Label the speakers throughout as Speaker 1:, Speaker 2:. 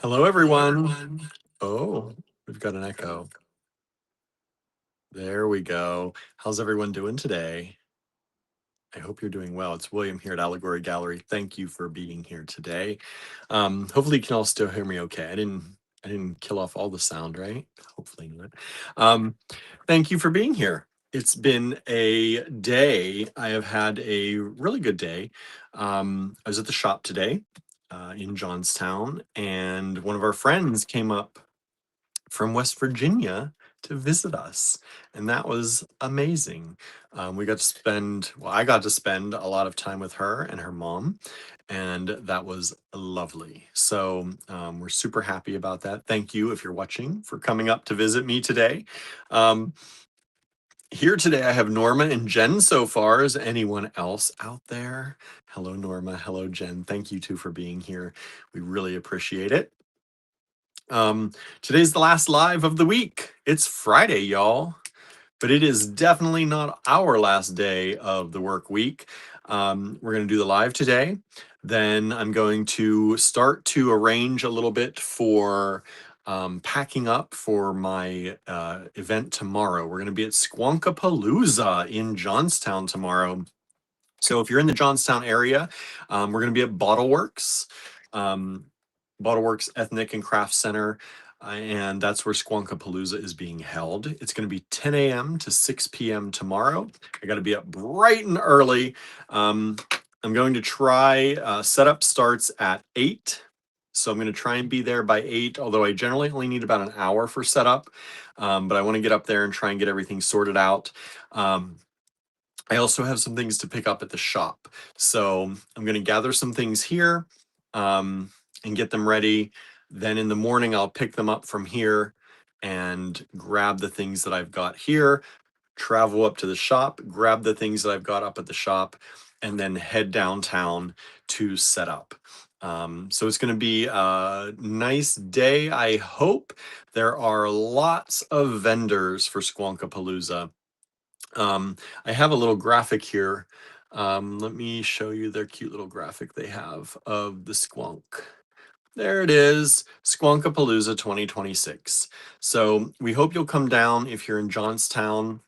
Speaker 1: Hello, everyone. Oh, we've got an echo. There we go. How's everyone doing today? I hope you're doing well. It's William here at Allegory Gallery. Thank you for being here today. Hopefully you can all still hear me okay. I didn't kill off all the sound, right? Hopefully not. Thank you for being here. It's been a day. I have had a really good day. I was at the shop today in Johnstown, and one of our friends came up from West Virginia to visit us. And that was amazing. We got to spend, well, I got to spend a lot of time with her and her mom, and that was lovely. So we're super happy about that. Thank you, if you're watching, for coming up to visit me today. Um, Here today, I have Norma and Jen so far. Is anyone else out there? Hello, Norma. Hello, Jen. Thank you two for being here. We really appreciate it. Today's the last live of the week. It's Friday, y'all, but it is definitely not our last day of the work week. We're going to do the live today. Then I'm going to start to arrange a little bit for packing up for my event tomorrow. We're going to be at Squonkapalooza in Johnstown tomorrow. So if you're in the Johnstown area, we're going to be at Bottleworks. Bottleworks Ethnic and Craft Center, and that's where Squonkapalooza is being held. It's going to be 10 a.m. to 6 p.m. tomorrow. I got to be up bright and early. I'm going to try, setup starts at 8. So I'm going to try and be there by 8, although I generally only need about an hour for setup. But I want to get up there and try and get everything sorted out. I also have some things to pick up at the shop. So I'm going to gather some things here and get them ready. Then in the morning, I'll pick them up from here and grab the things that I've got here, travel up to the shop, grab the things that I've got up at the shop, and then head downtown to set up. So it's going to be a nice day, I hope. There are lots of vendors for Squonkapalooza. I have a little graphic here. Let me show you their cute little graphic they have of the squonk. There it is, Squonkapalooza 2026. So we hope you'll come down if you're in Johnstown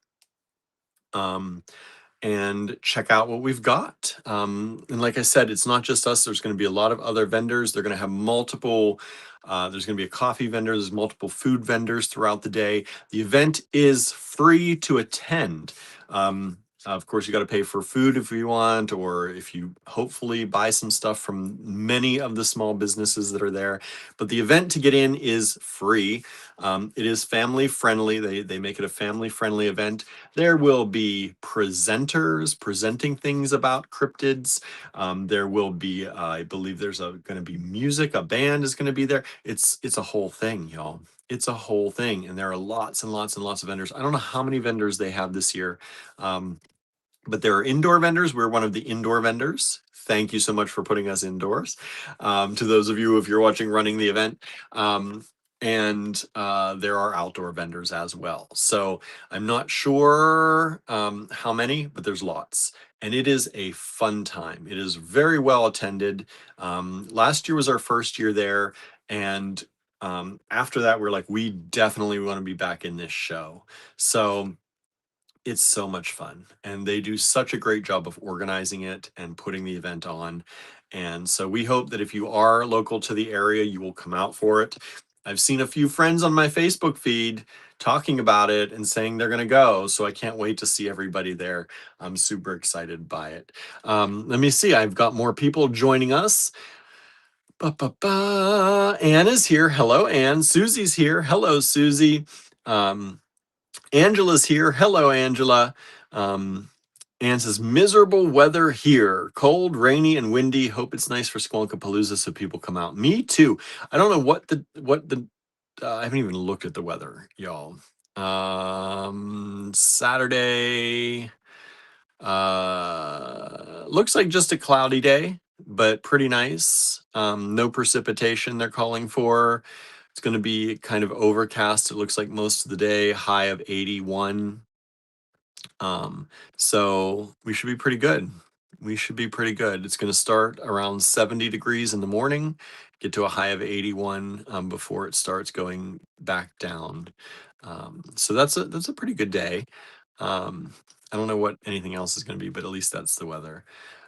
Speaker 1: and check out what we've got. And like I said, it's not just us. There's going to be a lot of other vendors. They're going to have multiple, there's going to be a coffee vendor. There's multiple food vendors throughout the day. The event is free to attend. Of course, you got to pay for food if you want, or if you hopefully buy some stuff from many of the small businesses that are there. But the event to get in is free. It is family friendly. They make it a family friendly event. There will be presenters presenting things about cryptids. There will be, I believe there's going to be music. A band is going to be there. It's a whole thing, y'all. It's a whole thing. And there are lots and lots and lots of vendors. I don't know how many vendors they have this year. But there are indoor vendors. We're one of the indoor vendors. Thank you so much for putting us indoors. To those of you, if you're watching, running the event. And there are outdoor vendors as well. So I'm not sure how many, but there's lots. And it is a fun time. It is very well attended. Last year was our first year there. And after that, we're like, we definitely want to be back in this show. So it's so much fun, and they do such a great job of organizing it and putting the event on. And so we hope that if you are local to the area, you will come out for it. I've seen a few friends on my Facebook feed talking about it and saying they're going to go. So I can't wait to see everybody there. I'm super excited by it. Let me see. I've got more people joining us. Anne is here. Hello, Anne. Susie's here. Hello, Susie. Angela's here. Hello, Angela. Anne says, miserable weather here. Cold, rainy, and windy. Hope it's nice for Squonkapalooza so people come out. Me too. I don't know what the I haven't even looked at the weather, y'all. Saturday, looks like just a cloudy day, but pretty nice. No precipitation they're calling for. It's going to be kind of overcast. It looks like most of the day, high of 81. So we should be pretty good. We should be pretty good. It's going to start around 70 degrees in the morning, get to a high of 81 before it starts going back down. So that's a pretty good day. I don't know what anything else is going to be, but at least that's the weather.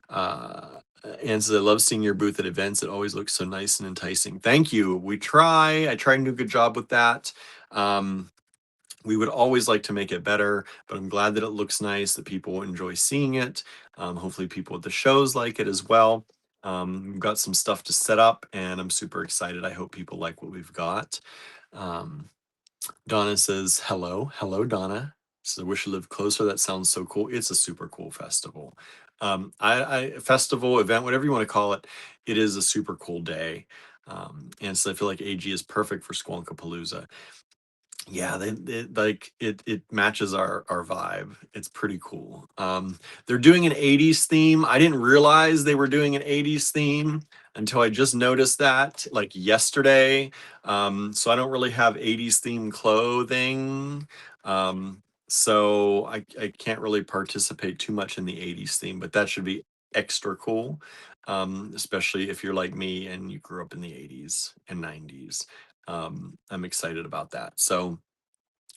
Speaker 1: And so I love seeing your booth at events. It always looks so nice and enticing. Thank you. We try. I try and do a good job with that. We would always like to make it better, but I'm glad that it looks nice, that people enjoy seeing it. Hopefully people at the shows like it as well. We've got some stuff to set up and I'm super excited. I hope people like what we've got. Donna says, hello. Hello, Donna. So wish you lived closer. That sounds so cool. It's a super cool festival. Festival, event, whatever you want to call it, it is a super cool day. And so I feel like AG is perfect for Squonkapalooza. Yeah, it matches our vibe. It's pretty cool. They're doing an 80s theme. I didn't realize they were doing an 80s theme until I just noticed that like yesterday. So I don't really have 80s themed clothing. So I can't really participate too much in the 80s theme, but that should be extra cool. Especially if you're like me and you grew up in the 80s and 90s. I'm excited about that. So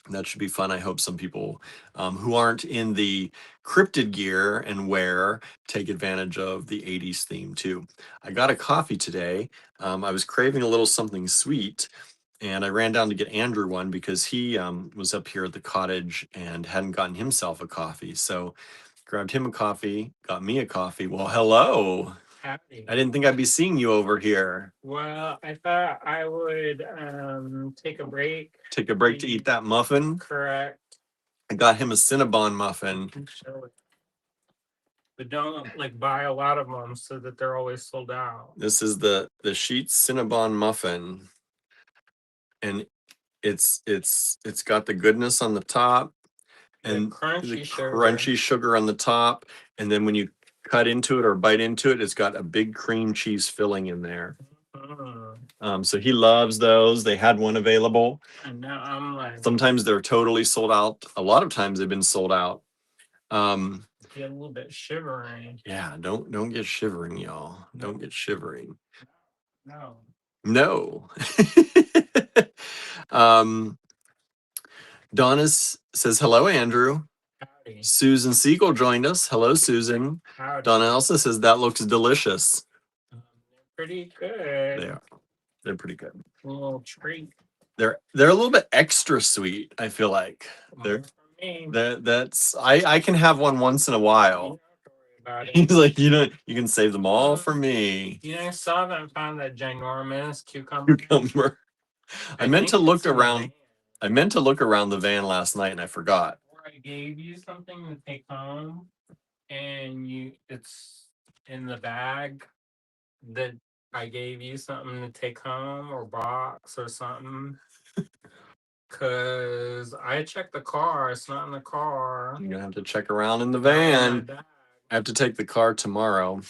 Speaker 1: that should be fun. I hope some people who aren't in the cryptid gear and wear take advantage of the 80s theme too. I got a coffee today. I was craving a little something sweet and I ran down to get Andrew one because he was up here at the cottage and hadn't gotten himself a coffee. So grabbed him a coffee, got me a coffee. Well, hello.
Speaker 2: Howdy.
Speaker 1: I didn't think I'd be seeing you over here.
Speaker 2: Well, I thought I would take a break.
Speaker 1: Take a break to eat that muffin.
Speaker 2: Correct.
Speaker 1: I got him a Cinnabon muffin.
Speaker 2: Show it. But don't like buy a lot of them so that they're always sold out.
Speaker 1: This is the Sheetz Cinnabon muffin, and it's got the goodness on the top and
Speaker 2: The crunchy
Speaker 1: crunchy sugar on the top, and then when you cut into it or bite into it, it's got a big cream cheese filling in there. So he loves those. They had one available.
Speaker 2: And now I'm like,
Speaker 1: sometimes they're totally sold out. A lot of times they've been sold out.
Speaker 2: Get a little bit shivering.
Speaker 1: Yeah, don't get shivering, y'all. Don't get shivering.
Speaker 2: No.
Speaker 1: No. Donna says, hello, Andrew.
Speaker 2: Howdy.
Speaker 1: Susan Siegel joined us. Hello, Susan.
Speaker 2: Howdy.
Speaker 1: Donna also says, that looks delicious.
Speaker 2: They're pretty good.
Speaker 1: They are. They're pretty good.
Speaker 2: A little treat.
Speaker 1: They're a little bit extra sweet, I feel like. I can have one once in a while. He's like, you can save them all for me.
Speaker 2: I saw that and found that ginormous cucumber.
Speaker 1: I meant to look around the van last night and I forgot.
Speaker 2: Or I gave you something to take home and it's in the bag that I gave you something to take home or box or something. Cause I checked the car, it's not in the car.
Speaker 1: You're gonna have to check around in the van. I have to take the car tomorrow.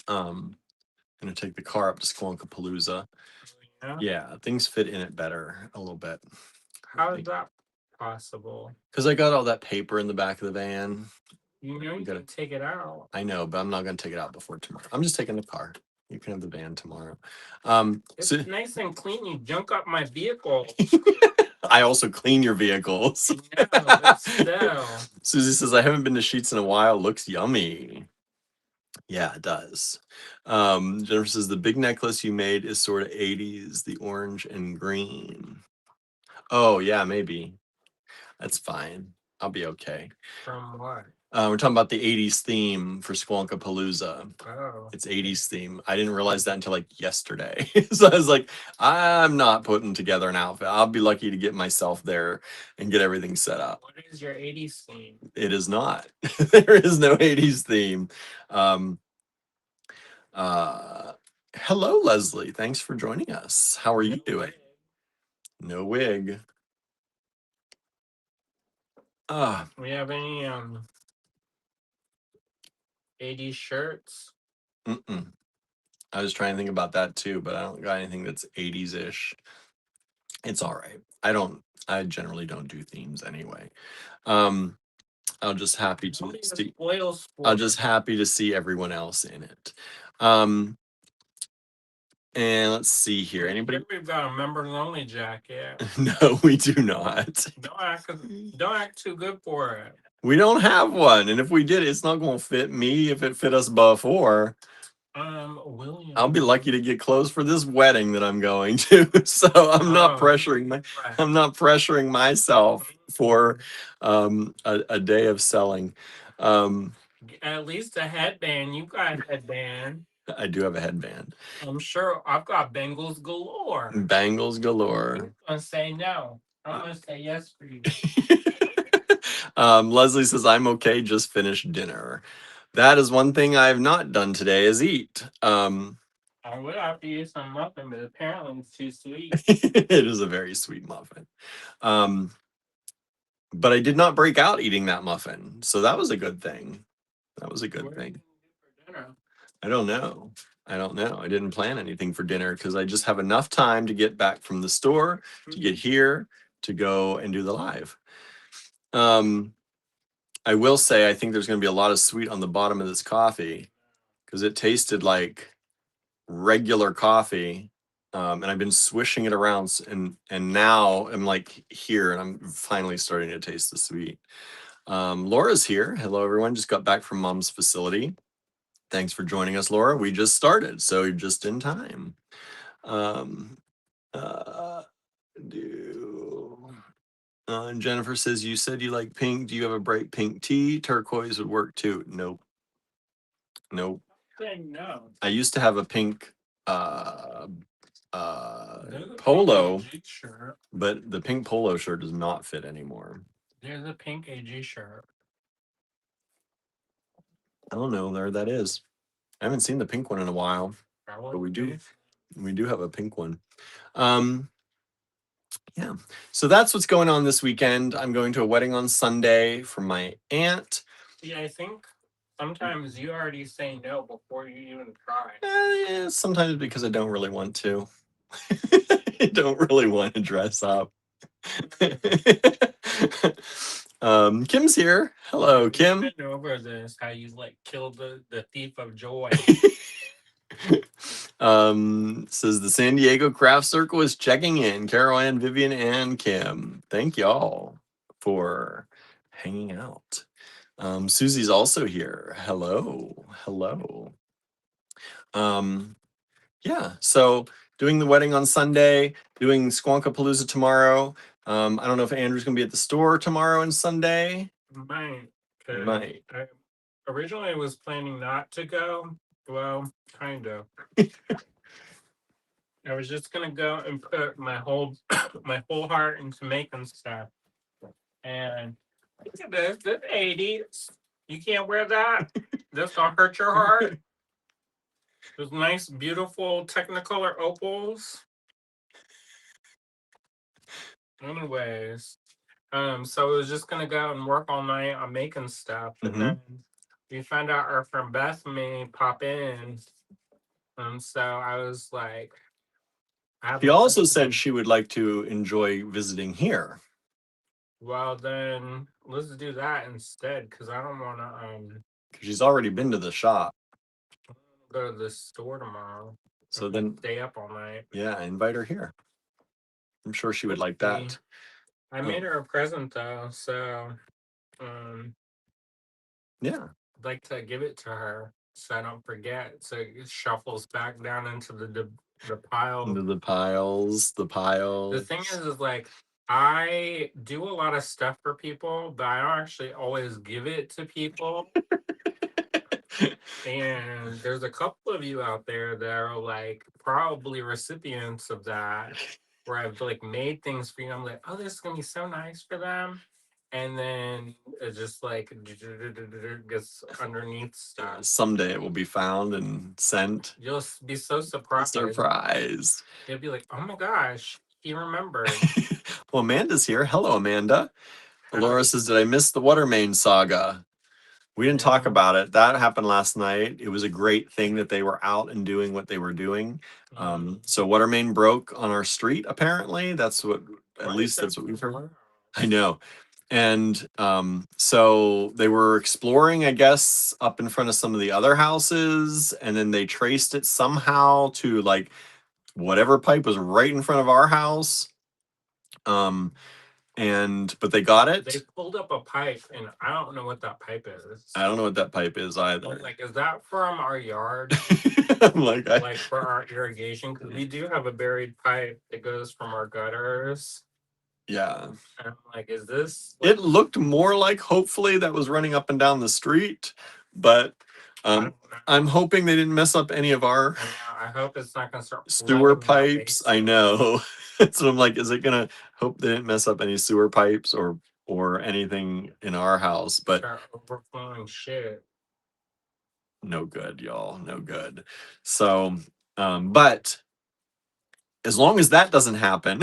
Speaker 1: I'm gonna take the car up to Squonkapalooza. Yeah, things fit in it better a little bit.
Speaker 2: How is that possible?
Speaker 1: Because I got all that paper in the back of the van.
Speaker 2: You gotta take it out.
Speaker 1: I know, but I'm not gonna take it out before tomorrow. I'm just taking the car. You can have the van tomorrow.
Speaker 2: It's nice and clean. You junk up my vehicle.
Speaker 1: I also clean your vehicles.
Speaker 2: No.
Speaker 1: Susie says, I haven't been to Sheetz in a while. Looks yummy. Yeah, it does. Jennifer says, the big necklace you made is sort of 80s, the orange and green. Oh, yeah, maybe. That's fine. I'll be okay.
Speaker 2: From what?
Speaker 1: We're talking about the 80s theme for Squonkapalooza.
Speaker 2: Oh.
Speaker 1: It's 80s theme. I didn't realize that until like yesterday. So I was like, I'm not putting together an outfit. I'll be lucky to get myself there and get everything set up.
Speaker 2: What is your 80s theme?
Speaker 1: It is not. There is no 80s theme. Hello, Leslie. Thanks for joining us. How are you doing? No wig.
Speaker 2: We have any 80s shirts?
Speaker 1: I was trying to think about that too, but I don't got anything that's 80s-ish. It's all right. I generally don't do themes anyway. I'll just happy to
Speaker 2: Don't be a
Speaker 1: see.
Speaker 2: spoil
Speaker 1: I'll
Speaker 2: sport.
Speaker 1: just happy to see everyone else in it. And let's see here. Anybody?
Speaker 2: We've got a members only jacket.
Speaker 1: No, we do not.
Speaker 2: Don't act too good for it.
Speaker 1: We don't have one, and if we did, it's not going to fit me. If it fit us before,
Speaker 2: William,
Speaker 1: I'll be lucky to get clothes for this wedding that I'm going to. So I'm not pressuring
Speaker 2: right.
Speaker 1: I'm not pressuring myself for a day of selling.
Speaker 2: At least a headband. You got a headband.
Speaker 1: I do have a headband.
Speaker 2: I'm sure I've got bangles galore.
Speaker 1: Bangles galore.
Speaker 2: I'm gonna say no. I'm gonna say yes for you.
Speaker 1: Leslie says, I'm okay, just finished dinner. That is one thing I have not done today is eat.
Speaker 2: I would have to use some muffin, but apparently it's too sweet.
Speaker 1: It is a very sweet muffin. But I did not break out eating that muffin. So that was a good thing. That was a good thing. I don't know. I don't know. I didn't plan anything for dinner because I just have enough time to get back from the store, to get here, to go and do the live. I will say I think there's going to be a lot of sweet on the bottom of this coffee because it tasted like regular coffee. And I've been swishing it around and now I'm like here and I'm finally starting to taste the sweet. Laura's here. Hello, everyone. Just got back from mom's facility. Thanks for joining us, Laura. We just started, so you're just in time. Um, and Jennifer says, you said you like pink. Do you have a bright pink tee? Turquoise would work too. Nope. Nope.
Speaker 2: No.
Speaker 1: I used to have a pink polo, but the pink polo shirt does not fit anymore.
Speaker 2: There's a pink AG shirt.
Speaker 1: I don't know where that is. I haven't seen the pink one in a while, but we do have a pink one. Yeah, so that's what's going on this weekend. I'm going to a wedding on Sunday for my aunt.
Speaker 2: Yeah, I think sometimes you already say no before you even try.
Speaker 1: Sometimes because I don't really want to. I don't really want to dress up. Kim's here. Hello, Kim.
Speaker 2: I've been over this, how you like killed the thief of joy.
Speaker 1: Says the San Diego Craft Circle is checking in. Carol Ann, Vivian, and Kim. Thank y'all for hanging out. Susie's also here. Hello. Hello. Yeah, so doing the wedding on Sunday, doing Squonkapalooza tomorrow. I don't know if Andrew's gonna be at the store tomorrow and Sunday.
Speaker 2: Might.
Speaker 1: Might.
Speaker 2: I originally was planning not to go. Well, kind of. I was just gonna go and put my whole heart into making stuff. And look at this 80s. You can't wear that. This don't hurt your heart. Those nice, beautiful Technicolor opals. Anyways, so I was just gonna go and work all night on making stuff, and then we found out our friend Beth may pop in, so I was like,
Speaker 1: she also said she would like to enjoy visiting here.
Speaker 2: Well, then let's do that instead, because I don't want to.
Speaker 1: Because she's already been to the shop.
Speaker 2: Go to the store tomorrow.
Speaker 1: So then
Speaker 2: stay up all night.
Speaker 1: Yeah, invite her here. I'm sure she would like that.
Speaker 2: I made her a present though, so
Speaker 1: yeah,
Speaker 2: I'd like to give it to her so I don't forget. So it shuffles back down into the pile.
Speaker 1: Into the piles.
Speaker 2: The thing is like I do a lot of stuff for people, but I don't actually always give it to people. And there's a couple of you out there that are like probably recipients of that, where I've like made things for you. I'm like, oh, this is gonna be so nice for them. And then it just like gets underneath stuff.
Speaker 1: Someday it will be found and sent.
Speaker 2: You'll be so surprised. You'll be like, oh my gosh, he remembered.
Speaker 1: Well, Amanda's here. Hello, Amanda. Laura says, did I miss the water main saga? We didn't talk about it. That happened last night. It was a great thing that they were out and doing what they were doing. So water main broke on our street, apparently. That's what, at least that's what we've heard. I know. And so they were exploring, I guess, up in front of some of the other houses, and then they traced it somehow to like whatever pipe was right in front of our house. But they got
Speaker 2: They
Speaker 1: it.
Speaker 2: pulled up a pipe, and I don't know what that pipe is.
Speaker 1: I don't know what that pipe is either.
Speaker 2: Like, is that from our yard?
Speaker 1: I'm like,
Speaker 2: Like for our irrigation? Because we do have a buried pipe that goes from our gutters.
Speaker 1: yeah.
Speaker 2: And I'm like, is this?
Speaker 1: It looked more like hopefully that was running up and down the street, but I'm hoping they didn't mess up any of our
Speaker 2: I hope it's not gonna start
Speaker 1: sewer
Speaker 2: flooding our
Speaker 1: pipes. I
Speaker 2: basement.
Speaker 1: know. So I'm like, is it gonna hope they didn't mess up any sewer pipes or anything in our house? But
Speaker 2: Start overflowing shit.
Speaker 1: no good, y'all. No good. So, but as long as that doesn't happen,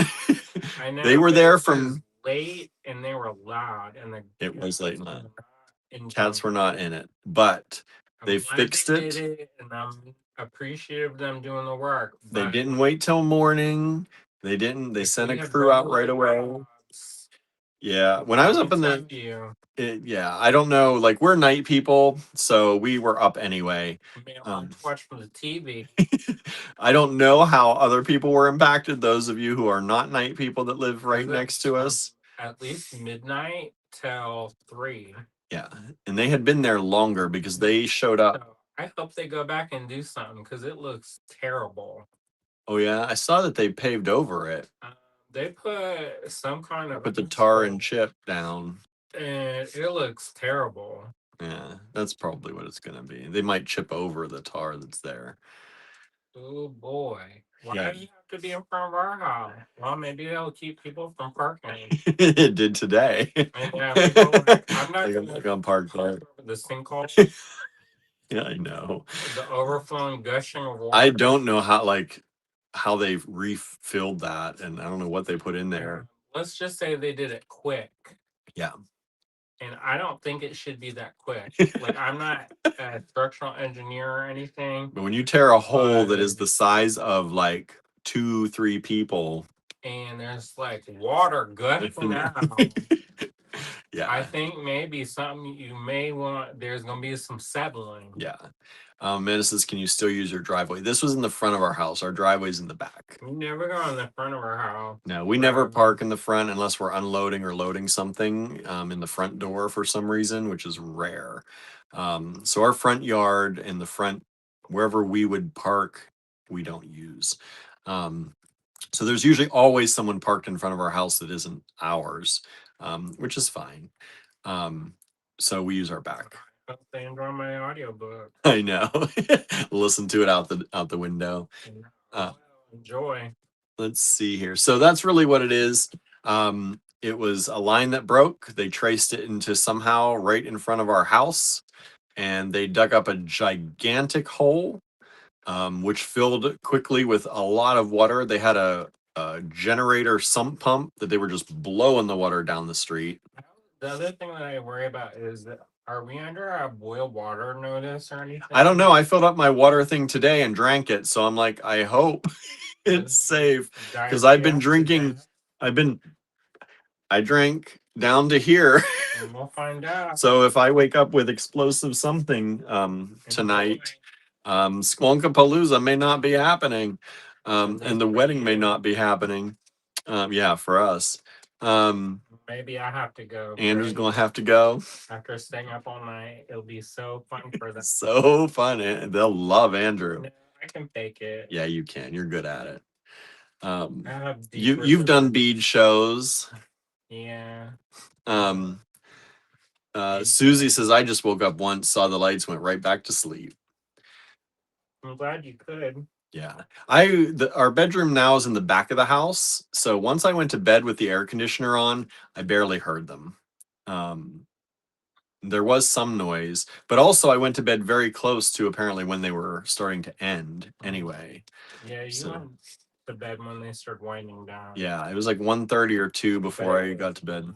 Speaker 2: I know
Speaker 1: they were
Speaker 2: but
Speaker 1: there
Speaker 2: it
Speaker 1: from
Speaker 2: was late and they were loud and the
Speaker 1: it was late
Speaker 2: cats
Speaker 1: night.
Speaker 2: were not
Speaker 1: Cats were not in it, but they
Speaker 2: I'm glad
Speaker 1: fixed
Speaker 2: they
Speaker 1: it.
Speaker 2: did it, and I'm appreciative of them doing the work.
Speaker 1: They
Speaker 2: But
Speaker 1: didn't wait till morning. They didn't. They
Speaker 2: if
Speaker 1: sent
Speaker 2: we
Speaker 1: a
Speaker 2: had
Speaker 1: crew out
Speaker 2: rolled
Speaker 1: right
Speaker 2: the
Speaker 1: away.
Speaker 2: jobs,
Speaker 1: Yeah, when I was
Speaker 2: let
Speaker 1: up in
Speaker 2: me
Speaker 1: the
Speaker 2: tell you,
Speaker 1: yeah, I don't know. Like we're night people, so we were up anyway.
Speaker 2: man, I watch from the TV.
Speaker 1: I don't know how other people were impacted. Those of you who are not night people that live right
Speaker 2: 'Cause it
Speaker 1: next
Speaker 2: was
Speaker 1: to
Speaker 2: from
Speaker 1: us.
Speaker 2: at least midnight till 3.
Speaker 1: Yeah, and they had been there longer because they showed up.
Speaker 2: So I hope they go back and do something because it looks terrible.
Speaker 1: Oh yeah, I saw that they paved over it.
Speaker 2: They put some kind of
Speaker 1: Put the tar and
Speaker 2: asphalt,
Speaker 1: chip down.
Speaker 2: and it looks terrible.
Speaker 1: Yeah, that's probably what it's gonna be. They might chip over the tar that's there.
Speaker 2: Oh boy. Why
Speaker 1: Yeah.
Speaker 2: does it have to be in front of our house? Well, maybe they'll keep people from parking.
Speaker 1: It did today.
Speaker 2: And yeah, people like, I'm not
Speaker 1: Like,
Speaker 2: gonna
Speaker 1: like on park there.
Speaker 2: over the sinkhole,
Speaker 1: Yeah, I know.
Speaker 2: the overflowing, gushing of water.
Speaker 1: I don't know how they've refilled that, and I don't know what they put in there.
Speaker 2: Let's just say they did it quick.
Speaker 1: Yeah.
Speaker 2: And I don't think it should be that quick. Like, I'm not a structural engineer or anything.
Speaker 1: But when you tear a hole that is the size of like 2-3 people,
Speaker 2: and there's like water gushing out.
Speaker 1: Yeah.
Speaker 2: I think maybe something you may want. There's gonna be some settling.
Speaker 1: Yeah. Amanda says, can you still use your driveway? This was in the front of our house. Our driveway's in the back.
Speaker 2: We never go in the front of our house.
Speaker 1: No, we never park in the front unless we're unloading or loading something in the front door for some reason, which is rare. So our front yard and the front, wherever we would park, we don't use. So there's usually always someone parked in front of our house that isn't ours, which is fine. So we use our back.
Speaker 2: I hope they enjoy my audiobook.
Speaker 1: I know. Listen to it out the window.
Speaker 2: Enjoy.
Speaker 1: Let's see here. So that's really what it is. It was a line that broke. They traced it into somehow right in front of our house, and they dug up a gigantic hole, which filled quickly with a lot of water. They had a generator sump pump that they were just blowing the water down the street.
Speaker 2: The other thing that I worry about is that are we under a boil water notice or anything?
Speaker 1: I don't know. I filled up my water thing today and drank it, so I'm like, I hope it's safe because I've been drinking. I drank down to here.
Speaker 2: And we'll find out.
Speaker 1: So if I wake up with explosive something tonight, Squonkapalooza may not be happening. And the wedding may not be happening. Yeah, for us.
Speaker 2: Maybe I have to go.
Speaker 1: Andrew's gonna have to go.
Speaker 2: After staying up all night, it'll be so fun for them.
Speaker 1: So fun. They'll love Andrew.
Speaker 2: No, I can fake it.
Speaker 1: Yeah, you can. You're good at it.
Speaker 2: I have
Speaker 1: You've done bead shows.
Speaker 2: Yeah.
Speaker 1: Susie says, I just woke up once, saw the lights, went right back to sleep.
Speaker 2: I'm glad you could.
Speaker 1: Yeah. Our bedroom now is in the back of the house. So once I went to bed with the air conditioner on, I barely heard them. There was some noise, but also I went to bed very close to apparently when they were starting to end anyway.
Speaker 2: Yeah, you went to bed when they started winding down.
Speaker 1: Yeah, it was like 1:30 or 2 before I got to bed.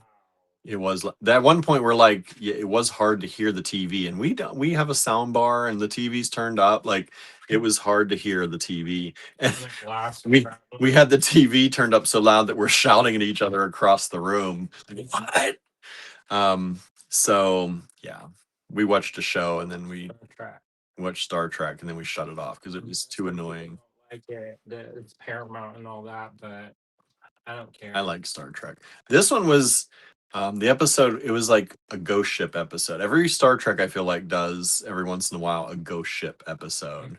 Speaker 1: It was at one point we're like, yeah, it was hard to hear the TV, and we have a sound bar and the TV's turned up. Like it was hard to hear the TV. And we had the TV turned up so loud that we're shouting at each other across the room. What? So yeah, we watched a show and then we
Speaker 2: Star Trek.
Speaker 1: watched Star Trek and then we shut it off because it was too
Speaker 2: Some people
Speaker 1: annoying.
Speaker 2: don't like it. It's Paramount and all that, but I don't care.
Speaker 1: I like Star Trek. This one was the episode, it was like a ghost ship episode. Every Star Trek I feel like does every once in a while a ghost ship episode.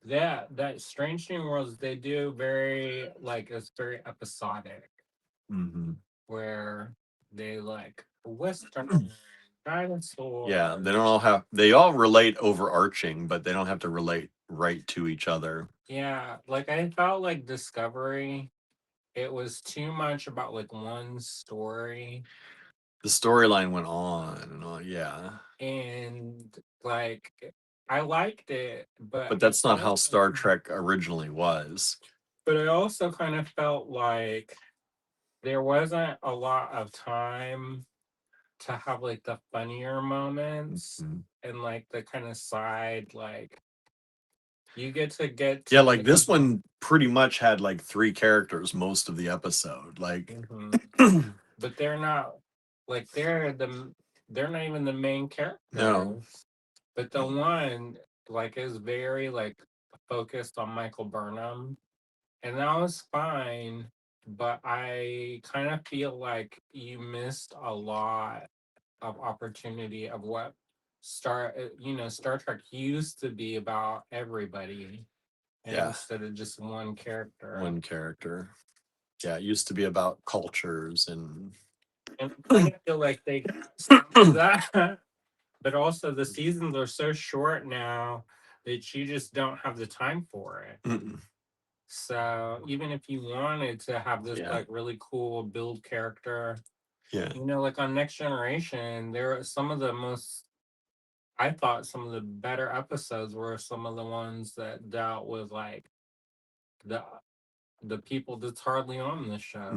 Speaker 2: Yeah, that Strange New Worlds, they do very like it's very episodic where they like Western dinosaur.
Speaker 1: Yeah, they all relate overarching, but they don't have to relate right to each other.
Speaker 2: Yeah, like I felt like Discovery, it was too much about like one story.
Speaker 1: The storyline went on and on, yeah.
Speaker 2: And like I liked it,
Speaker 1: But that's not how Star Trek originally was.
Speaker 2: But I also kind of felt like there wasn't a lot of time to have like the funnier moments and like the kind of side like you get to
Speaker 1: Yeah, like this one pretty much had like 3 characters most of the episode. Like
Speaker 2: but they're not like they're not even the main character.
Speaker 1: No.
Speaker 2: But the one like is very like focused on Michael Burnham. And that was fine, but I kind of feel like you missed a lot of opportunity of what Star Trek used to be about everybody, and
Speaker 1: Yeah.
Speaker 2: instead of just one character.
Speaker 1: One character. Yeah, it used to be about cultures and
Speaker 2: And I kind of feel like they got some of that, but also the seasons are so short now that you just don't have the time for it. So even if you wanted to have this like really cool build character, like on Next Generation, there are some of the most, I thought some of the better episodes were some of the ones that dealt with like the the people that's hardly on the show.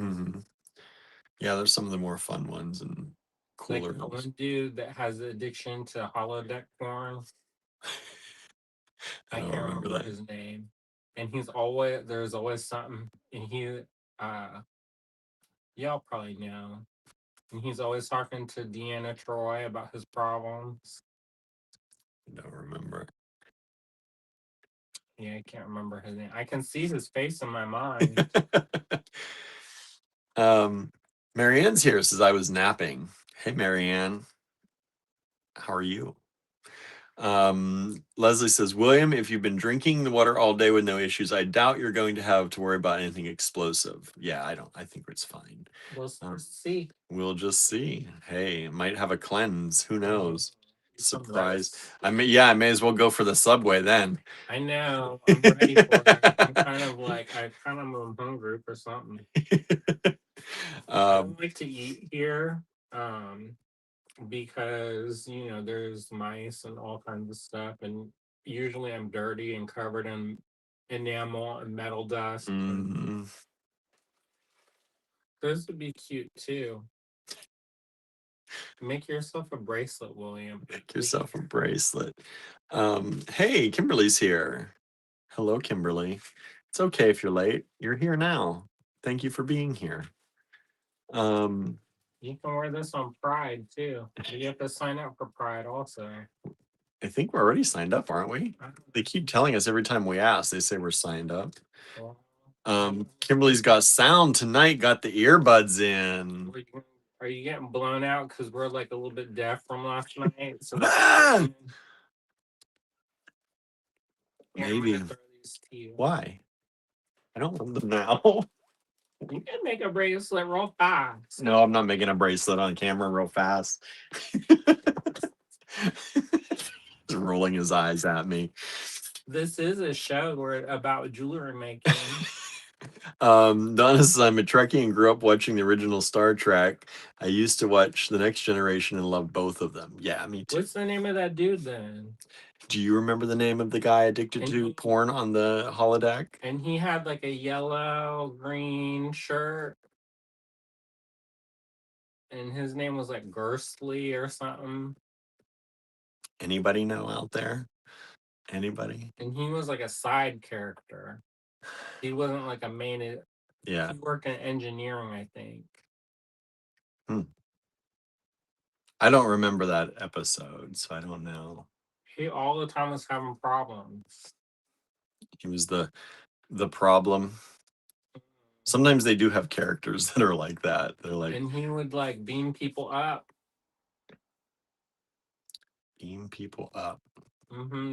Speaker 1: Yeah, there's some of the more fun ones and cooler
Speaker 2: like the
Speaker 1: ones.
Speaker 2: one dude that has addiction to holodeck porn. I can't remember his name. And there's always something, and y'all probably know. And he's always talking to Deanna Troy about his problems.
Speaker 1: I don't remember.
Speaker 2: Yeah, I can't remember his name. I can see his face in my mind.
Speaker 1: Marianne's here, says I was napping. Hey, Marianne. How are you? Leslie says, William, if you've been drinking the water all day with no issues, I doubt you're going to have to worry about anything explosive. Yeah, I think it's fine.
Speaker 2: We'll see.
Speaker 1: We'll just see. Hey, might have a cleanse. Who knows? Surprise. I may as well go for the Subway then.
Speaker 2: I know. I'm ready for it. I'm kind of hungry for something. I don't like to eat here. Because there's mice and all kinds of stuff, and usually I'm dirty and covered in enamel and metal dust. Those would be cute too. Make yourself a bracelet, William.
Speaker 1: Make yourself a bracelet. Hey, Kimberly's here. Hello, Kimberly. It's okay if you're late. You're here now. Thank you for being here.
Speaker 2: You can wear this on Pride too. You have to sign up for Pride also.
Speaker 1: I think we're already signed up, aren't we? They keep telling us every time we ask, they say we're signed up. Kimberly's got sound tonight, got the earbuds in.
Speaker 2: Are you getting blown out because we're like a little bit deaf from last night? So
Speaker 1: maybe. Why? I don't want them now.
Speaker 2: You can make a bracelet real fast.
Speaker 1: No, I'm not making a bracelet on camera real fast. He's rolling his eyes at me.
Speaker 2: This is a show about jewelry making.
Speaker 1: Donna says, I'm a Trekkie and grew up watching the original Star Trek. I used to watch The Next Generation and love both of them. Yeah, me too.
Speaker 2: What's the name of that dude then?
Speaker 1: Do you remember the name of the guy addicted to porn on the holodeck?
Speaker 2: And he had like a yellow green shirt. And his name was like Gersley or something.
Speaker 1: Anybody know out there? Anybody?
Speaker 2: And he was like a side character. He wasn't like a main.
Speaker 1: Yeah.
Speaker 2: He worked in engineering, I think.
Speaker 1: Hmm. I don't remember that episode, so I don't know.
Speaker 2: He all the time was having problems.
Speaker 1: He was the problem. Sometimes they do have characters that are like that. They're like
Speaker 2: And he would like beam people up.
Speaker 1: beam people up.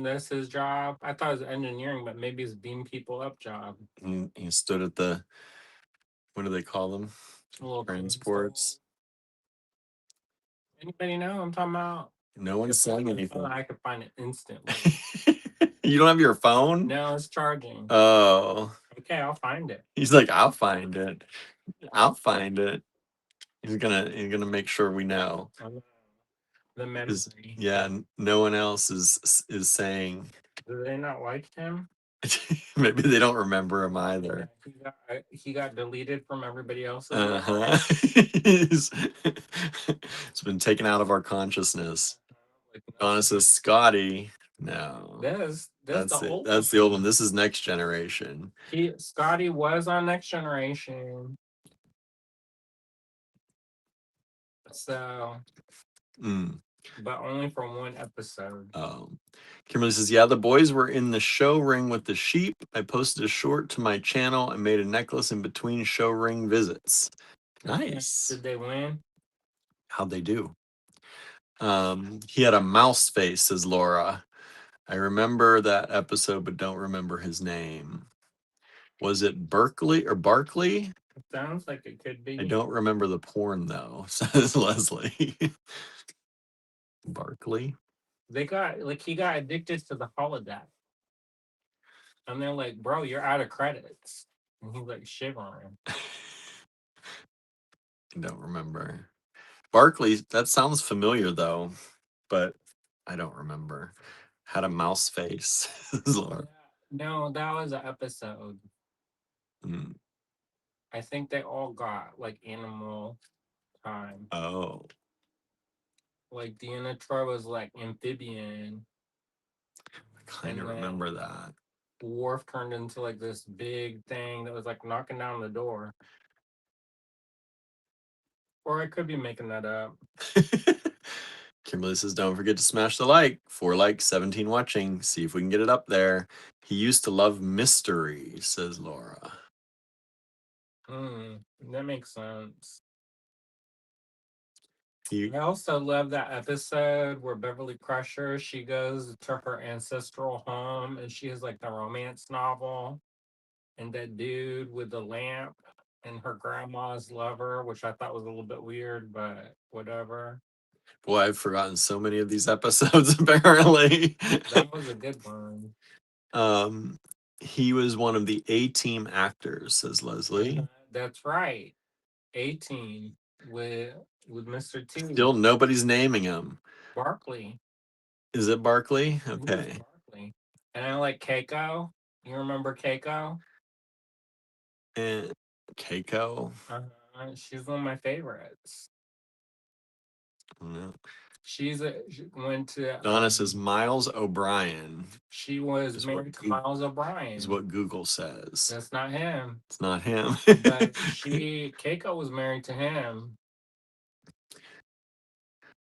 Speaker 2: That's his job. I thought it was engineering, but maybe it's beam people up job.
Speaker 1: He stood at the, what do they call them?
Speaker 2: A little
Speaker 1: Transports.
Speaker 2: Anybody know what I'm talking about?
Speaker 1: No one's saying anything.
Speaker 2: I could find it instantly.
Speaker 1: You don't have your phone?
Speaker 2: No, it's charging.
Speaker 1: Oh.
Speaker 2: Okay, I'll find it.
Speaker 1: He's like, I'll find it. I'll find it. He's gonna make sure we know.
Speaker 2: The memory.
Speaker 1: Yeah, no one else is saying.
Speaker 2: Do they not like him?
Speaker 1: Maybe they don't remember him either.
Speaker 2: He got deleted from everybody else's.
Speaker 1: It's been taken out of our consciousness. Donna says Scotty. No.
Speaker 2: That's
Speaker 1: That's
Speaker 2: the
Speaker 1: it.
Speaker 2: old
Speaker 1: That's the old one. This is Next Generation.
Speaker 2: Scotty was on Next Generation. So but only for one episode.
Speaker 1: Kimberly says, yeah, the boys were in the show ring with the sheep. I posted a short to my channel and made a necklace in between show ring visits. Nice.
Speaker 2: Did they win?
Speaker 1: How'd they do? He had a mouse face, says Laura. I remember that episode, but don't remember his name. Was it Berkeley or Barkley?
Speaker 2: It sounds like it could be.
Speaker 1: I don't remember the porn though, says Leslie. Barkley.
Speaker 2: They got he got addicted to the holodeck. And they're like, bro, you're out of credits. And he's like shivering.
Speaker 1: I don't remember. Barkley, that sounds familiar though, but I don't remember. Had a mouse face.
Speaker 2: No, that was an episode. I think they all got like animal time.
Speaker 1: Oh.
Speaker 2: Like Deanna Troy was like amphibian.
Speaker 1: I kind of remember that.
Speaker 2: Worf turned into like this big thing that was like knocking down the door. Or I could be making that up.
Speaker 1: Kimberly says, don't forget to smash the like. 4 likes, 17 watching. See if we can get it up there. He used to love mystery, says Laura.
Speaker 2: That makes sense. I also love that episode where Beverly Crusher, she goes to her ancestral home and she has like the romance novel. And that dude with the lamp and her grandma's lover, which I thought was a little bit weird, but whatever.
Speaker 1: Boy, I've forgotten so many of these episodes, apparently.
Speaker 2: That was a good one.
Speaker 1: He was one of the A-team actors, says Leslie.
Speaker 2: That's right. 18 with Mr. T.
Speaker 1: Still nobody's naming him.
Speaker 2: Barkley.
Speaker 1: Is it Barkley? Okay.
Speaker 2: Barkley. And I like Keiko. You remember Keiko?
Speaker 1: And Keiko?
Speaker 2: She's one of my favorites. She went to
Speaker 1: Donna says Miles O'Brien.
Speaker 2: She was married to Miles O'Brien.
Speaker 1: Is what Google says.
Speaker 2: That's not him.
Speaker 1: It's not him.
Speaker 2: But Keiko was married to him.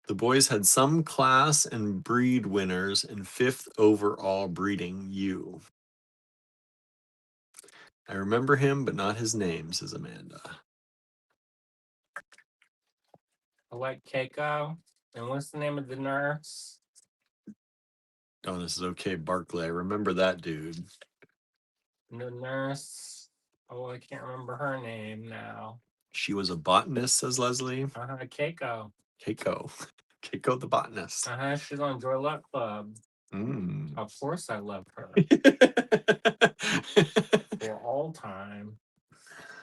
Speaker 1: The boys had some class and breed winners and 5th overall breeding U. I remember him, but not his name, says Amanda.
Speaker 2: I like Keiko. And what's the name of the nurse?
Speaker 1: Donna says, okay, Barkley. I remember that dude.
Speaker 2: The nurse. Oh, I can't remember her name now.
Speaker 1: She was a botanist, says Leslie.
Speaker 2: Keiko.
Speaker 1: Keiko. Keiko the botanist.
Speaker 2: She's on Joy Luck Club. Of course I love her. For all time.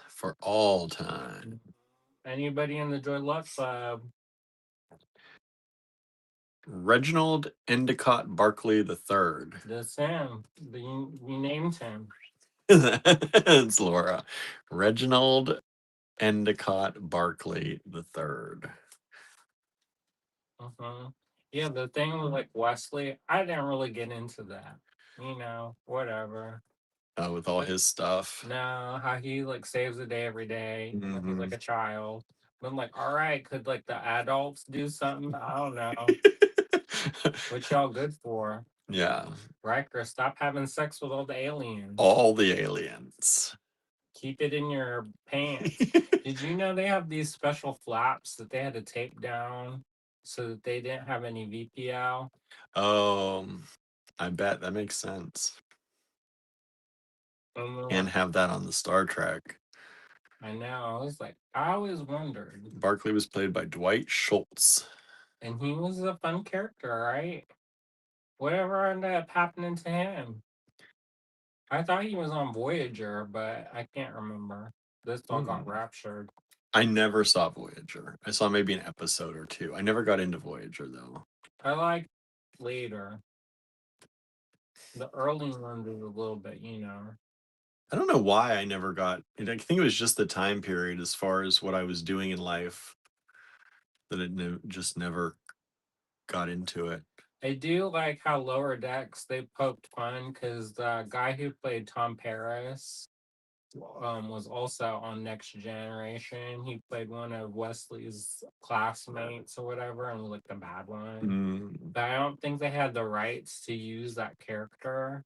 Speaker 1: For all time.
Speaker 2: Anybody in the Joy Luck Club?
Speaker 1: Reginald Endicott Barkley III.
Speaker 2: That's him. You named him.
Speaker 1: It's Laura. Reginald Endicott Barkley III.
Speaker 2: Yeah, the thing with like Wesley, I didn't really get into that. You know, whatever.
Speaker 1: With all his stuff.
Speaker 2: No, how he like saves the day every day. He's like a child. But like, all right, could like the adults do something? I don't know. What y'all good for?
Speaker 1: Yeah,
Speaker 2: Riker, stop having sex with all the aliens.
Speaker 1: all the aliens.
Speaker 2: Keep it in your pants. Did you know they have these special flaps that they had to tape down so that they didn't have any VPL?
Speaker 1: I bet that makes sense.
Speaker 2: And they're
Speaker 1: Can't
Speaker 2: like,
Speaker 1: have that on the Star Trek.
Speaker 2: I know. I was like, I always wondered.
Speaker 1: Barclay was played by Dwight Schultz.
Speaker 2: And he was a fun character, right? Whatever ended up happening to him? I thought he was on Voyager, but I can't remember. This all got raptured.
Speaker 1: I never saw Voyager. I saw maybe an episode or two. I never got into Voyager though.
Speaker 2: I like later. The early ones is a little bit, you know.
Speaker 1: I don't know why I never got. I think it was just the time period as far as what I was doing in life that it just never got into it.
Speaker 2: I do like how Lower Decks they poked fun because the guy who played Tom Paris was also on Next Generation. He played one of Wesley's classmates or whatever, and was like the bad one. But I don't think they had the rights to use that character.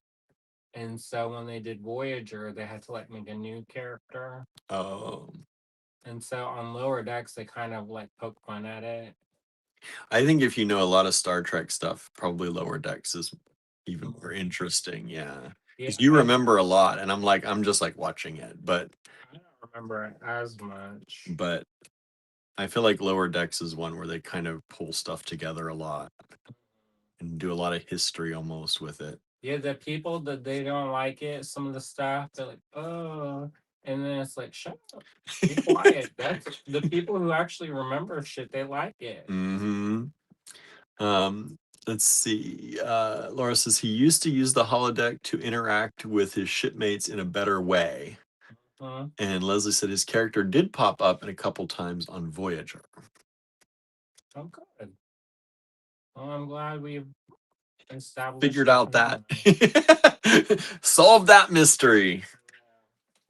Speaker 2: And so when they did Voyager, they had to like make a new character.
Speaker 1: Oh.
Speaker 2: And so on Lower Decks, they kind of like poke fun at it.
Speaker 1: I think if you know a lot of Star Trek stuff, probably Lower Decks is even more interesting. Yeah.
Speaker 2: Yeah,
Speaker 1: Because you remember a lot, and I'm just like watching it, but
Speaker 2: I don't remember it as much.
Speaker 1: but I feel like Lower Decks is one where they kind of pull stuff together a lot and do a lot of history almost with it.
Speaker 2: Yeah, the people that they don't like it, some of the stuff, they're like, oh, and then it's like, shut up, be quiet. That's the people who actually remember shit, they like it.
Speaker 1: Mm-hmm. Let's see. Laura says he used to use the holodeck to interact with his shipmates in a better way. And Leslie said his character did pop up in a couple times on Voyager.
Speaker 2: Oh, good. Well, I'm glad we've established
Speaker 1: Figured out that. Solve that mystery.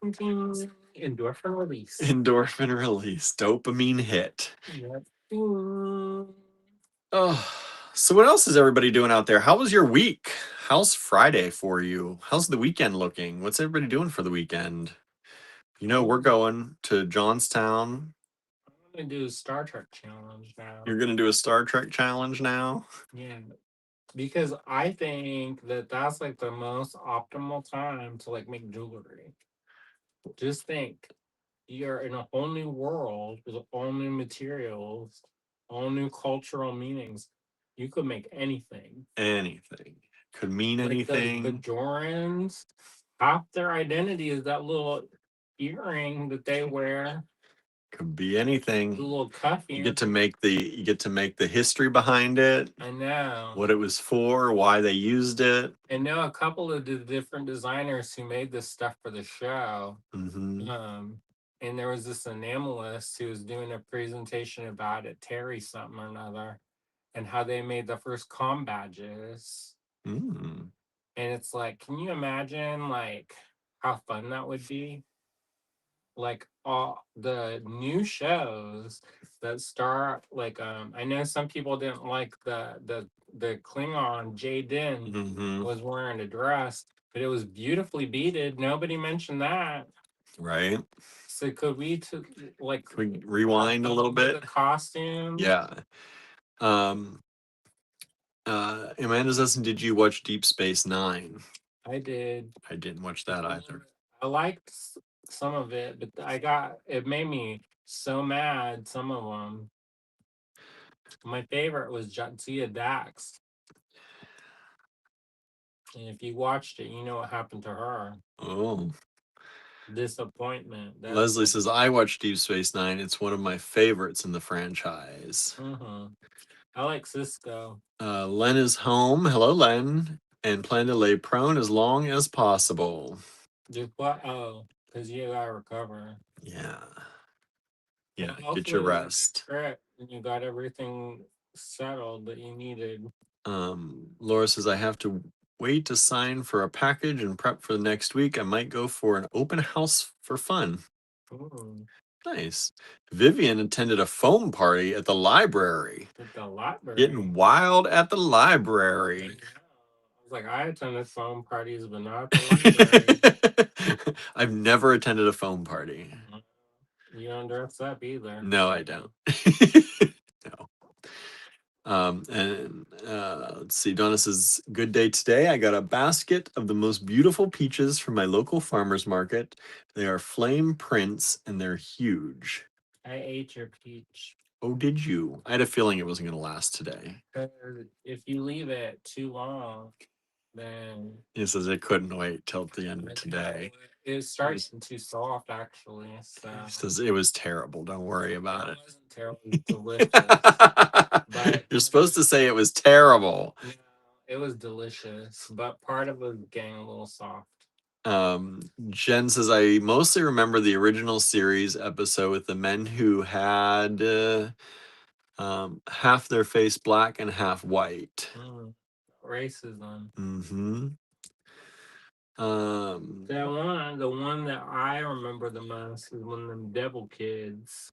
Speaker 2: Endorphin release.
Speaker 1: Endorphin release. Dopamine hit.
Speaker 2: Yep.
Speaker 1: Oh, so what else is everybody doing out there? How was your week? How's Friday for you? How's the weekend looking? What's everybody doing for the weekend? You know, we're going to Johnstown.
Speaker 2: I'm gonna do a Star Trek challenge now.
Speaker 1: You're going to do a Star Trek challenge now?
Speaker 2: Yeah. Because I think that that's like the most optimal time to like make jewelry. Just think, you're in a whole new world with all new materials, all new cultural meanings. You could make anything.
Speaker 1: Anything. Could mean
Speaker 2: Like
Speaker 1: anything.
Speaker 2: the Bajorans, half their identity is that little earring that they wear.
Speaker 1: Could be anything.
Speaker 2: The little cuffing.
Speaker 1: You get to make the history behind it.
Speaker 2: I know.
Speaker 1: What it was for, why they used it.
Speaker 2: And know a couple of the different designers who made this stuff for the show. And there was this enamelist who was doing a presentation about it, Terry something or another, and how they made the first comm badges. And it's like, can you imagine like how fun that would be? Like all the new shows that start like I know some people didn't like the Klingon Jaden was wearing a dress, but it was beautifully beaded. Nobody mentioned that.
Speaker 1: Right.
Speaker 2: So could we
Speaker 1: Can we rewind a little bit?
Speaker 2: The costume?
Speaker 1: Yeah. Amanda says, did you watch Deep Space Nine?
Speaker 2: I did.
Speaker 1: I didn't watch that either.
Speaker 2: I liked some of it, but it made me so mad, some of them. My favorite was Jadzia Dax. And if you watched it, you know what happened to her.
Speaker 1: Oh.
Speaker 2: Disappointment.
Speaker 1: Leslie says, I watched Deep Space Nine. It's one of my favorites in the franchise.
Speaker 2: I like Cisco.
Speaker 1: Len is home. Hello, Len. And plan to lay prone as long as possible.
Speaker 2: Just what? Oh, because you gotta recover.
Speaker 1: Yeah. Yeah,
Speaker 2: Well,
Speaker 1: get your rest.
Speaker 2: And you got everything settled that you needed.
Speaker 1: Laura says, I have to wait to sign for a package and prep for the next week. I might go for an open house for fun.
Speaker 2: Ooh.
Speaker 1: Nice. Vivian attended a foam party at the library.
Speaker 2: At the library.
Speaker 1: Getting wild at the library.
Speaker 2: Yeah. I was like, I attended foam parties, but not at the library.
Speaker 1: I've never attended a foam party.
Speaker 2: You don't dress up either.
Speaker 1: No, I don't. No. Let's see. Donna says, "Good day today. I got a basket of the most beautiful peaches from my local farmer's market. They are flame prints and they're huge."
Speaker 2: I ate your peach.
Speaker 1: Oh, did you? I had a feeling it wasn't going to last today.
Speaker 2: If you leave it too long, then
Speaker 1: He says it couldn't wait till the end of today.
Speaker 2: it starts too soft, actually. So
Speaker 1: he says it was terrible. Don't worry about it.
Speaker 2: Wasn't terrible. It was delicious. But
Speaker 1: you're supposed to say it was terrible.
Speaker 2: No, it was delicious, but part of it was getting a little soft.
Speaker 1: Jen says, I mostly remember the original series episode with the men who had half their face black and half white.
Speaker 2: Racism.
Speaker 1: Mm-hmm.
Speaker 2: The one that I remember the most is one of them devil kids.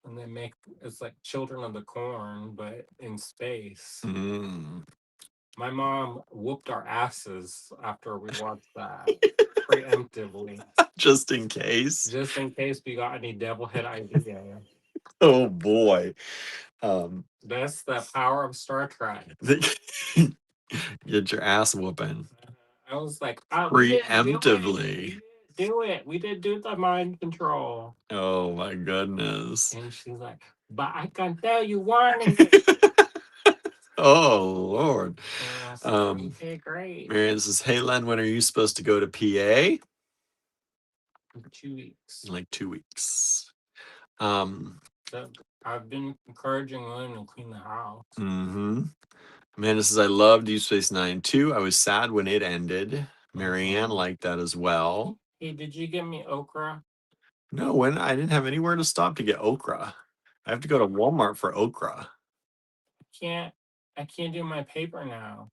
Speaker 2: And they make it's like Children of the Corn, but in space. My mom whooped our asses after we watched that preemptively.
Speaker 1: Just in case.
Speaker 2: Just in case we got any devil head idea.
Speaker 1: Oh boy.
Speaker 2: That's the power of Star Trek.
Speaker 1: Get your ass whooping.
Speaker 2: I was like,
Speaker 1: preemptively.
Speaker 2: We did do the mind control.
Speaker 1: Oh my goodness.
Speaker 2: And she's like, but I can tell you one.
Speaker 1: Oh Lord.
Speaker 2: Okay, great.
Speaker 1: Marianne says, "Hey Len, when are you supposed to go to PA?"
Speaker 2: In 2 weeks.
Speaker 1: In like 2 weeks.
Speaker 2: So I've been encouraging Lynn to clean the house.
Speaker 1: Amanda says, "I love Deep Space Nine too. I was sad when it ended." Marianne liked that as well.
Speaker 2: Hey, did you get me okra?
Speaker 1: No, when I didn't have anywhere to stop to get okra. I have to go to Walmart for okra.
Speaker 2: I can't do my paper now.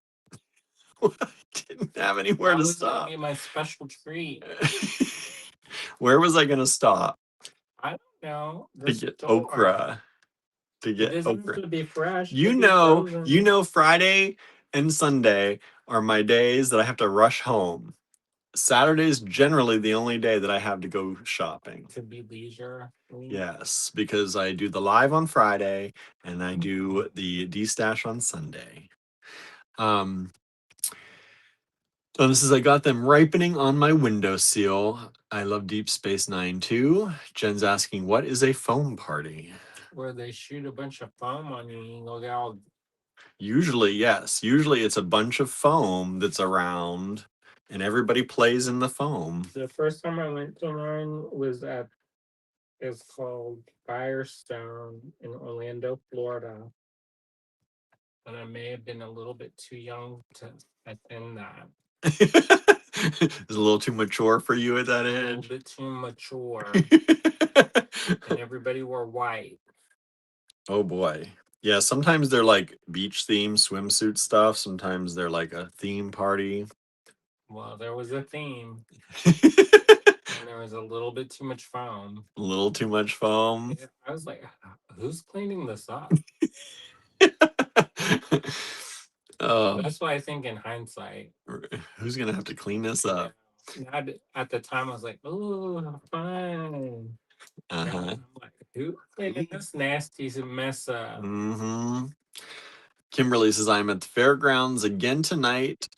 Speaker 1: I didn't have anywhere to stop.
Speaker 2: That was my special treat.
Speaker 1: Where was I going to stop?
Speaker 2: I don't know.
Speaker 1: To get okra. To get
Speaker 2: it
Speaker 1: okra.
Speaker 2: To be fresh.
Speaker 1: You know, Friday and Sunday are my days that I have to rush home. Saturday's generally the only day that I have to go shopping.
Speaker 2: To be leisure.
Speaker 1: Yes, because I do the live on Friday and I do the D-Stash on Sunday. So this is, I got them ripening on my windowsill. I love Deep Space Nine too. Jen's asking, what is a foam party?
Speaker 2: Where they shoot a bunch of foam on you and you go get all...
Speaker 1: Usually, yes. Usually it's a bunch of foam that's around and everybody plays in the foam. The
Speaker 2: first time I went to one was it's called Firestone in Orlando, Florida. And I may have been a little bit too young to attend that.
Speaker 1: It's a little too mature for you at that age.
Speaker 2: A little bit too mature. And everybody wore white.
Speaker 1: Oh boy. Yeah, sometimes they're like beach theme swimsuit stuff. Sometimes they're like a theme party.
Speaker 2: Well, there was a theme. And there was a little bit too much foam.
Speaker 1: A little too much foam.
Speaker 2: I was like, who's cleaning this up? That's why I think in hindsight.
Speaker 1: Who's going to have to clean this up?
Speaker 2: At the time, I was like, oh, fun. I'm like, who cleaning this nasty mess up?
Speaker 1: Kimberly says, I'm at the fairgrounds again tonight.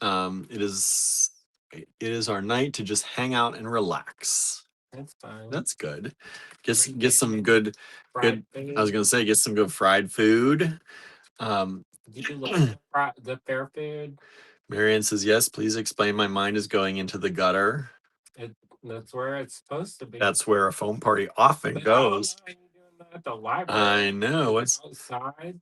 Speaker 1: It is our night to just hang out and relax.
Speaker 2: That's fine.
Speaker 1: That's good. Get some good. I was gonna say, get some good fried food. Do
Speaker 2: you like the fair food?
Speaker 1: Marianne says, yes. Please explain. My mind is going into the gutter.
Speaker 2: That's where it's supposed to be.
Speaker 1: That's where a foam party often goes.
Speaker 2: How are you doing that at the library?
Speaker 1: I know. It's
Speaker 2: outside.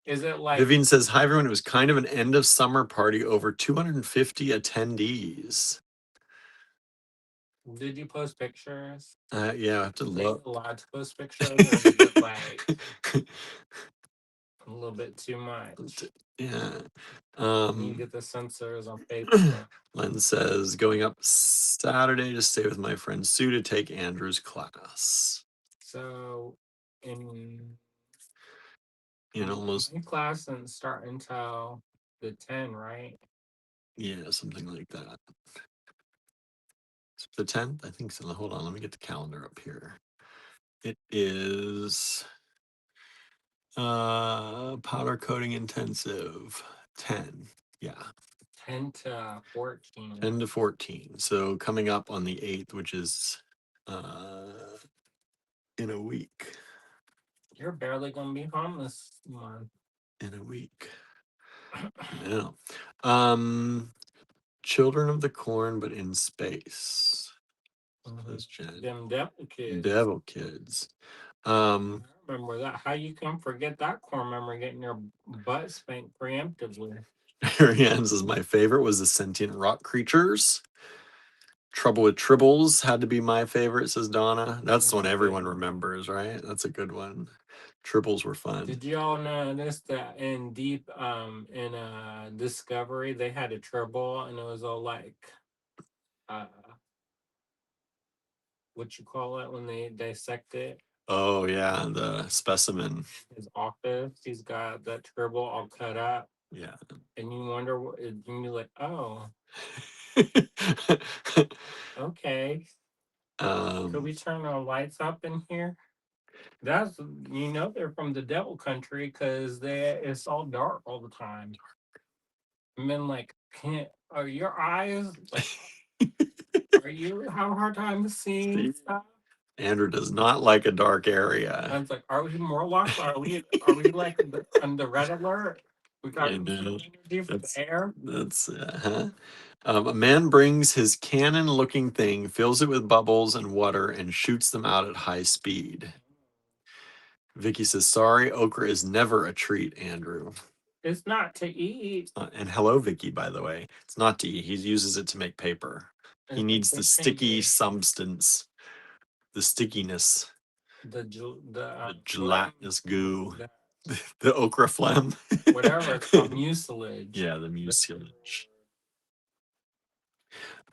Speaker 2: Is it like...
Speaker 1: Vivian says, hi everyone. It was kind of an end of summer party, over 250 attendees.
Speaker 2: Did you post pictures?
Speaker 1: Yeah, I have to look.
Speaker 2: Are you allowed to post pictures? Or is it like... A little bit too much.
Speaker 1: Yeah.
Speaker 2: You get the censors on Facebook.
Speaker 1: Len says, going up Saturday to stay with my friend Sue to take Andrew's class.
Speaker 2: So in
Speaker 1: Almost,
Speaker 2: my class didn't start until the 10, right?
Speaker 1: yeah, something like that. The 10th, I think so. Hold on, let me get the calendar up here. It is powder coating intensive 10. Yeah.
Speaker 2: 10 to 14.
Speaker 1: 10 to 14. So coming up on the 8th, which is in a week.
Speaker 2: You're barely gonna be home this month.
Speaker 1: In a week. No. Children of the Corn, but in space. Says Jen.
Speaker 2: Them devil kids.
Speaker 1: Devil kids.
Speaker 2: I remember that. How you can forget that core memory getting your butt spanked preemptively?
Speaker 1: Ariane's is my favorite was the sentient rock creatures. Trouble with Tribbles had to be my favorite, says Donna. That's the one everyone remembers, right? That's a good one. Tribbles were fun.
Speaker 2: Did y'all notice that in Discovery they had a Tribble and it was all like what you call it when they dissect it?
Speaker 1: Oh yeah, the specimen.
Speaker 2: His office, he's got that Tribble all cut up.
Speaker 1: Yeah.
Speaker 2: And you wonder what and you're like, oh, okay. Could we turn the lights up in here? That's they're from the devil country because it's all dark all the time. And then like, are your eyes like? Are you have a hard time seeing stuff?
Speaker 1: Andrew does not like a dark area.
Speaker 2: I was like, are we Morlocks? Are we like on the red alert? We got energy for the air.
Speaker 1: That's a man brings his cannon-looking thing, fills it with bubbles and water, and shoots them out at high speed. Vicky says, "Sorry, okra is never a treat, Andrew."
Speaker 2: It's not to eat.
Speaker 1: And hello, Vicky, by the way. It's not to eat. He uses it to make paper. He needs the sticky substance, the stickiness, the gelatinous goo, the okra phlegm.
Speaker 2: Whatever it's called, mucilage.
Speaker 1: Yeah, the mucilage.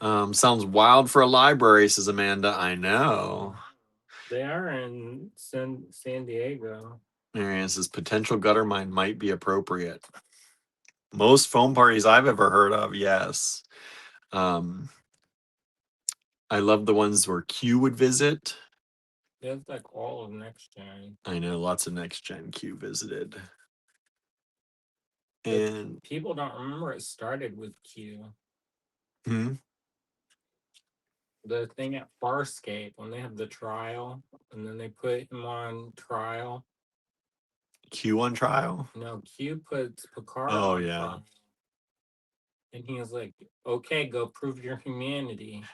Speaker 1: Sounds wild for a library, says Amanda. I know.
Speaker 2: They are in San Diego.
Speaker 1: Marianne says potential gutter mine might be appropriate. Most foam parties I've ever heard of, yes. I love the ones where Q would visit.
Speaker 2: That's like all of next gen.
Speaker 1: I know lots of next gen Q visited. And
Speaker 2: people don't remember it started with Q.
Speaker 1: Hmm?
Speaker 2: The thing at Farscape when they have the trial and then they put him on trial.
Speaker 1: Q on trial?
Speaker 2: No, Q puts Picard
Speaker 1: Oh,
Speaker 2: on
Speaker 1: yeah.
Speaker 2: trial. And he was like, okay, go prove your humanity.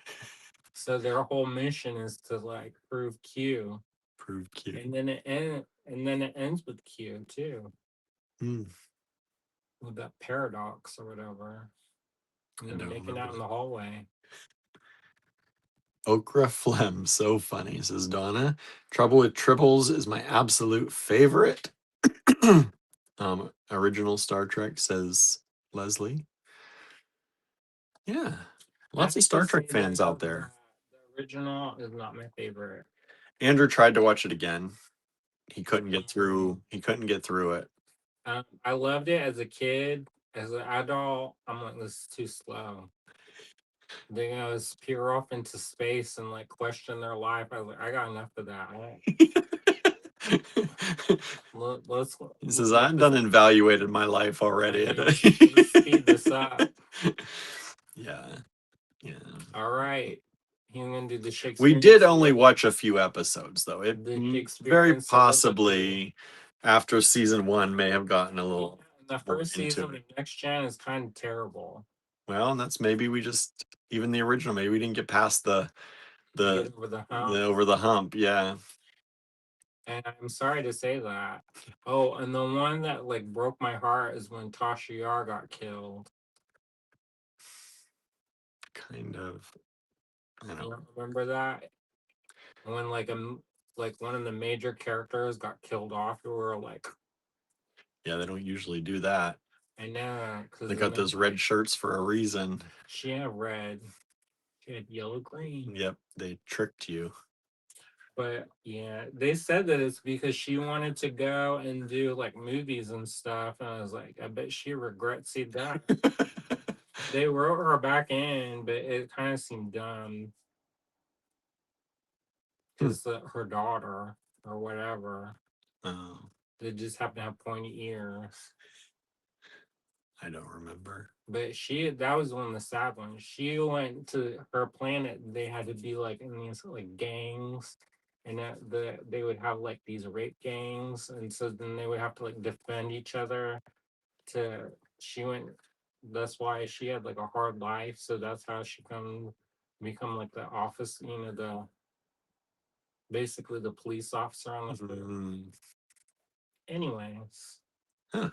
Speaker 2: So their whole mission is to like prove Q.
Speaker 1: Prove Q.
Speaker 2: And then it ends with Q too. With that paradox or whatever. And then making out in the hallway.
Speaker 1: Okra phlegm, so funny, says Donna. Trouble with Tribbles is my absolute favorite. Original Star Trek, says Leslie. Yeah, lots of Star Trek fans out there.
Speaker 2: The original is not my favorite.
Speaker 1: Andrew tried to watch it again. He couldn't get through. He couldn't get through it.
Speaker 2: I loved it as a kid. As an adult, I'm like, this is too slow. They peer off into space and like question their life. I was like, I got enough of that.
Speaker 1: He says, I'm done evaluated my life already.
Speaker 2: Let's speed this up.
Speaker 1: Yeah. Yeah.
Speaker 2: All right. He's gonna do the Shakespeare.
Speaker 1: We did only watch a few episodes, though. It very possibly after season 1 may have gotten a little.
Speaker 2: The first season of Next Gen is kind of terrible.
Speaker 1: Well, and that's maybe we just even the original. Maybe we didn't get past the over the hump. Yeah.
Speaker 2: And I'm sorry to say that. Oh, and the one that like broke my heart is when Tasha Yar got killed.
Speaker 1: Kind of. I
Speaker 2: don't remember that. When like one of the major characters got killed off, we were like,
Speaker 1: Yeah, they don't usually do that.
Speaker 2: I know,
Speaker 1: They
Speaker 2: because
Speaker 1: got those red shirts for a reason.
Speaker 2: she had red, she had yellow green.
Speaker 1: Yep, they tricked you.
Speaker 2: But yeah, they said that it's because she wanted to go and do like movies and stuff. And I was like, I bet she regrets it that. They wrote her back in, but it kind of seemed dumb because her daughter or whatever,
Speaker 1: Oh,
Speaker 2: they just happen to have pointy ears.
Speaker 1: I don't remember.
Speaker 2: But that was one of the sad ones. She went to her planet. They had to be like in these like gangs, and they would have like these rape gangs, and so then they would have to like defend each other. To she went. That's why she had like a hard life. So that's how she become like the office. The basically the police officer on the street.
Speaker 1: Mm.
Speaker 2: Anyways,
Speaker 1: Huh,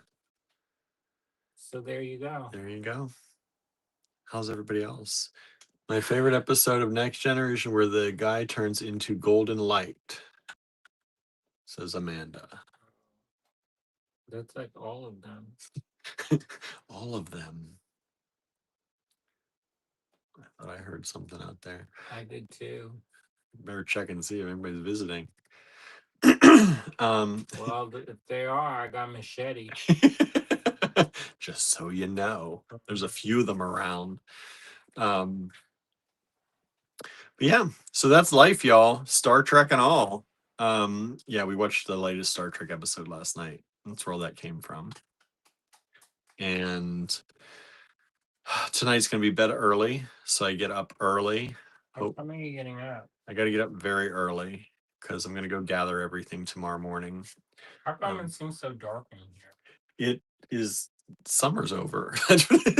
Speaker 2: so there you go.
Speaker 1: there you go. How's everybody else? My favorite episode of Next Generation where the guy turns into golden light, says Amanda.
Speaker 2: That's like all of them.
Speaker 1: All of them. I thought I heard something out there.
Speaker 2: I did too.
Speaker 1: Better check and see if anybody's visiting.
Speaker 2: Well, if they are, I got machete.
Speaker 1: Just so you know, there's a few of them around. But yeah, so that's life, y'all. Star Trek and all. Yeah, we watched the latest Star Trek episode last night. That's where all that came from. And tonight's gonna be bed early, so I get up early.
Speaker 2: How come are you getting up?
Speaker 1: I got to get up very early because I'm gonna go gather everything tomorrow morning.
Speaker 2: How come it seems so dark in here?
Speaker 1: It is summer's over.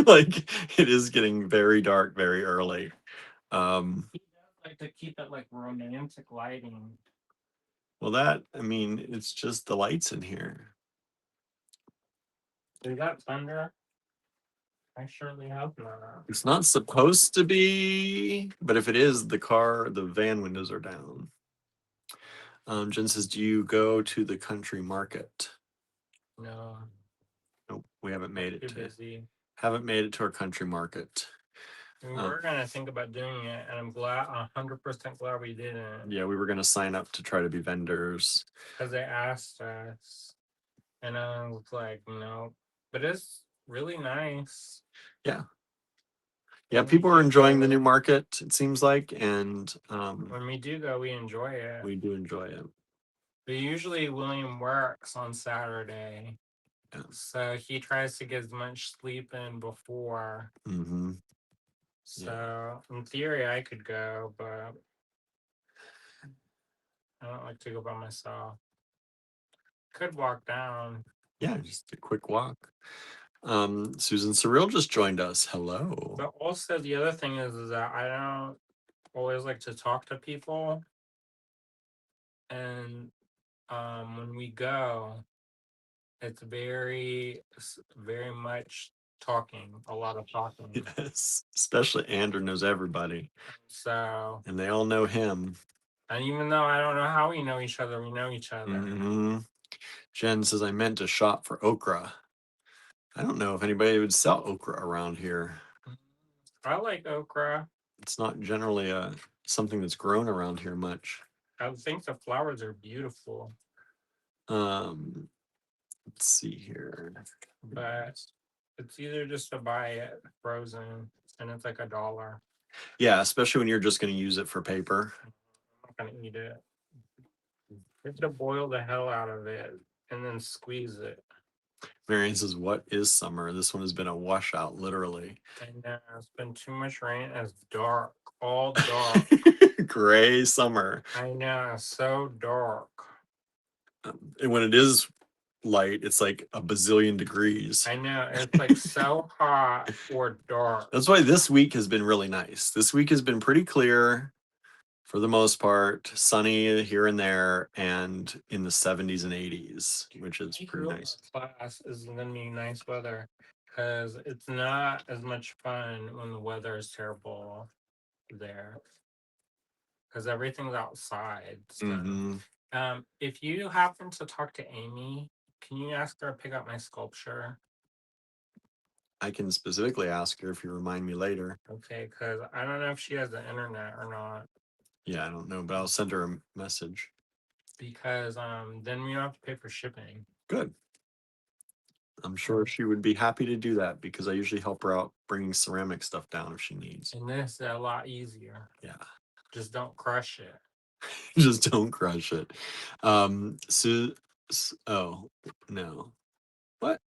Speaker 1: Like it is getting very dark very early.
Speaker 2: He does like to keep it like romantic lighting.
Speaker 1: Well, I mean, it's just the lights in here.
Speaker 2: Is that thunder? I surely hope not.
Speaker 1: It's not supposed to be, but if it is, the van windows are down. Jen says, do you go to the country market?
Speaker 2: No.
Speaker 1: Nope, we haven't made it
Speaker 2: Too
Speaker 1: to
Speaker 2: busy.
Speaker 1: haven't made it to our country market.
Speaker 2: We're gonna think about doing it, and I'm 100% glad we didn't.
Speaker 1: Yeah, we were gonna sign up to try to be vendors.
Speaker 2: Because they asked us, and I was like, no. But it's really nice.
Speaker 1: Yeah. Yeah, people are enjoying the new market, it seems like, and
Speaker 2: When we do go, we enjoy it.
Speaker 1: we do enjoy it.
Speaker 2: But usually William works on Saturday.
Speaker 1: Yeah.
Speaker 2: So he tries to get as much sleep in before.
Speaker 1: Mm-hmm.
Speaker 2: So in theory, I could go, but I don't like to go by myself. Could walk down.
Speaker 1: Yeah, just a quick walk. Susan Surreal just joined us. Hello.
Speaker 2: But also the other thing is that I don't always like to talk to people. And when we go, it's very much talking, a lot of talking.
Speaker 1: Yes, especially Andrew knows everybody.
Speaker 2: So,
Speaker 1: and they all know him.
Speaker 2: And even though I don't know how we know each other, we know each other.
Speaker 1: Mm-hmm. Jen says, I meant to shop for okra. I don't know if anybody would sell okra around here.
Speaker 2: I like okra.
Speaker 1: It's not generally something that's grown around here much.
Speaker 2: I think the flowers are beautiful.
Speaker 1: Let's see here.
Speaker 2: But it's either just to buy it frozen, and it's like $1.
Speaker 1: Yeah, especially when you're just going to use it for paper.
Speaker 2: I'm not gonna eat it. You have to boil the hell out of it and then squeeze it.
Speaker 1: Marion says, what is summer? This one has been a washout, literally.
Speaker 2: And it's been too much rain. It's dark, all dark.
Speaker 1: Gray summer.
Speaker 2: I know, so dark.
Speaker 1: And when it is light, it's like a bazillion degrees.
Speaker 2: I know, it's like so hot or dark.
Speaker 1: That's why this week has been really nice. This week has been pretty clear for the most part, sunny here and there, and in the 70s and 80s, which is pretty nice.
Speaker 2: Class is gonna be nice weather because it's not as much fun when the weather is terrible there because everything's outside. So.
Speaker 1: Mm-hmm.
Speaker 2: If you happen to talk to Amy, Can you ask her to pick up my sculpture?
Speaker 1: I can specifically ask her if you remind me later.
Speaker 2: Okay, because I don't know if she has the internet or not.
Speaker 1: Yeah, I don't know, but I'll send her a message.
Speaker 2: Because then we don't have to pay for shipping.
Speaker 1: Good. I'm sure she would be happy to do that because I usually help her out bringing ceramic stuff down if she needs.
Speaker 2: And this is a lot easier.
Speaker 1: Yeah.
Speaker 2: Just don't crush it.
Speaker 1: Just don't crush it. Oh, no. What?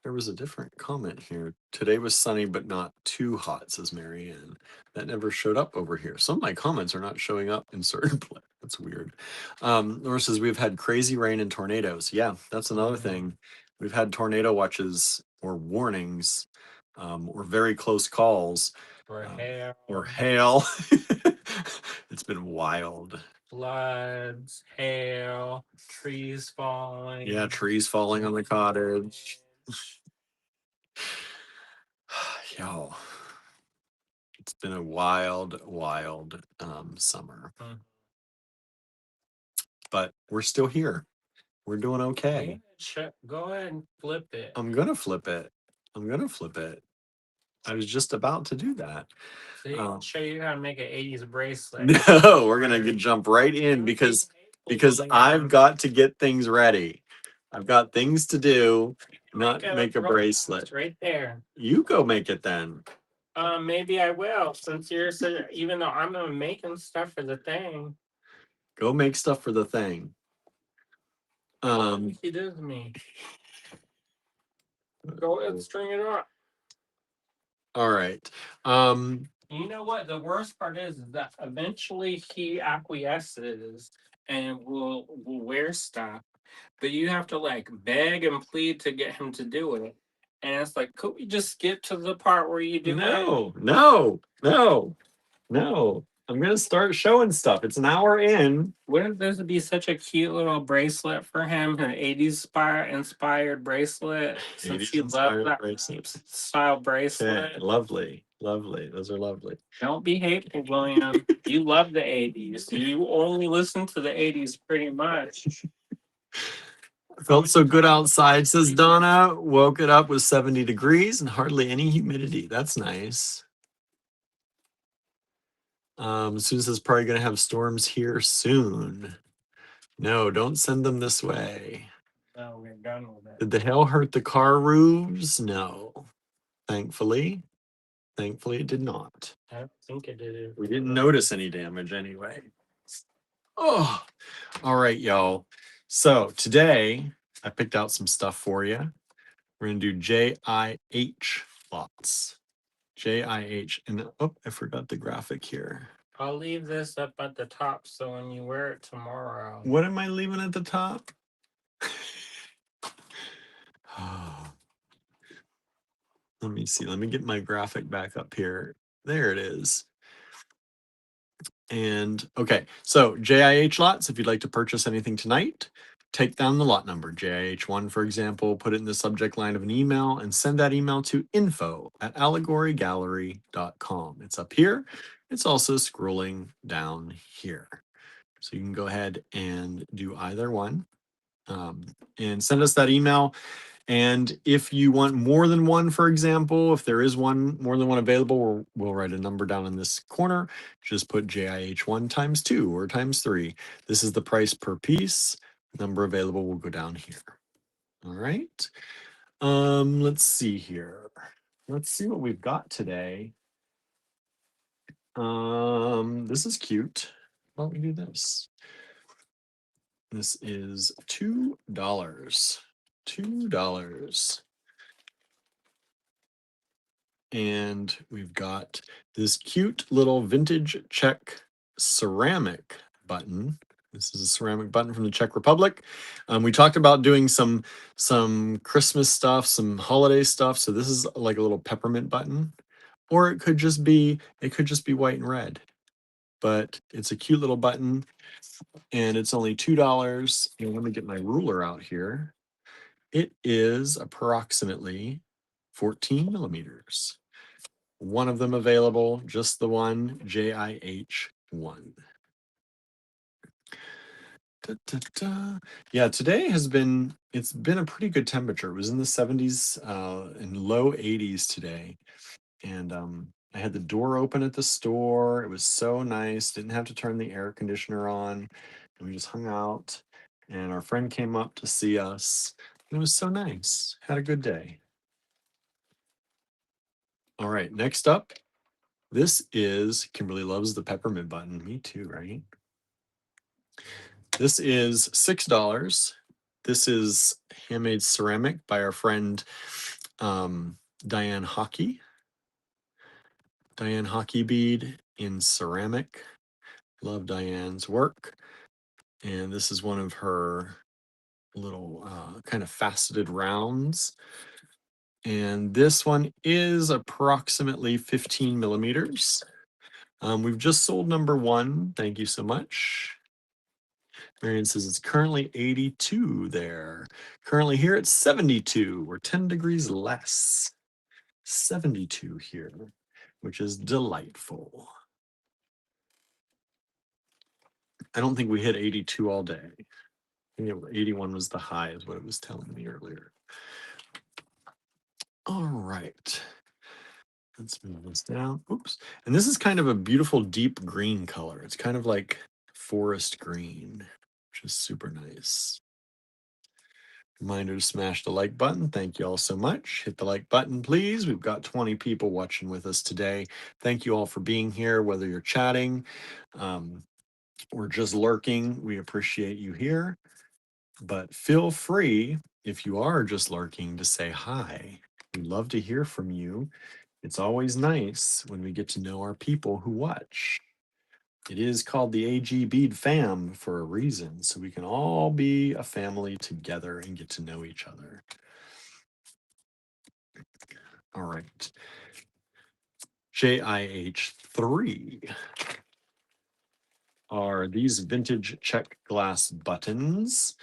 Speaker 1: There was a different comment here. Today was sunny, but not too hot, says Marianne. That never showed up over here. Some of my comments are not showing up in certain places. That's weird. Laura says, we've had crazy rain and tornadoes. Yeah, that's another thing. We've had tornado watches or warnings or very close calls.
Speaker 2: Or hail.
Speaker 1: Or hail. It's been wild.
Speaker 2: Floods, hail, trees falling.
Speaker 1: Yeah, trees falling on the cottage. Yo, it's been a wild summer. But we're still here. We're doing okay.
Speaker 2: Go ahead and flip it.
Speaker 1: I'm gonna flip it. I was just about to do that.
Speaker 2: So I'll show you how to make an 80s bracelet.
Speaker 1: No, we're gonna jump right in because I've got to get things ready. I've got things to do, not make a bracelet.
Speaker 2: Right there.
Speaker 1: You go make it then.
Speaker 2: Maybe I will, since you're even though I'm making stuff for the thing.
Speaker 1: Go make stuff for the thing.
Speaker 2: She does me. Go ahead and string it up.
Speaker 1: All right.
Speaker 2: You know what? The worst part is that eventually he acquiesces and will wear stuff, but you have to like beg and plead to get him to do it. And it's like, could we just skip to the part where you do it?
Speaker 1: No. I'm gonna start showing stuff. It's an hour in.
Speaker 2: Wouldn't this be such a cute little bracelet for him? An 80s inspired bracelet. Since he loves that style bracelet.
Speaker 1: Okay, lovely. Those are lovely.
Speaker 2: Don't be hateful, William. You love the 80s. You only listen to the 80s pretty much.
Speaker 1: Felt so good outside, says Donna. Woke it up with 70 degrees and hardly any humidity. That's nice. Susan says probably gonna have storms here soon. No, don't send them this way.
Speaker 2: No, we're done with it.
Speaker 1: Did the hail hurt the car roofs? No. Thankfully it did not.
Speaker 2: I don't think it did.
Speaker 1: We didn't notice any damage anyway. Oh, all right, y'all. So today I picked out some stuff for you. We're gonna do JIH Lots. JIH, and oh, I forgot the graphic here.
Speaker 2: I'll leave this up at the top so when you wear it tomorrow.
Speaker 1: What am I leaving at the top? Let me see. Let me get my graphic back up here. There it is. And okay, so JIH Lots, if you'd like to purchase anything tonight, take down the lot number, JIH1, for example, put it in the subject line of an email and send that email to info@allegorygallery.com. It's up here. It's also scrolling down here. So you can go ahead and do either one and send us that email. And if you want more than one, for example, if there is more than one available, we'll write a number down in this corner. Just put JIH1 times 2 or times 3. This is the price per piece. Number available will go down here. All right. Let's see here. Let's see what we've got today. This is cute. Why don't we do this? This is $2. $2. And we've got this cute little vintage Czech ceramic button. This is a ceramic button from the Czech Republic. We talked about doing some Christmas stuff, some holiday stuff. So this is like a little peppermint button, or it could just be white and red. But it's a cute little button, and it's only $2. And let me get my ruler out here. It is approximately 14 millimeters. One of them available, just the one, JIH1. Da, da, da. Yeah, today it's been a pretty good temperature. It was in the 70s and low 80s today. And I had the door open at the store. It was so nice. Didn't have to turn the air conditioner on. And we just hung out. And our friend came up to see us. It was so nice. Had a good day. All right, next up, this is Kimberly loves the peppermint button. Me too, right? This is $6. This is handmade ceramic by our friend Diane Hockey. Diane Hockey bead in ceramic. Love Diane's work. And this is one of her little kind of faceted rounds. And this one is approximately 15 millimeters. We've just sold number 1. Thank you so much. Marion says it's currently 82 there. Currently here it's 72. We're 10 degrees less. 72 here, which is delightful. I don't think we hit 82 all day. I think 81 was the high is what it was telling me earlier. All right. Let's move this down. Oops. And this is kind of a beautiful deep green color. It's kind of like forest green, which is super nice. Reminder to smash the like button. Thank you all so much. Hit the like button, please. We've got 20 people watching with us today. Thank you all for being here, whether you're chatting or just lurking. We appreciate you here. But feel free, if you are just lurking, to say hi. We'd love to hear from you. It's always nice when we get to know our people who watch. It is called the AG Bead Fam for a reason, so we can all be a family together and get to know each other. All right. JIH 3 are these vintage check glass buttons.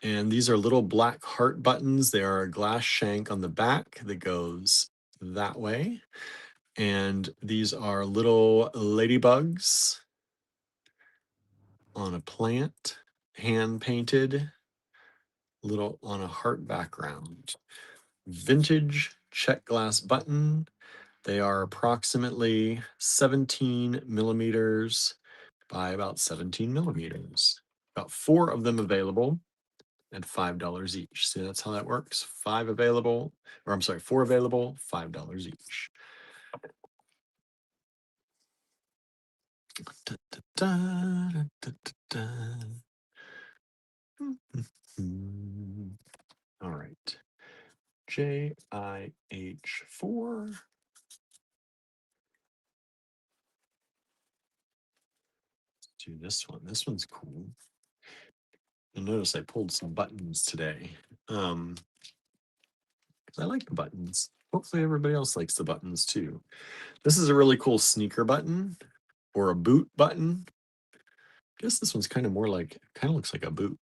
Speaker 1: And these are little black heart buttons. They are a glass shank on the back that goes that way. And these are little ladybugs on a plant, hand painted, little on a heart background. Vintage check glass button. They are approximately 17 millimeters by about 17 millimeters. About 4 of them available at $5 each. See, that's how that works. 4 available, $5 each. Da, da, da, da, da, da. All right. JIH4. Let's do this one. This one's cool. You'll notice I pulled some buttons today. I like the buttons. Hopefully everybody else likes the buttons too. This is a really cool sneaker button or a boot button. I guess this one's kind of more like, kind of looks like a boot.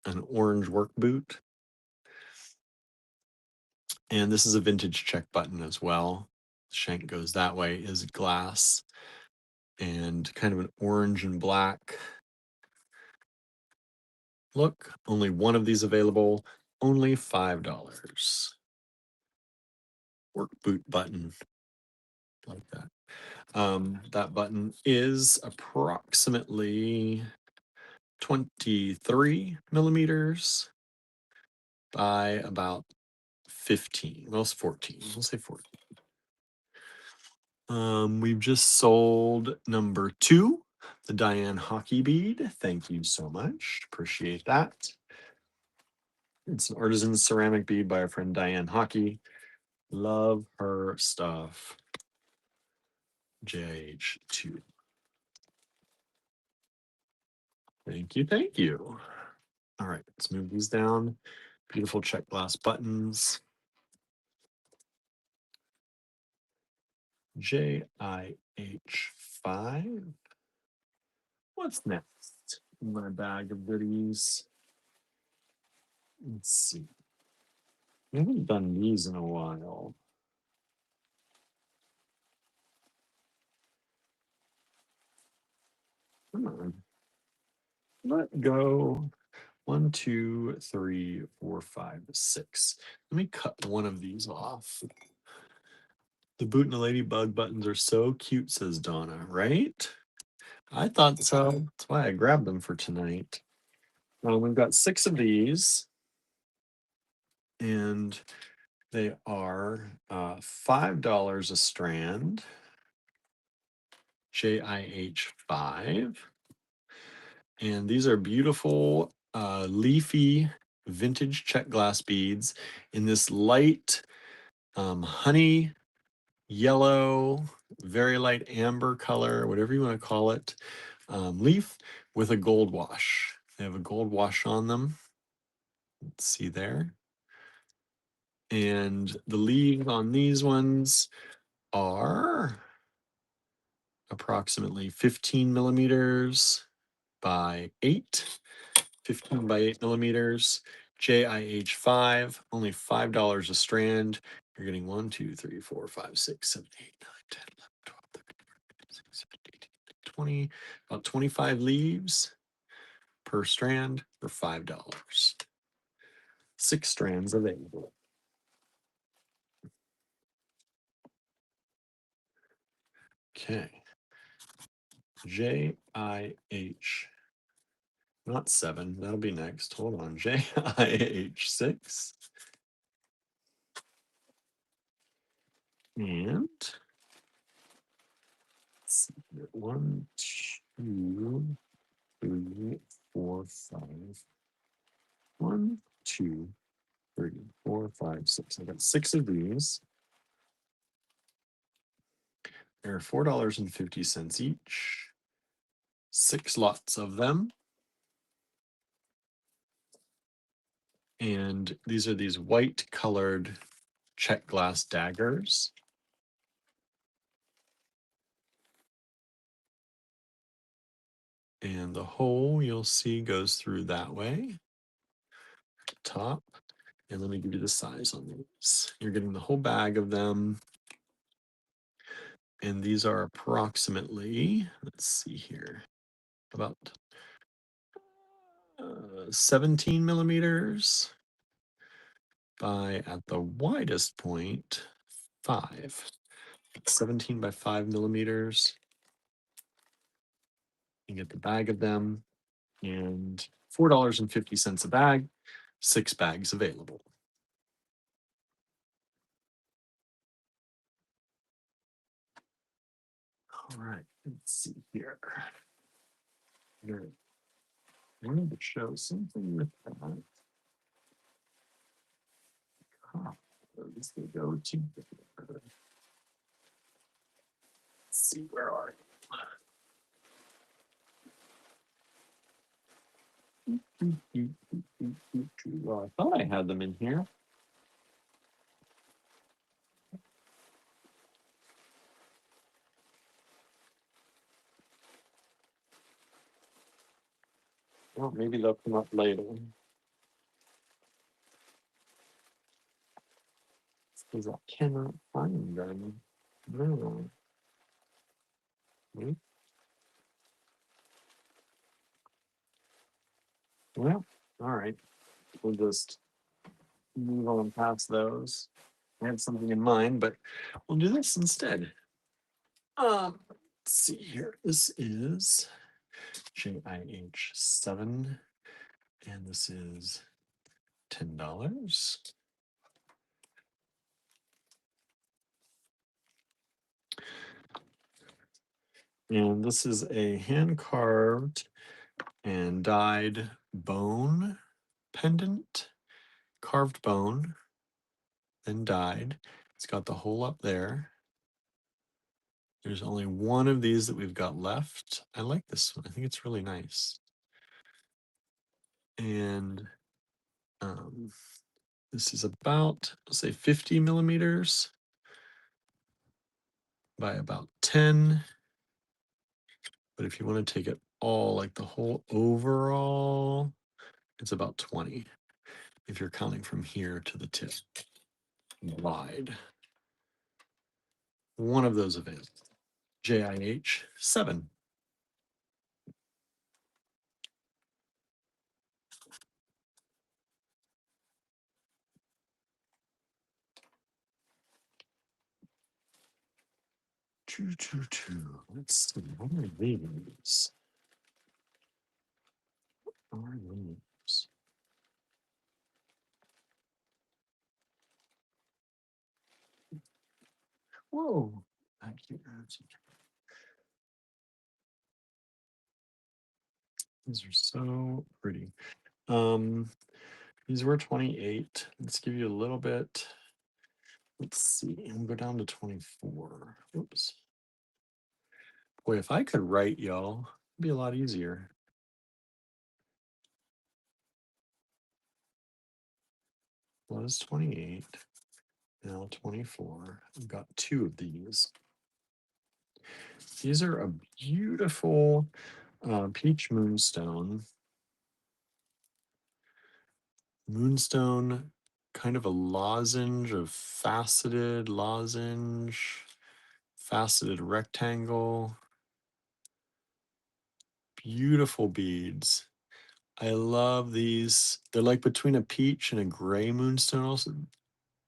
Speaker 1: An orange work boot. And this is a vintage check button as well. The shank goes that way, is glass and kind of an orange and black look. Only one of these available, only $5. Work boot button, like that. That button is approximately 23 millimeters by about 15. Well, it's 14. We'll say 14. We've just sold number 2, the Diane Hockey bead. Thank you so much. Appreciate that. It's an artisan ceramic bead by our friend Diane Hockey. Love her stuff. JH2. Thank you. Thank you. All right, let's move these down. Beautiful check glass buttons. JIH5. What's next in my bag of goodies? Let's see. I haven't done these in a while. Come on. Let go. 1, 2, 3, 4, 5, 6. Let me cut one of these off. The boot and the ladybug buttons are so cute, says Donna, right? I thought so. That's why I grabbed them for tonight. We've got 6 of these, and they are $5 a strand. JIH 5. And these are beautiful leafy vintage check glass beads in this light honey yellow, very light amber color, whatever you want to call it, leaf with a gold wash. They have a gold wash on them. Let's see there. And the leaves on these ones are approximately 15 millimeters by 8, 15 by 8 millimeters. JIH 5, only $5 a strand. You're getting 1, 2, 3, 4, 5, 6, 7, 8, 9, 10, 11, 12, 13, 14, 15, 16, 17, 18, 20, about 25 leaves per strand for $5. 6 strands available. Okay. JIH, not 7, that'll be next. Hold on. JIH 6. And let's see here. 1, 2, 3, 4, 5. 1, 2, 3, 4, 5, 6. I got 6 of these. They're $4.50 each. 6 lots of them. And these are these white colored check glass daggers. And the hole you'll see goes through that way, top. And let me give you the size on these. You're getting the whole bag of them. And these are approximately, let's see here, about 17 millimeters by, at the widest point, 5. 17 by 5 millimeters. You get the bag of them, and $4.50 a bag, 6 bags available. All right, let's see here. I wanted to show something with that. Those they go together. Let's see, where are you? Well, I thought I had them in here. Well, maybe they'll come up later. Because I cannot find them. No. Wait. Well, all right. We'll just move on past those. I had something in mind, but we'll do this instead. Let's see here. This is JIH 7, and this is $10. And this is a hand carved and dyed bone pendant, carved bone, then dyed. It's got the hole up there. There's only one of these that we've got left. I like this one. I think it's really nice. And this is about, let's say, 50 millimeters by about 10. But if you want to take it all, like the whole overall, it's about 20. If you're counting from here to the tip, wide. One of those available. JIH 7. Let's see. What are these? What are these? Whoa. Thank you. These are so pretty. These were 28. Let's give you a little bit. Let's see. We'll go down to 24. Oops. Boy, if I could write, y'all, it'd be a lot easier. Was 28. Now 24. I've got two of these. These are a beautiful peach moonstone. Moonstone, kind of a lozenge of faceted lozenge, faceted rectangle. Beautiful beads. I love these. They're like between a peach and a gray moonstone also,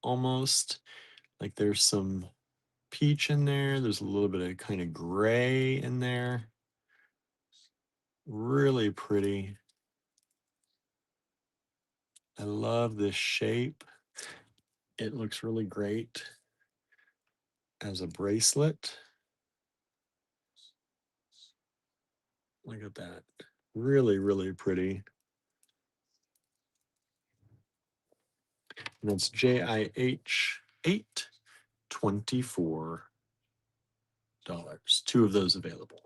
Speaker 1: almost. Like there's some peach in there. There's a little bit of kind of gray in there. Really pretty. I love this shape. It looks really great as a bracelet. Look at that. Really, really pretty. And it's JIH 824. Two of those available.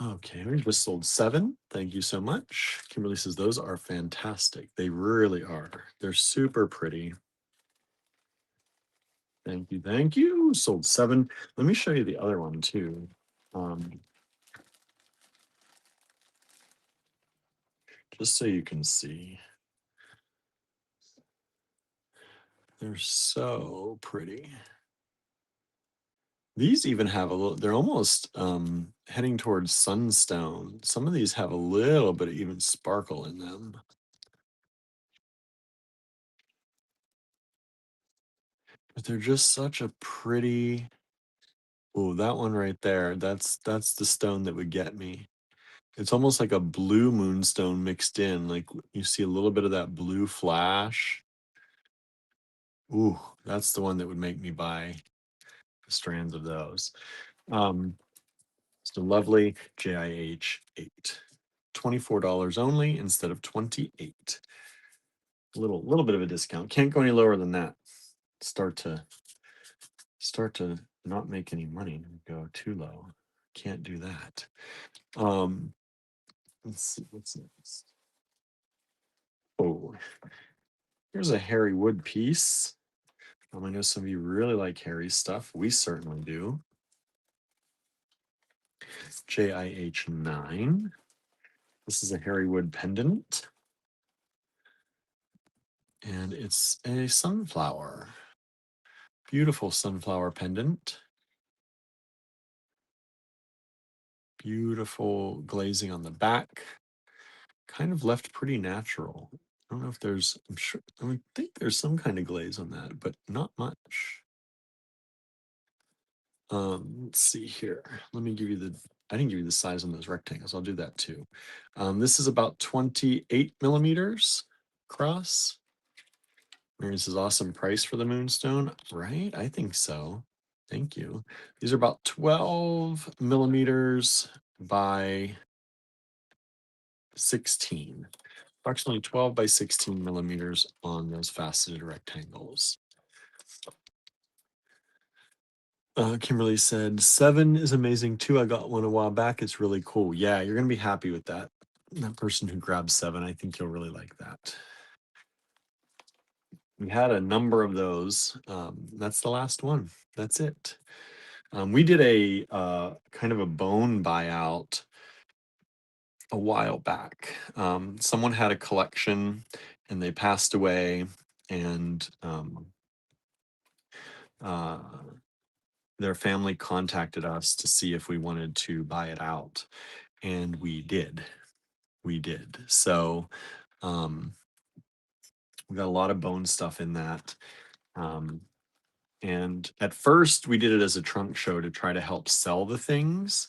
Speaker 1: Okay, we just sold 7. Thank you so much. Kimberly says those are fantastic. They really are. They're super pretty. Thank you. Thank you. Sold 7. Let me show you the other one too. Just so you can see. They're so pretty. These even have a little, they're almost heading towards sunstone. Some of these have a little bit of even sparkle in them. But they're just such a pretty, oh, that one right there, that's the stone that would get me. It's almost like a blue moonstone mixed in. Like you see a little bit of that blue flash. Ooh, that's the one that would make me buy strands of those. It's a lovely JIH 8. $24 only instead of 28. Little bit of a discount. Can't go any lower than that. Start to not make any money. Go too low. Can't do that. Let's see what's next. Oh, here's a Harry Wood piece. I know some of you really like Harry's stuff. We certainly do. JIH 9. This is a Harry Wood pendant. And it's a sunflower. Beautiful sunflower pendant. Beautiful glazing on the back. Kind of left pretty natural. I don't know if there's, I'm sure, I would think there's some kind of glaze on that, but not much. Let's see here. Let me give you the, I didn't give you the size on those rectangles. I'll do that too. This is about 28 millimeters across. Mary says, awesome price for the moonstone, right? I think so. Thank you. These are about 12 millimeters by 16. Approximately 12 by 16 millimeters on those faceted rectangles. Kimberly said, 7 is amazing too. I got one a while back. It's really cool. Yeah, you're going to be happy with that. That person who grabbed 7, I think you'll really like that. We had a number of those. That's the last one. That's it. We did a kind of a bone buyout a while back. Someone had a collection and they passed away, and their family contacted us to see if we wanted to buy it out, and we did. So We got a lot of bone stuff in that. And at first, we did it as a trunk show to try to help sell the things.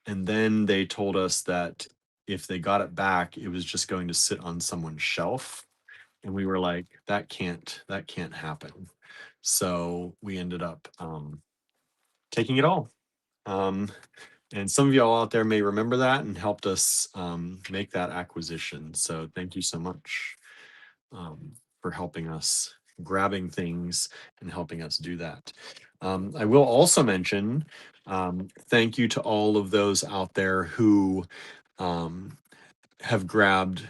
Speaker 1: And then they told us that if they got it back, it was just going to sit on someone's shelf. And we were like, that can't happen. So we ended up taking it all. And some of y'all out there may remember that and helped us make that acquisition. So thank you so much for helping us, grabbing things and helping us do that. I will also mention thank you to all of those out there who have grabbed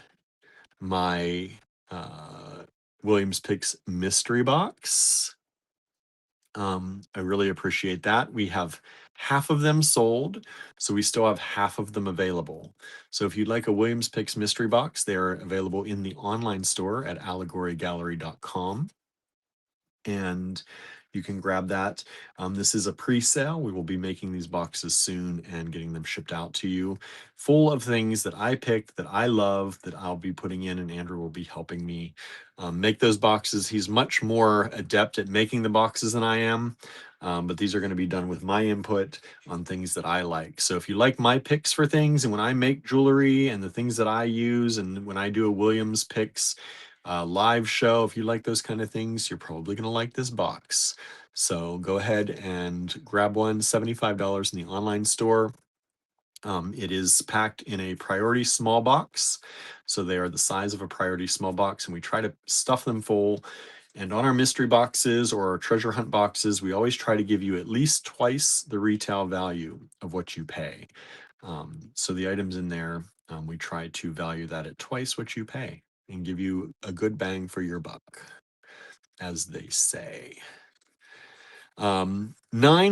Speaker 1: my Williams Picks mystery box. I really appreciate that. We have half of them sold, so we still have half of them available. So if you'd like a Williams Picks mystery box, they're available in the online store at allegorygallery.com. And you can grab that. This is a pre-sale. We will be making these boxes soon and getting them shipped out to you, full of things that I picked, that I love, that I'll be putting in, and Andrew will be helping me make those boxes. He's much more adept at making the boxes than I am, but these are going to be done with my input on things that I like. So if you like my picks for things, and when I make jewelry and the things that I use, and when I do a Williams Picks live show, if you like those kind of things, you're probably going to like this box. So go ahead and grab one, $75 in the online store. It is packed in a priority small box. So they are the size of a priority small box, and we try to stuff them full. And on our mystery boxes or our treasure hunt boxes, we always try to give you at least twice the retail value of what you pay. So the items in there, we try to value that at twice what you pay and give you a good bang for your buck, as they say. 9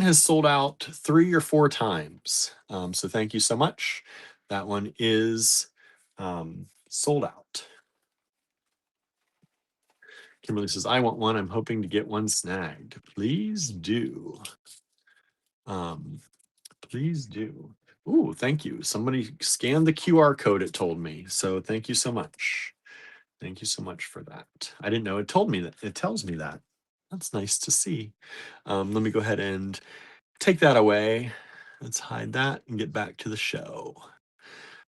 Speaker 1: has sold out 3 or 4 times. So thank you so much. That one is sold out. Kimberly says, I want one. I'm hoping to get one snagged. Please do. Please do. Ooh, thank you. Somebody scanned the QR code, it told me. So thank you so much. Thank you so much for that. I didn't know it told me that. It tells me that. That's nice to see. Let me go ahead and take that away. Let's hide that and get back to the show.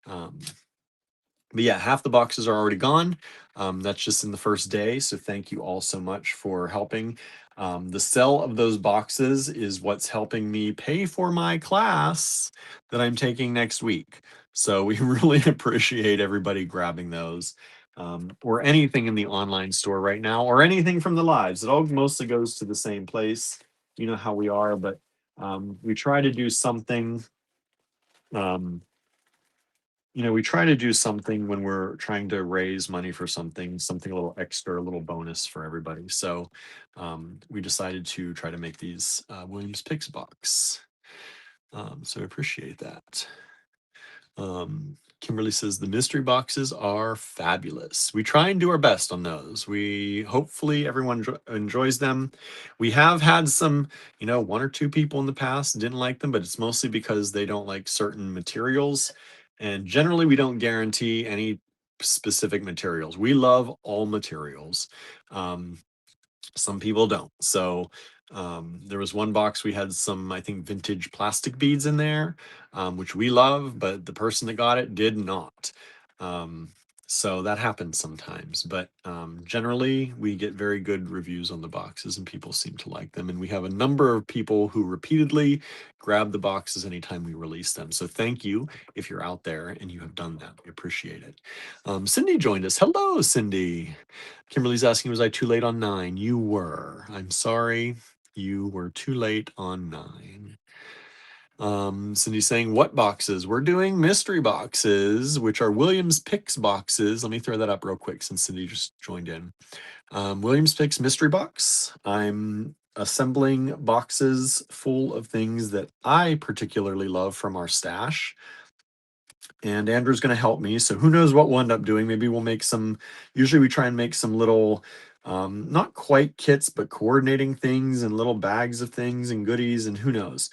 Speaker 1: But yeah, half the boxes are already gone. That's just in the first day. So thank you all so much for helping. The sale of those boxes is what's helping me pay for my class that I'm taking next week. So we really appreciate everybody grabbing those. Or anything in the online store right now, or anything from the lives. It all mostly goes to the same place. You know how we are, but we try to do something. We try to do something when we're trying to raise money for something a little extra, a little bonus for everybody. So we decided to try to make these Williams Picks box. So I appreciate that. Kimberly says the mystery boxes are fabulous. We try and do our best on those. We hopefully everyone enjoys them. We have had some, 1 or 2 people in the past didn't like them, but it's mostly because they don't like certain materials. And generally, we don't guarantee any specific materials. We love all materials. Some people don't. So there was one box, we had some, I think, vintage plastic beads in there, which we love, but the person that got it did not. So that happens sometimes, but generally we get very good reviews on the boxes and people seem to like them. And we have a number of people who repeatedly grab the boxes anytime we release them. So thank you if you're out there and you have done that. We appreciate it. Cindy joined us. Hello, Cindy. Kimberly's asking, was I too late on 9? You were. I'm sorry. You were too late on 9. Cindy's saying, what boxes? We're doing mystery boxes, which are Williams Picks boxes. Let me throw that up real quick since Cindy just joined in. Williams Picks mystery box. I'm assembling boxes full of things that I particularly love from our stash. And Andrew's going to help me. So who knows what we'll end up doing. Maybe we'll make some, usually we try and make some little, not quite kits, but coordinating things and little bags of things and goodies, and who knows.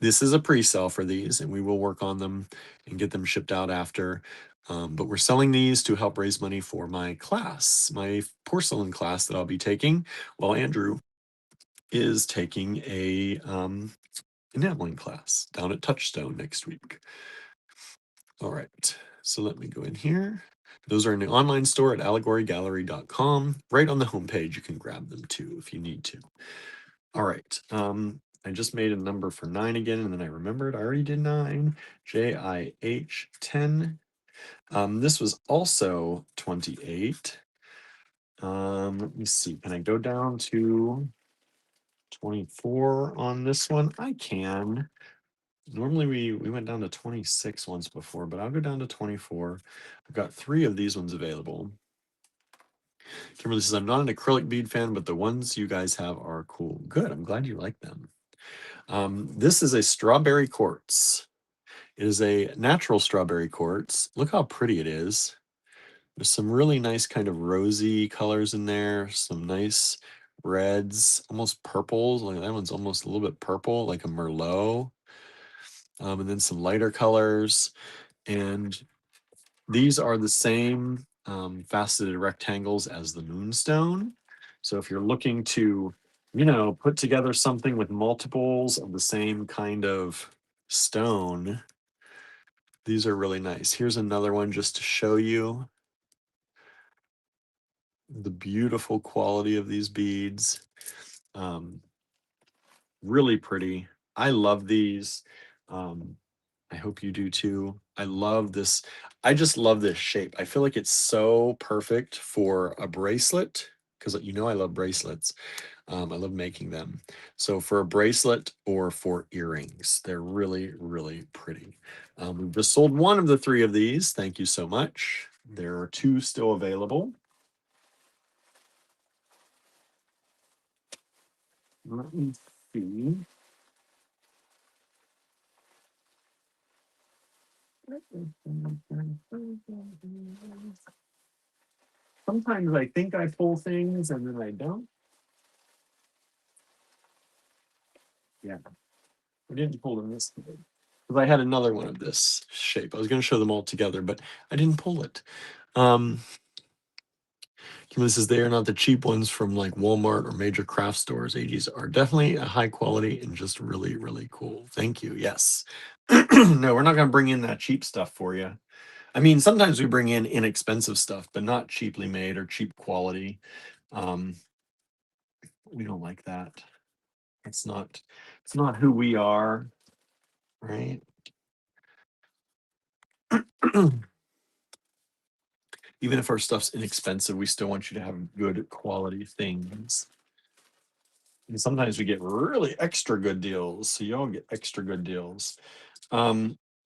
Speaker 1: This is a pre-sale for these, and we will work on them and get them shipped out after. But we're selling these to help raise money for my class, my porcelain class that I'll be taking, while Andrew is taking a enameling class down at Touchstone next week. All right, so let me go in here. Those are in the online store at allegorygallery.com. Right on the homepage, you can grab them too if you need to. All right, I just made a number for 9 again, and then I remembered I already did 9. JIH 10. This was also 28. Let me see. Can I go down to 24 on this one? I can. Normally we went down to 26 once before, but I'll go down to 24. I've got 3 of these ones available. Kimberly says, I'm not an acrylic bead fan, but the ones you guys have are cool. Good. I'm glad you like them. This is a strawberry quartz. It is a natural strawberry quartz. Look how pretty it is. There's some really nice kind of rosy colors in there. Some nice reds, almost purples. Like that one's almost a little bit purple, like a Merlot. And then some lighter colors. And these are the same faceted rectangles as the moonstone. So if you're looking to, put together something with multiples of the same kind of stone, these are really nice. Here's another one just to show you the beautiful quality of these beads. Really pretty. I love these. I hope you do too. I love this. I just love this shape. I feel like it's so perfect for a bracelet because I love bracelets. I love making them. So for a bracelet or for earrings, they're really, really pretty. We've just sold one of the 3 of these. Thank you so much. There are 2 still available. Let me see. Sometimes I think I pull things and then I don't. Yeah, I didn't pull in this because I had another one of this shape. I was going to show them all together, but I didn't pull it. Kimberly says they are not the cheap ones from like Walmart or major craft stores. AGs are definitely a high quality and just really, really cool. Thank you. Yes. No, we're not going to bring in that cheap stuff for you. I mean, sometimes we bring in inexpensive stuff, but not cheaply made or cheap quality. We don't like that. It's not who we are, right? Even if our stuff's inexpensive, we still want you to have good quality things. And sometimes we get really extra good deals. So y'all get extra good deals.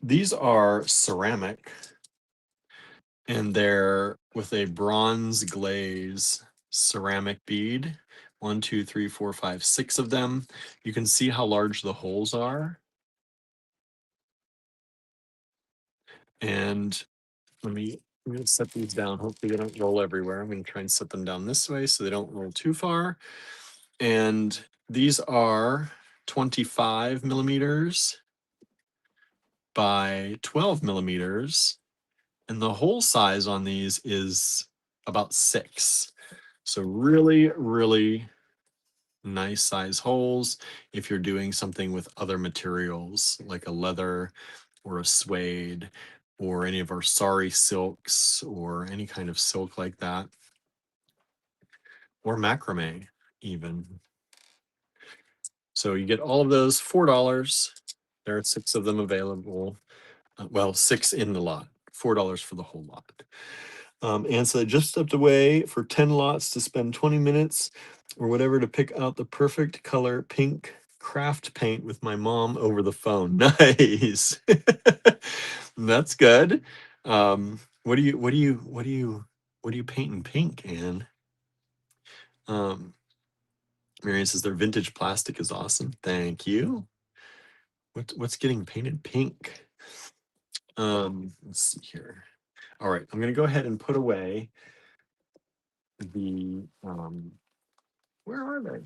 Speaker 1: These are ceramic and they're with a bronze glaze ceramic bead. 1, 2, 3, 4, 5, 6 of them. You can see how large the holes are. And I'm going to set these down. Hopefully they don't roll everywhere. I'm going to try and set them down this way so they don't roll too far. And these are 25 millimeters by 12 millimeters. And the hole size on these is about 6. So really, really nice size holes if you're doing something with other materials like a leather or a suede or any of our sari silks or any kind of silk like that, or macrame even. So you get all of those $4. There are 6 of them available. Well, 6 in the lot, $4 for the whole lot. And so I just stepped away for 10 lots to spend 20 minutes or whatever to pick out the perfect color pink craft paint with my mom over the phone. Nice. That's good. What do you paint in pink, Anne? Marion says their vintage plastic is awesome. Thank you. What's getting painted pink? Let's see here. All right, I'm gonna go ahead and put away the where are they?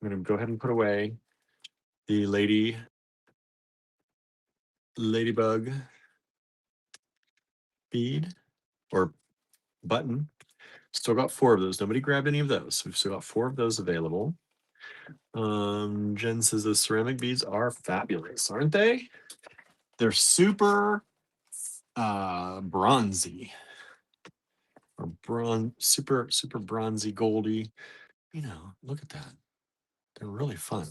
Speaker 1: I'm gonna go ahead and put away the ladybug bead or button. Still got 4 of those. Nobody grabbed any of those. We've still got 4 of those available. Jen says those ceramic beads are fabulous, aren't they? They're super bronzy or super bronzy goldy. You know, look at that. They're really fun.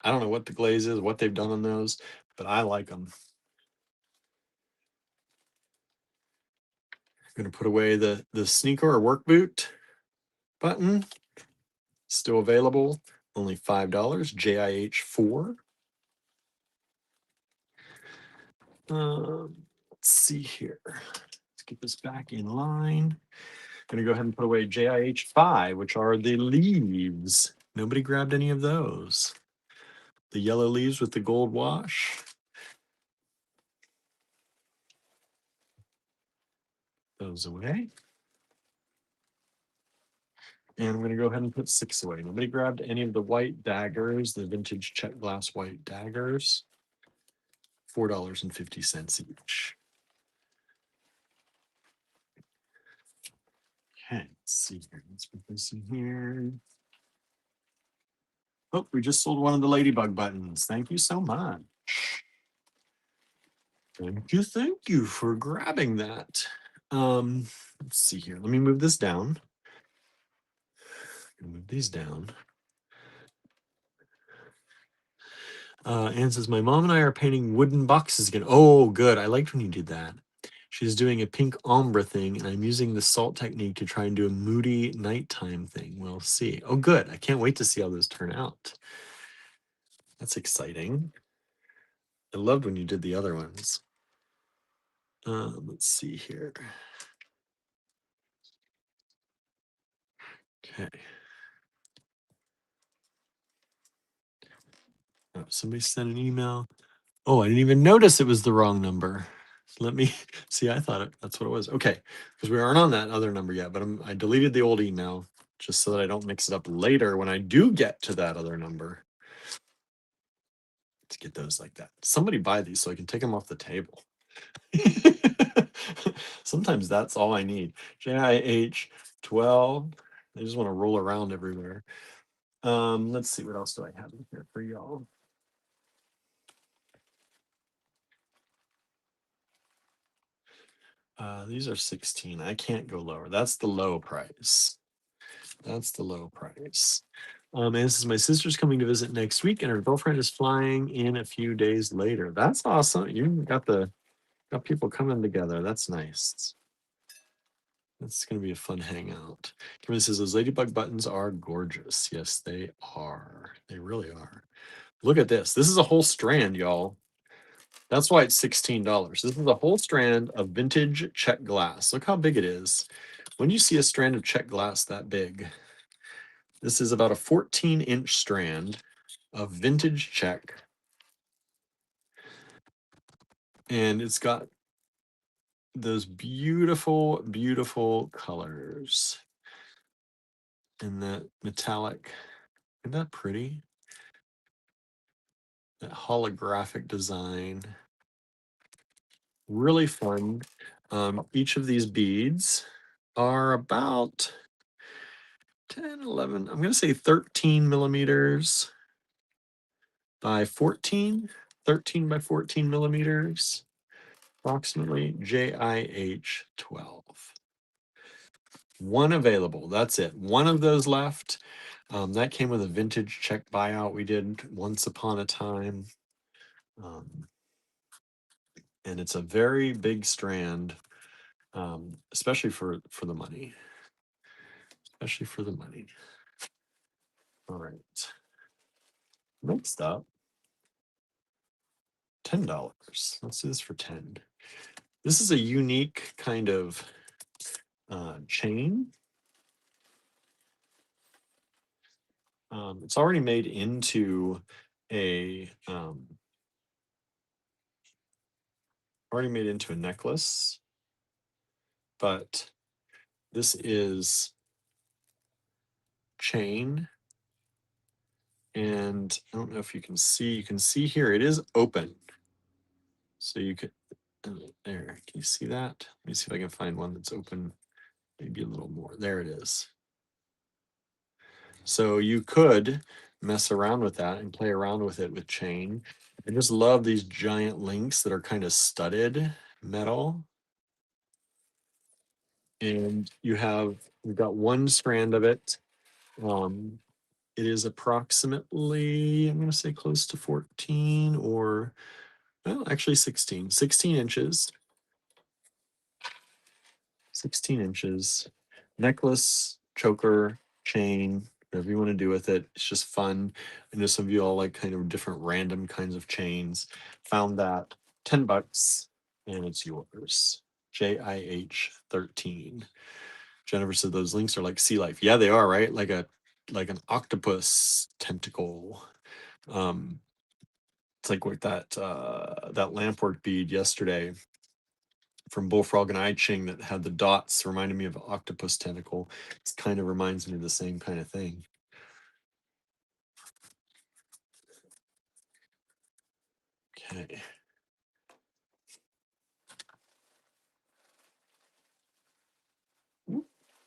Speaker 1: I don't know what the glaze is, what they've done on those, but I like them. I'm going to put away the sneaker or work boot button. Still available, only $5, JIH 4. Let's see here. Let's get this back in line. I'm going to go ahead and put away JIH 5, which are the leaves. Nobody grabbed any of those. The yellow leaves with the gold wash. Those away. And I'm going to go ahead and put 6 away. Nobody grabbed any of the white daggers, the vintage check glass white daggers. $4.50 each. Okay, let's see here. Let's put this in here. Oh, we just sold one of the ladybug buttons. Thank you so much. Thank you for grabbing that. Let's see here. Let me move this down. Move these down. Anne says, my mom and I are painting wooden boxes again. Oh, good. I liked when you did that. She's doing a pink ombre thing, and I'm using the salt technique to try and do a moody nighttime thing. We'll see. Oh, good. I can't wait to see how those turn out. That's exciting. I loved when you did the other ones. Let's see here. Okay. Oh, somebody sent an email. Oh, I didn't even notice it was the wrong number. Let me see. I thought that's what it was. Okay, because we aren't on that other number yet, but I deleted the old email just so that I don't mix it up later when I do get to that other number. To get those like that. Somebody buy these so I can take them off the table. Sometimes that's all I need. JIH 12. I just want to roll around everywhere. Let's see, what else do I have in here for y'all? These are 16. I can't go lower. That's the low price. That's the low price. And this is my sister's coming to visit next week, and her girlfriend is flying in a few days later. That's awesome. You got people coming together. That's nice. That's going to be a fun hangout. Kimberly says those ladybug buttons are gorgeous. Yes, they are. They really are. Look at this. This is a whole strand, y'all. That's why it's $16. This is a whole strand of vintage check glass. Look how big it is. When you see a strand of check glass that big, this is about a 14-inch strand of vintage check. And it's got those beautiful, beautiful colors. And that metallic, isn't that pretty? That holographic design. Really fun. Each of these beads are about 10, 11, I'm going to say 13 millimeters by 14, 13 by 14 millimeters, approximately JIH 12. One available. That's it. One of those left. That came with a vintage check buyout we did once upon a time. And it's a very big strand, especially for the money. Especially for the money. All right. Next up, $10. Let's do this for 10. This is a unique kind of chain. It's already made into a necklace, but this is chain, And I don't know if you can see here, it is open. So you could, there, can you see that? Let me see if I can find one that's open, maybe a little more. There it is. So you could mess around with that and play around with it with chain. I just love these giant links that are kind of studded metal. And you've got one strand of it. It is approximately, I'm going to say close to 14 or, well, actually 16 inches. 16 inches. Necklace, choker, chain, whatever you want to do with it. It's just fun. I know some of you all like kind of different random kinds of chains. Found that $10 and it's yours. JIH 13. Jennifer said those links are like sea life. Yeah, they are, right? Like an octopus tentacle. It's like what that lampwork bead yesterday from Bullfrog and I Ching that had the dots reminded me of an octopus tentacle. It kind of reminds me of the same kind of thing. Okay.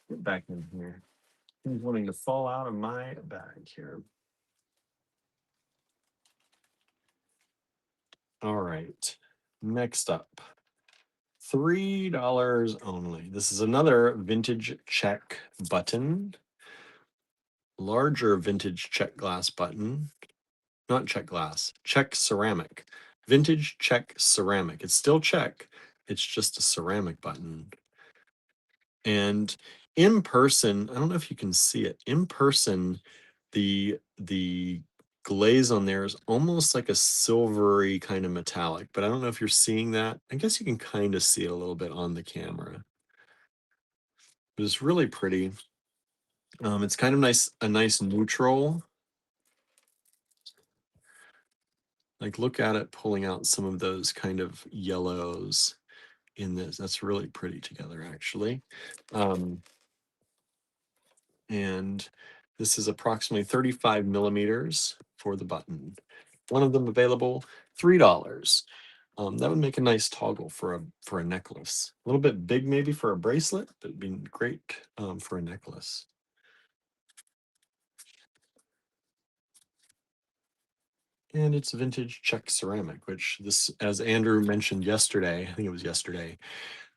Speaker 1: Get back in here. He's wanting to fall out of my bag here. All right. Next up, $3 only. This is another vintage check button. Larger vintage check glass button. Not check glass, check ceramic. Vintage check ceramic. It's still check. It's just a ceramic button. And in person, I don't know if you can see it. In person, the glaze on there is almost like a silvery kind of metallic, but I don't know if you're seeing that. I guess you can kind of see it a little bit on the camera. But it's really pretty. It's kind of a nice neutral. Like look at it pulling out some of those kind of yellows in this. That's really pretty together, actually. And this is approximately 35 millimeters for the button. One of them available, $3. That would make a nice toggle for a necklace. A little bit big maybe for a bracelet, but it'd be great for a necklace. And it's vintage Czech ceramic, which this, as Andrew mentioned yesterday, I think it was yesterday,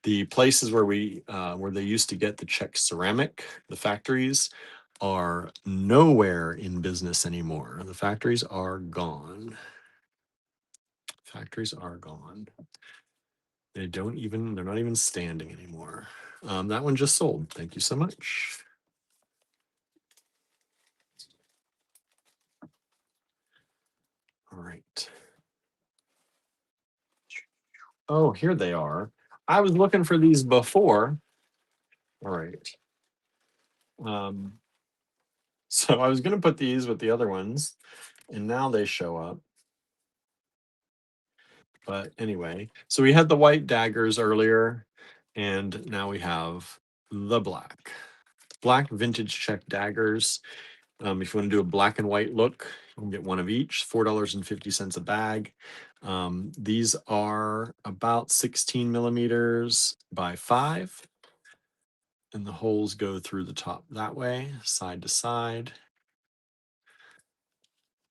Speaker 1: the places where where they used to get the Czech ceramic, the factories, are nowhere in business anymore. The factories are gone. Factories are gone. They're not even standing anymore. That one just sold. Thank you so much. All right. Oh, here they are. I was looking for these before. All right. So I was going to put these with the other ones, and now they show up. But anyway, so we had the white daggers earlier, and now we have the black vintage Czech daggers. If you want to do a black and white look, you can get one of each, $4.50 a bag. These are about 16 millimeters by 5, and the holes go through the top that way, side to side.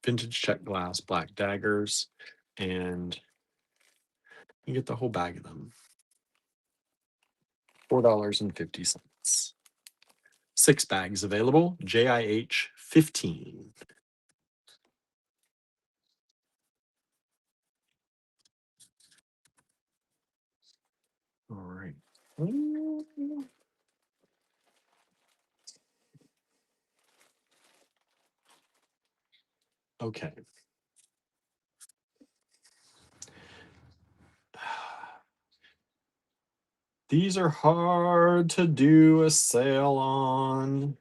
Speaker 1: Vintage Czech glass, black daggers, and you get the whole bag of them. $4.50. 6 bags available, JIH 15. All right. Okay. These are hard to do a sale on.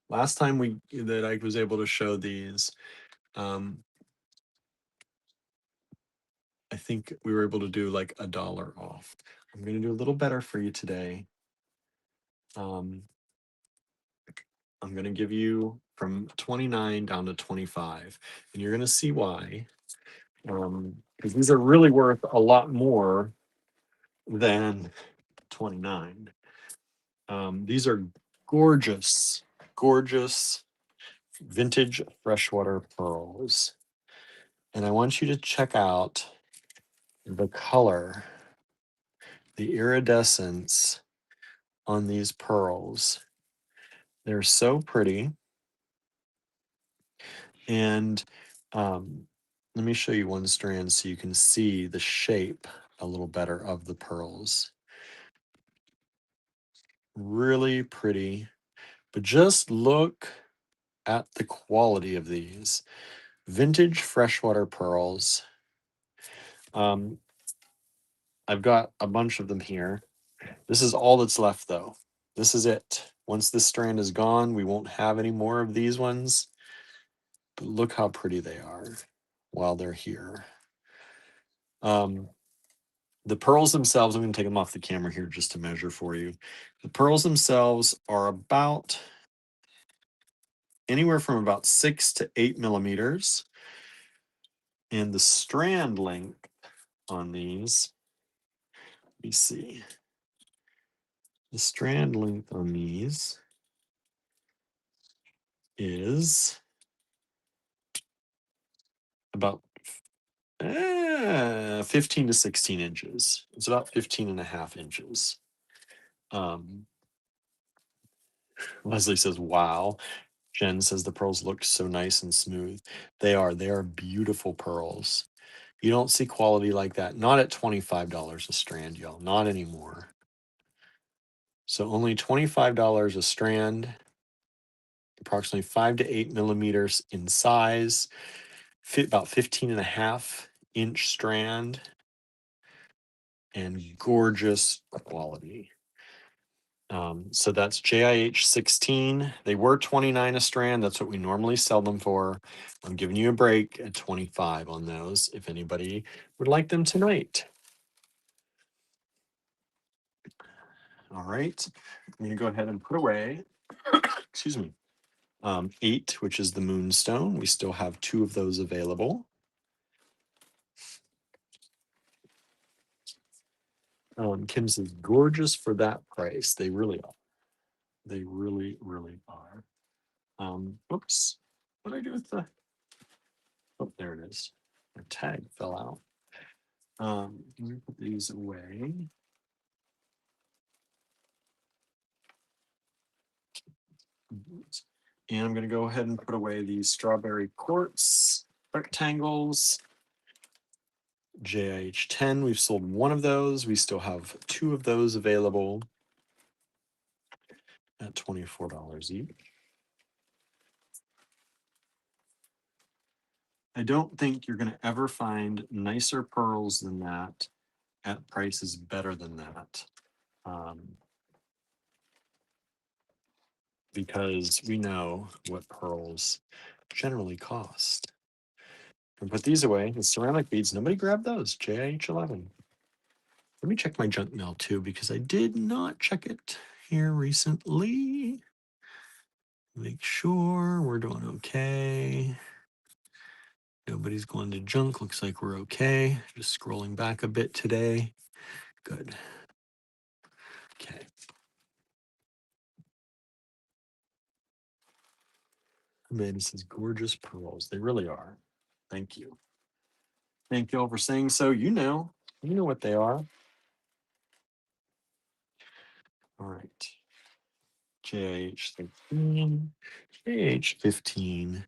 Speaker 1: Last time that I was able to show these, I think we were able to do like $1 off. I'm going to do a little better for you today. I'm going to give you from 29 down to 25, and you're going to see why. Because these are really worth a lot more than 29. These are gorgeous, gorgeous vintage freshwater pearls. And I want you to check out the color, the iridescence on these pearls. They're so pretty. And let me show you one strand so you can see the shape a little better of the pearls. Really pretty. But just look at the quality of these vintage freshwater pearls. I've got a bunch of them here. This is all that's left, though. This is it. Once this strand is gone, we won't have any more of these ones. But look how pretty they are while they're here. The pearls themselves, I'm going to take them off the camera here just to measure for you. The pearls themselves are about anywhere from about 6 to 8 millimeters. And the strand length on these, let me see. The strand length on these is about 15 to 16 inches. It's about 15 and a half inches. Leslie says, wow. Jen says the pearls look so nice and smooth. They are beautiful pearls. You don't see quality like that. Not at $25 a strand, y'all. Not anymore. So only $25 a strand, approximately 5 to 8 millimeters in size, fit about 15 and a half inch strand, and gorgeous quality. So that's JIH 16. They were 29 a strand. That's what we normally sell them for. I'm giving you a break at 25 on those if anybody would like them tonight. All right. I'm going to go ahead and put away, excuse me, 8, which is the moonstone. We still have 2 of those available. Kim says, gorgeous for that price. They really are. They really, really are. Oops. What did I do with the... Oh, there it is. My tag fell out. Let me put these away. And I'm going to go ahead and put away these strawberry quartz rectangles. JIH 10, we've sold 1 of those. We still have 2 of those available at $24 each. I don't think you're going to ever find nicer pearls than that at prices better than that. Because we know what pearls generally cost. And put these away. The ceramic beads, nobody grabbed those. JIH 11. Let me check my junk mail too, because I did not check it here recently. Make sure we're doing okay. Nobody's going to junk. Looks like we're okay. Just scrolling back a bit today. Good. Okay. Amanda says, gorgeous pearls. They really are. Thank you. Thank you all for saying so. You know what they are. All right. JH 13, JH 15,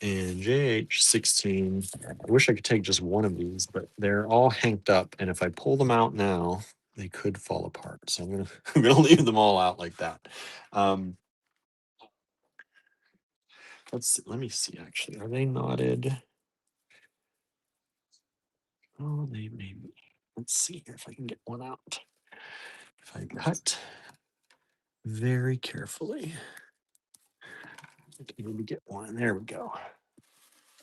Speaker 1: and JH 16. I wish I could take just one of these, but they're all hanked up. And if I pull them out now, they could fall apart. So I'm gonna leave them all out like that. Let me see actually. Are they knotted? Oh, they may be. Let's see here if I can get one out. If I cut very carefully, I can maybe get one. There we go.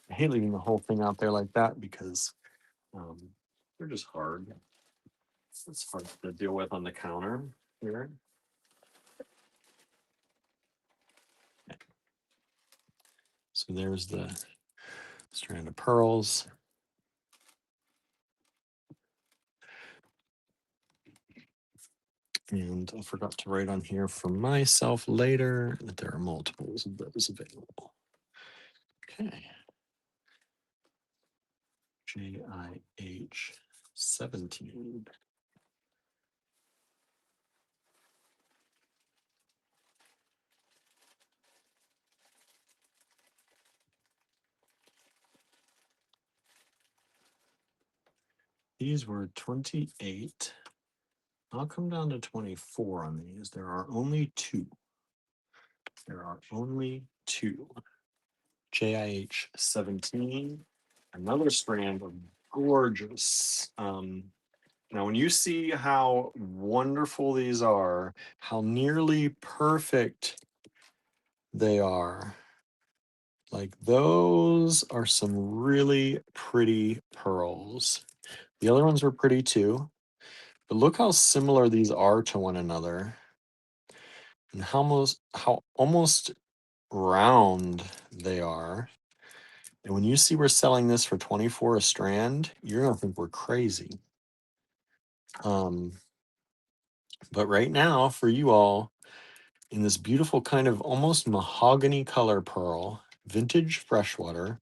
Speaker 1: I hate leaving the whole thing out there like that because they're just hard. It's hard to deal with on the counter here. So there's the strand of pearls. And I forgot to write on here for myself later that there are multiples of those available. Okay. JIH 17. These were 28. I'll come down to 24 on these. There are only two. There are only two. JIH 17. Another strand of gorgeous. Now, when you see how wonderful these are, how nearly perfect they are, like those are some really pretty pearls. The other ones were pretty too, but look how similar these are to one another and how almost round they are. And when you see we're selling this for 24 a strand, you're gonna think we're crazy. But right now, for you all, in this beautiful kind of almost mahogany color pearl, vintage freshwater,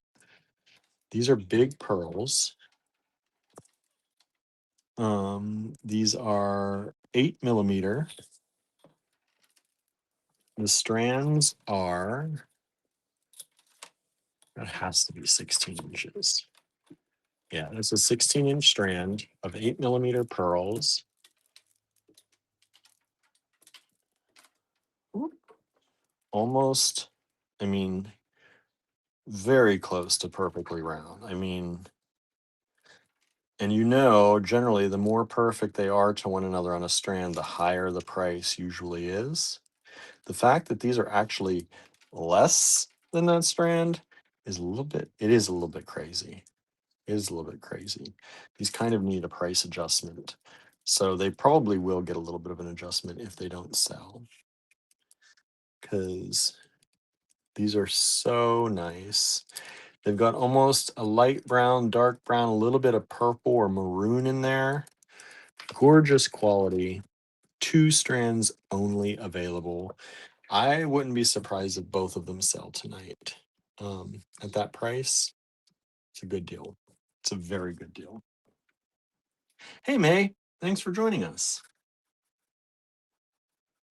Speaker 1: these are big pearls. These are 8 millimeter. The strands are, that has to be 16 inches. Yeah, it's a 16-inch strand of 8 millimeter pearls. Almost, I mean, very close to perfectly round. I mean, and you know, generally, the more perfect they are to one another on a strand, the higher the price usually is. The fact that these are actually less than that strand is it is a little bit crazy. It is a little bit crazy. These kind of need a price adjustment. So they probably will get a little bit of an adjustment if they don't sell. Because these are so nice. They've got almost a light brown, dark brown, a little bit of purple or maroon in there. Gorgeous quality. 2 strands only available. I wouldn't be surprised if both of them sell tonight. At that price, it's a good deal. It's a very good deal. Hey, May, thanks for joining us.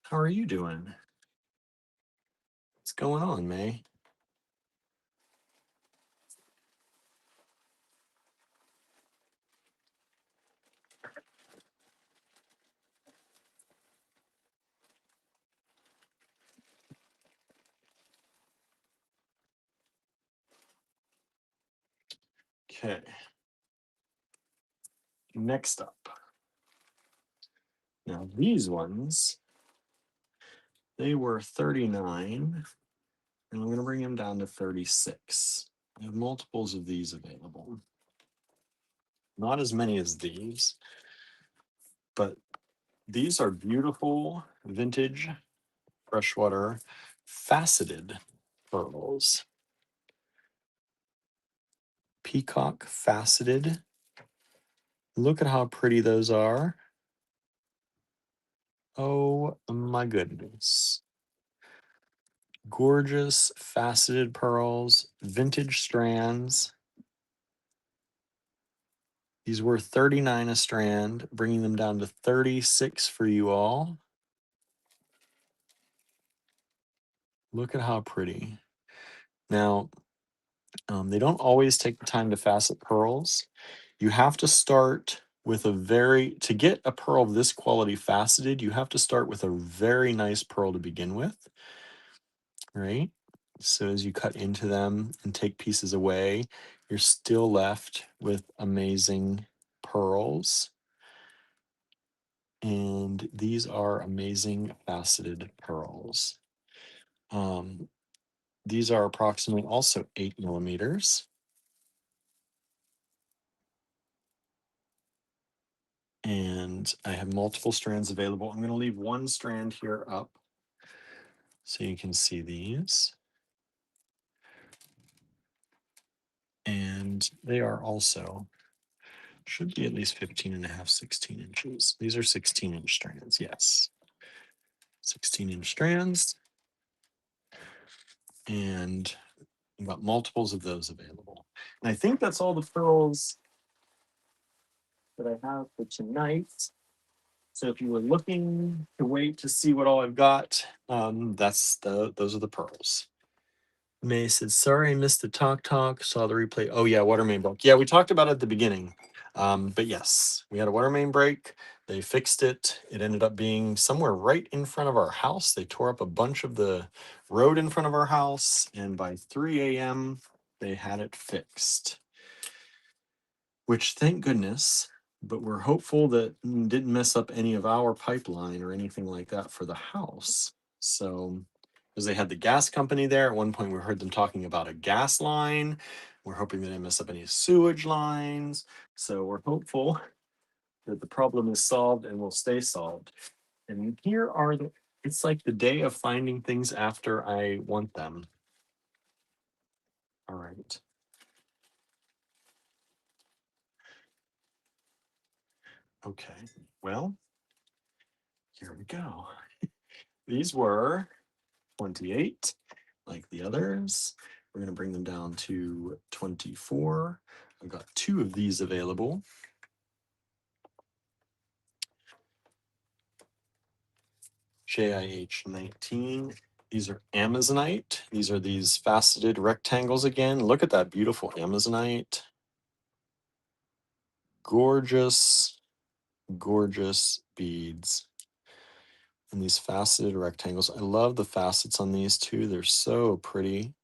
Speaker 1: How are you doing? What's going on, May? Okay. Next up. Now, these ones, they were 39, and I'm going to bring them down to 36. I have multiples of these available. Not as many as these, but these are beautiful vintage freshwater faceted pearls. Peacock faceted. Look at how pretty those are. Oh my goodness. Gorgeous faceted pearls, vintage strands. These were 39 a strand, bringing them down to 36 for you all. Look at how pretty. Now, they don't always take the time to facet pearls. You have to start with to get a pearl of this quality faceted, you have to start with a very nice pearl to begin with, right? So as you cut into them and take pieces away, you're still left with amazing pearls. And these are amazing faceted pearls. These are approximately also 8 millimeters. And I have multiple strands available. I'm going to leave one strand here up so you can see these. And they are also, should be at least 15 and a half, 16 inches. These are 16-inch strands, yes. 16-inch strands. And we've got multiples of those available. And I think that's all the pearls that I have for tonight. So if you were looking to wait to see what all I've got, those are the pearls. May said, sorry, I missed the talk, saw the replay. Oh yeah, water main broke. Yeah, we talked about it at the beginning. But yes, we had a water main break. They fixed it. It ended up being somewhere right in front of our house. They tore up a bunch of the road in front of our house. And by 3 a.m., they had it fixed. Which, thank goodness, but we're hopeful that didn't mess up any of our pipeline or anything like that for the house. So, because they had the gas company there, at one point we heard them talking about a gas line. We're hoping they didn't mess up any sewage lines. So we're hopeful that the problem is solved and will stay solved. And here are it's like the day of finding things after I want them. All right. Okay, well, here we go. These were 28, like the others. We're going to bring them down to 24. I've got 2 of these available. JIH 19. These are Amazonite. These are these faceted rectangles again. Look at that beautiful Amazonite. Gorgeous, gorgeous beads. And these faceted rectangles. I love the facets on these too. They're so pretty.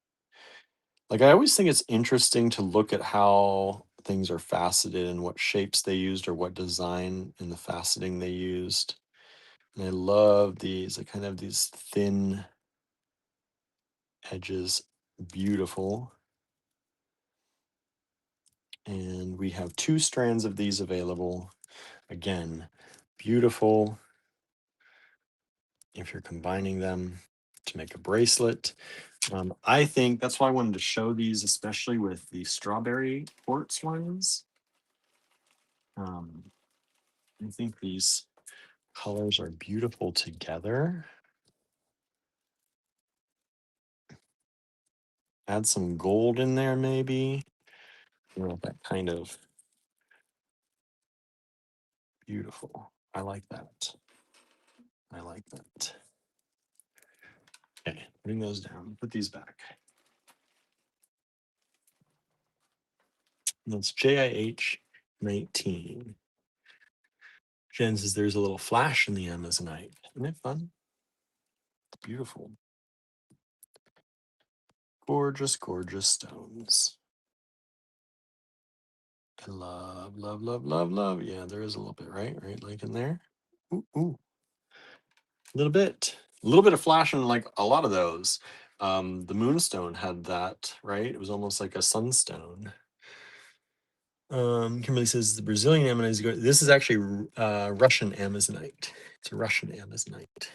Speaker 1: Like, I always think it's interesting to look at how things are faceted and what shapes they used or what design in the faceting they used. And I love these. I kind of these thin edges. Beautiful. And we have 2 strands of these available. Again, beautiful. If you're combining them to make a bracelet. I think that's why I wanted to show these, especially with the strawberry quartz ones. I think these colors are beautiful together. Add some gold in there, maybe. You know, that kind of beautiful. I like that. I like that. Okay, bring those down. Put these back. And that's JIH 19. Jen says there's a little flash in the Amazonite. Isn't it fun? It's beautiful. Gorgeous, gorgeous stones. I love, love, love, love, love. Yeah, there is a little bit, right? Right, like in there. Ooh, ooh. A little bit of flash in like a lot of those. The moonstone had that, right? It was almost like a sunstone. Kimberly says the Brazilian amazonite is good. This is actually Russian amazonite. It's a Russian amazonite.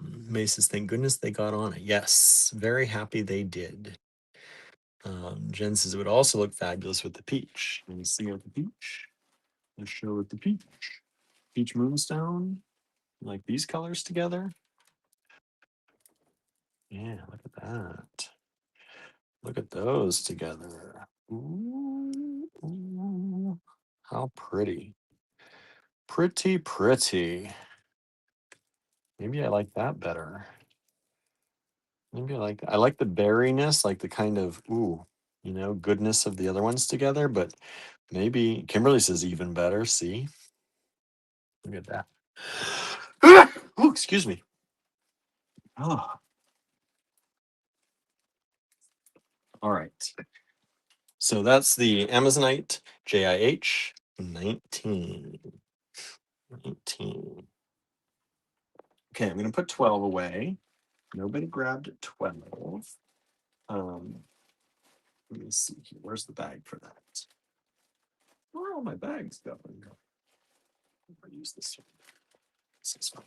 Speaker 1: May says, thank goodness they got on it. Yes, very happy they did. Jen says it would also look fabulous with the peach. Let me see with the peach. Let's show with the peach. Peach moonstone, like these colors together. Yeah, look at that. Look at those together. Ooh, ooh, how pretty. Pretty, pretty. Maybe I like that better. Maybe I like the berryness, like the kind of, goodness of the other ones together, but maybe Kimberly says even better. See? Look at that. Oh, excuse me. Oh. All right. So that's the Amazonite JIH 19. 19. Okay, I'm going to put 12 away. Nobody grabbed 12. Let me see here. Where's the bag for that? Where are all my bags going? I'll use this one. This is fine.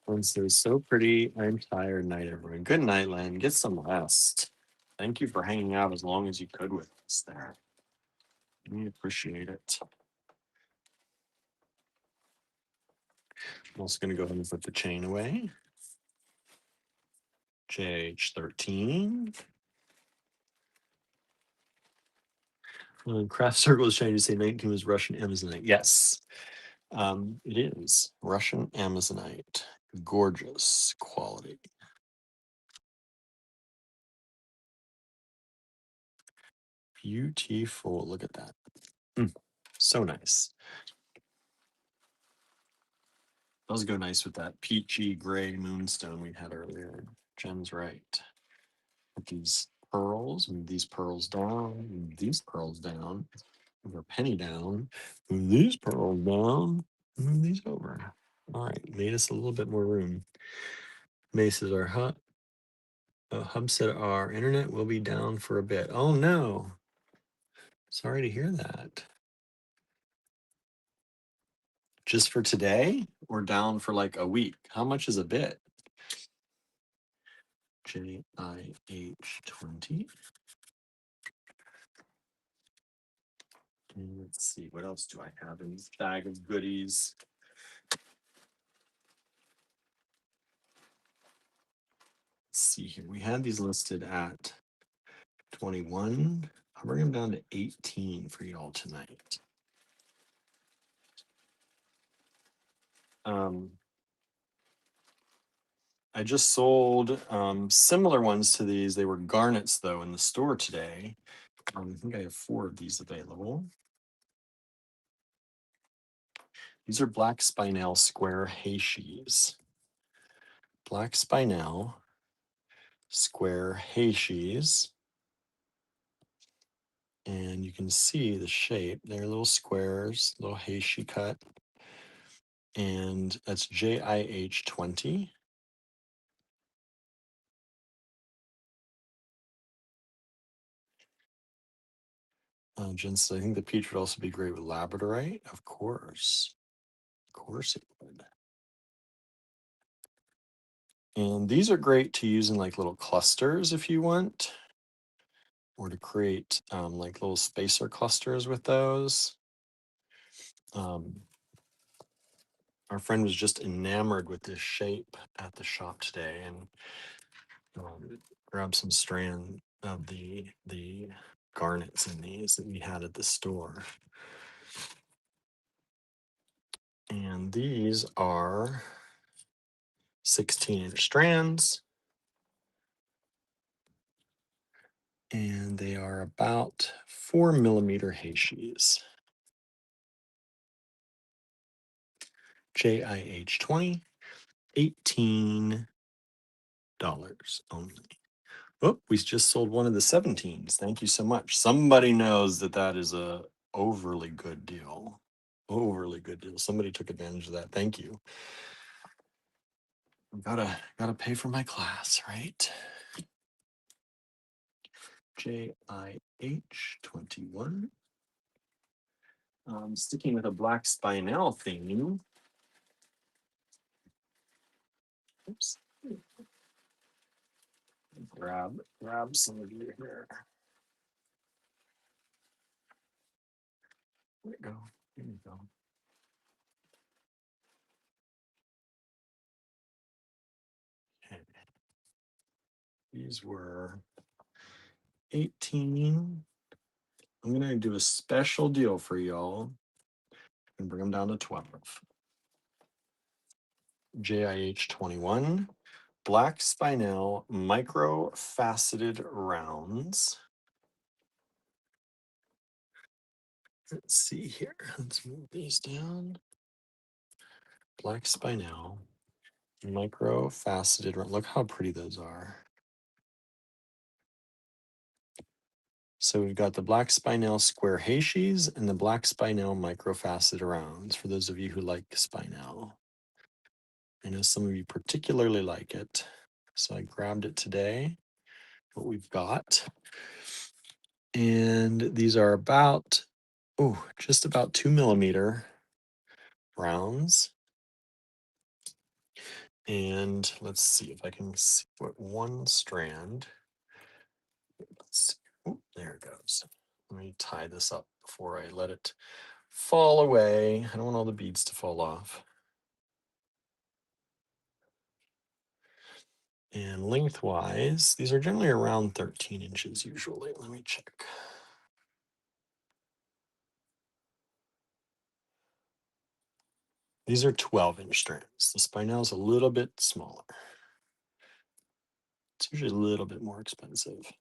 Speaker 1: One says, so pretty. I'm tired. Night, everyone. Good night, Len. Get some rest. Thank you for hanging out as long as you could with us there. We appreciate it. I'm also going to go ahead and put the chain away. JIH 13. Craft Circle is trying to say 19 was Russian Amazonite. Yes, it is Russian Amazonite. Gorgeous quality. Beautiful. Look at that. So nice. Those go nice with that peachy gray moonstone we had earlier. Jen's right. Put these pearls, move these pearls down, move these pearls down, move our penny down, move these pearls down, move these over. All right, made us a little bit more room. Mace is our hub. Hub said our internet will be down for a bit. Oh no. Sorry to hear that. Just for today or down for like a week? How much is a bit? JIH 20. And let's see, what else do I have in this bag of goodies? Let's see here. We had these listed at 21. I'll bring them down to 18 for y'all tonight. I just sold similar ones to these. They were garnets though in the store today. I think I have 4 of these available. These are black spinel square Heishies. Black spinel square Heishies. And you can see the shape. They're little squares, little Heishi cut. And that's JIH 20. Jen says, I think the peach would also be great with labradorite. Of course. Of course it would. And these are great to use in like little clusters if you want, or to create like little spacer clusters with those. Our friend was just enamored with this shape at the shop today and grabbed some strand of the garnets in these that we had at the store. And these are 16-inch strands. And they are about 4 millimeter Heishies. JIH 20, $18 only. Oh, we just sold one of the 17s. Thank you so much. Somebody knows that that is a overly good deal. Overly good deal. Somebody took advantage of that. Thank you. Gotta pay for my class, right? JIH 21. Sticking with a black spinel theme. Oops. Grab some of you here. There you go. There you go. Okay. These were 18. I'm gonna do a special deal for y'all and bring them down to 12. JIH 21. Black spinel micro faceted rounds. Let's see here. Let's move these down. Black spinel micro faceted. Look how pretty those are. So we've got the black spinel square Heishies and the black spinel micro faceted rounds for those of you who like spinel. I know some of you particularly like it. So I grabbed it today, what we've got. And these are about, just about 2 millimeter rounds. And let's see if I can see what one strand. Let's see. Oh, there it goes. Let me tie this up before I let it fall away. I don't want all the beads to fall off. And lengthwise, these are generally around 13 inches usually. Let me check. These are 12-inch strands. The spinel is a little bit smaller. It's usually a little bit more expensive.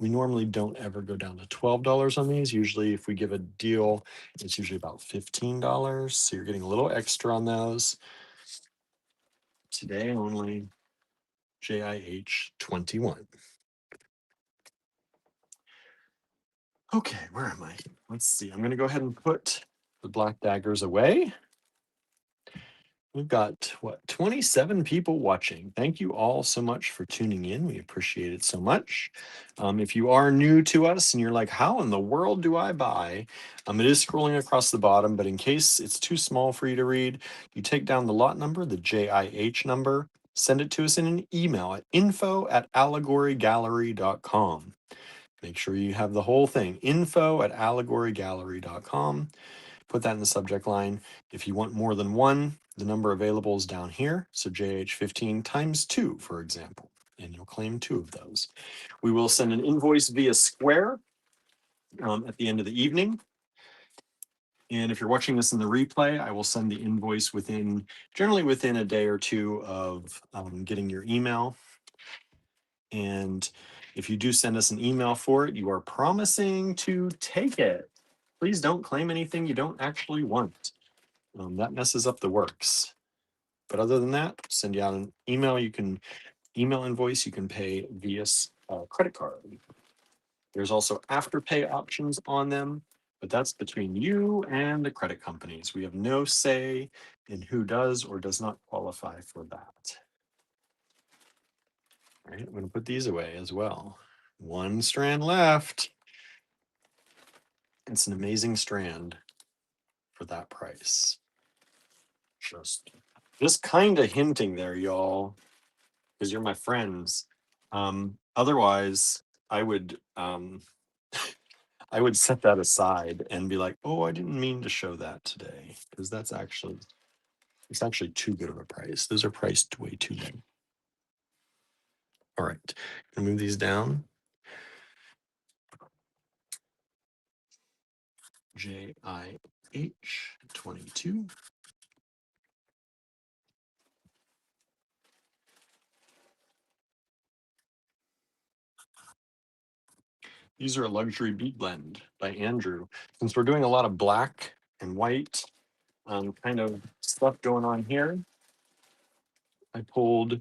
Speaker 1: We normally don't ever go down to $12 on these. Usually if we give a deal, it's usually about $15. So you're getting a little extra on those. Today only JIH 21. Okay, where am I? Let's see. I'm going to go ahead and put the black daggers away. We've got, 27 people watching. Thank you all so much for tuning in. We appreciate it so much. If you are new to us and you're like, how in the world do I buy? It is scrolling across the bottom, but in case it's too small for you to read, you take down the lot number, the JIH number, send it to us in an email at info@allegorygallery.com. Make sure you have the whole thing, info@allegorygallery.com. Put that in the subject line. If you want more than one, the number available is down here. So JH15 times 2, for example, and you'll claim 2 of those. We will send an invoice via Square at the end of the evening. And if you're watching this in the replay, I will send the invoice generally within a day or two of getting your email. And if you do send us an email for it, you are promising to take it. Please don't claim anything you don't actually want. That messes up the works. But other than that, send you out an email. You can email invoice. You can pay via credit card. There's also afterpay options on them, but that's between you and the credit companies. We have no say in who does or does not qualify for that. All right, I'm going to put these away as well. One strand left. It's an amazing strand for that price. Just kind of hinting there, y'all, because you're my friends. Otherwise, I would I would set that aside and be like, oh, I didn't mean to show that today, because it's actually too good of a price. Those are priced way too low. All right, gonna move these down. JIH 22. These are a luxury bead blend by Andrew. Since we're doing a lot of black and white kind of stuff going on here, I pulled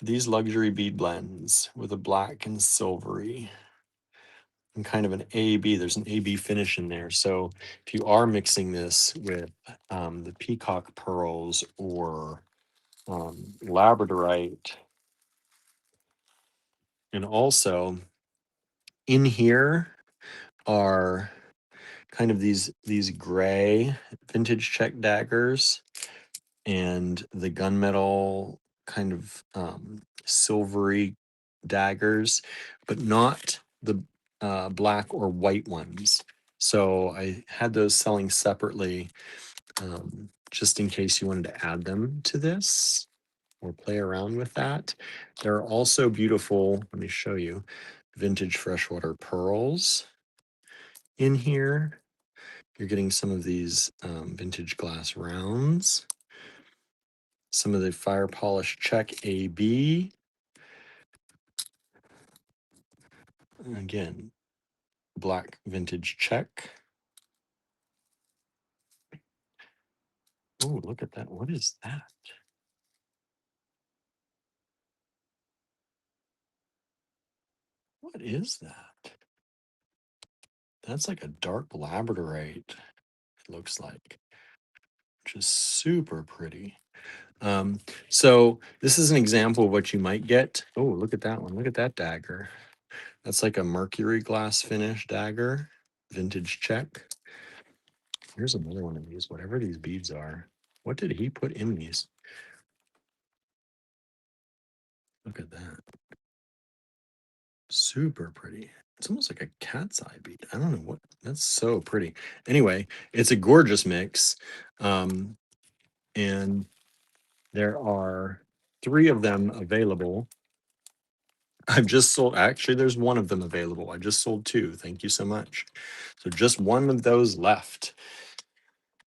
Speaker 1: these luxury bead blends with a black and silvery and kind of an AB. There's an AB finish in there. So if you are mixing this with the peacock pearls or labradorite, and also in here are kind of these gray vintage check daggers and the gunmetal kind of silvery daggers, but not the black or white ones. So I had those selling separately just in case you wanted to add them to this or play around with that. There are also beautiful, let me show you, vintage freshwater pearls in here. You're getting some of these vintage glass rounds, some of the fire polish check AB. Again, black vintage check. Oh, look at that. What is that? What is that? That's like a dark labradorite, it looks like, which is super pretty. So this is an example of what you might get. Oh, look at that one. Look at that dagger. That's like a mercury glass finish dagger, vintage check. Here's another one of these, whatever these beads are. What did he put in these? Look at that. Super pretty. It's almost like a cat's eye bead. I don't know what. That's so pretty. Anyway, it's a gorgeous mix. Um, and there are 3 of them available. I've just sold, actually, there's 1 of them available. I just sold 2. Thank you so much. So just 1 of those left.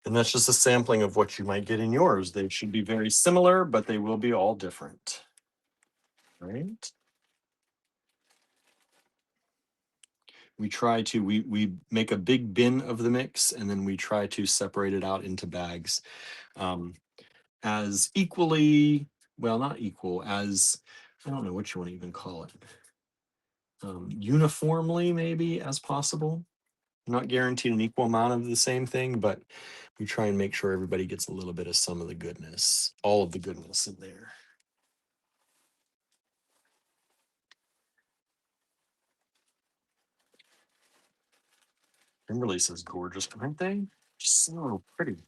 Speaker 1: And that's just a sampling of what you might get in yours. They should be very similar, but they will be all different. Right? We try to, we make a big bin of the mix, and then we try to separate it out into bags. As equally, well, not equal, as, I don't know what you want to even call it, uniformly maybe as possible. Not guaranteed an equal amount of the same thing, but we try and make sure everybody gets a little bit of some of the goodness, all of the goodness in there. Kimberly says gorgeous, aren't they? Just so pretty.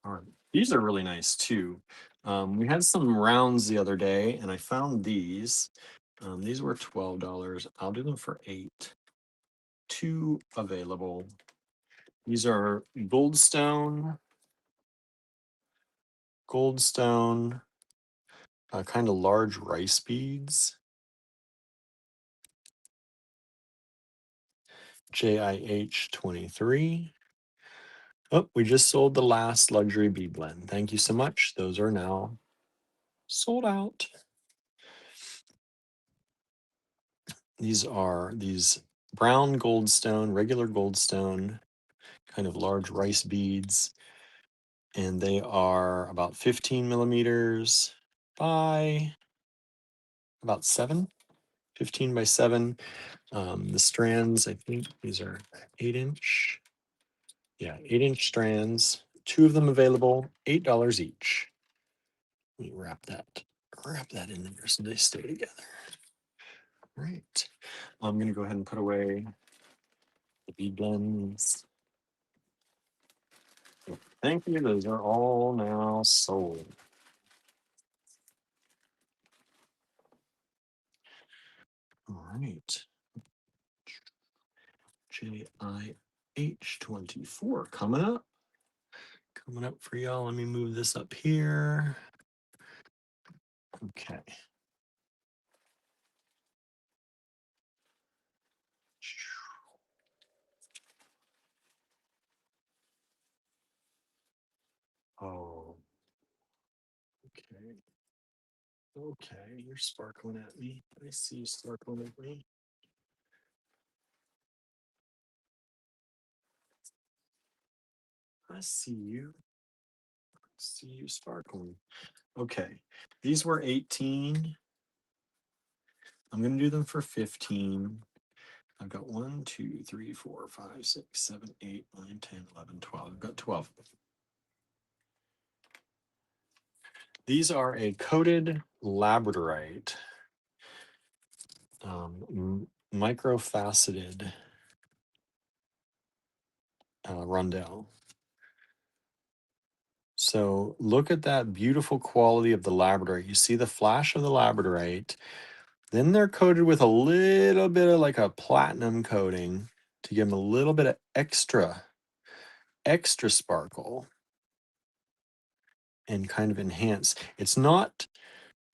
Speaker 1: All right. These are really nice too. We had some rounds the other day and I found these. These were $12. I'll do them for 8. 2 available. These are goldstone, kind of large rice beads. JIH 23. Oh, we just sold the last luxury bead blend. Thank you so much. Those are now sold out. These are these brown goldstone, regular goldstone, kind of large rice beads. And they are about 15 millimeters by about 7, 15 by 7. The strands, I think these are 8-inch. Yeah, 8-inch strands. 2 of them available, $8 each. Let me wrap that in there so they stay together. Right. I'm gonna go ahead and put away the bead blends. Thank you. Those are all now sold. All right. JIH 24 coming up. Coming up for y'all. Let me move this up here. Okay. Oh, okay. Okay, you're sparkling at me. I see you sparkling at me. I see you. See you sparkling. Okay, these were 18. I'm gonna do them for 15. I've got 1, 2, 3, 4, 5, 6, 7, 8, 9, 10, 11, 12. I've got 12. These are a coated labradorite, microfaceted rondelle. So look at that beautiful quality of the labradorite. You see the flash of the labradorite. Then they're coated with a little bit of like a platinum coating to give them a little bit of extra sparkle and kind of enhance. It's not,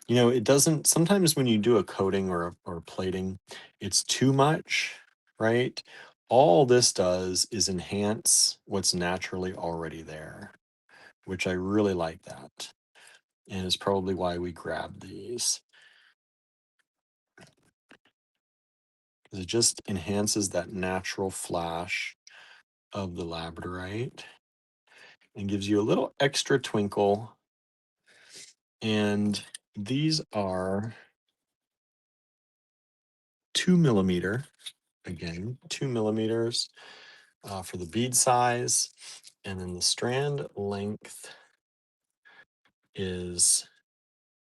Speaker 1: it doesn't, sometimes when you do a coating or plating, it's too much, right? All this does is enhance what's naturally already there, which I really like that. And is probably why we grabbed these. Because it just enhances that natural flash of the labradorite and gives you a little extra twinkle. And these are 2 millimeter, again, 2 millimeters for the bead size. And then the strand length is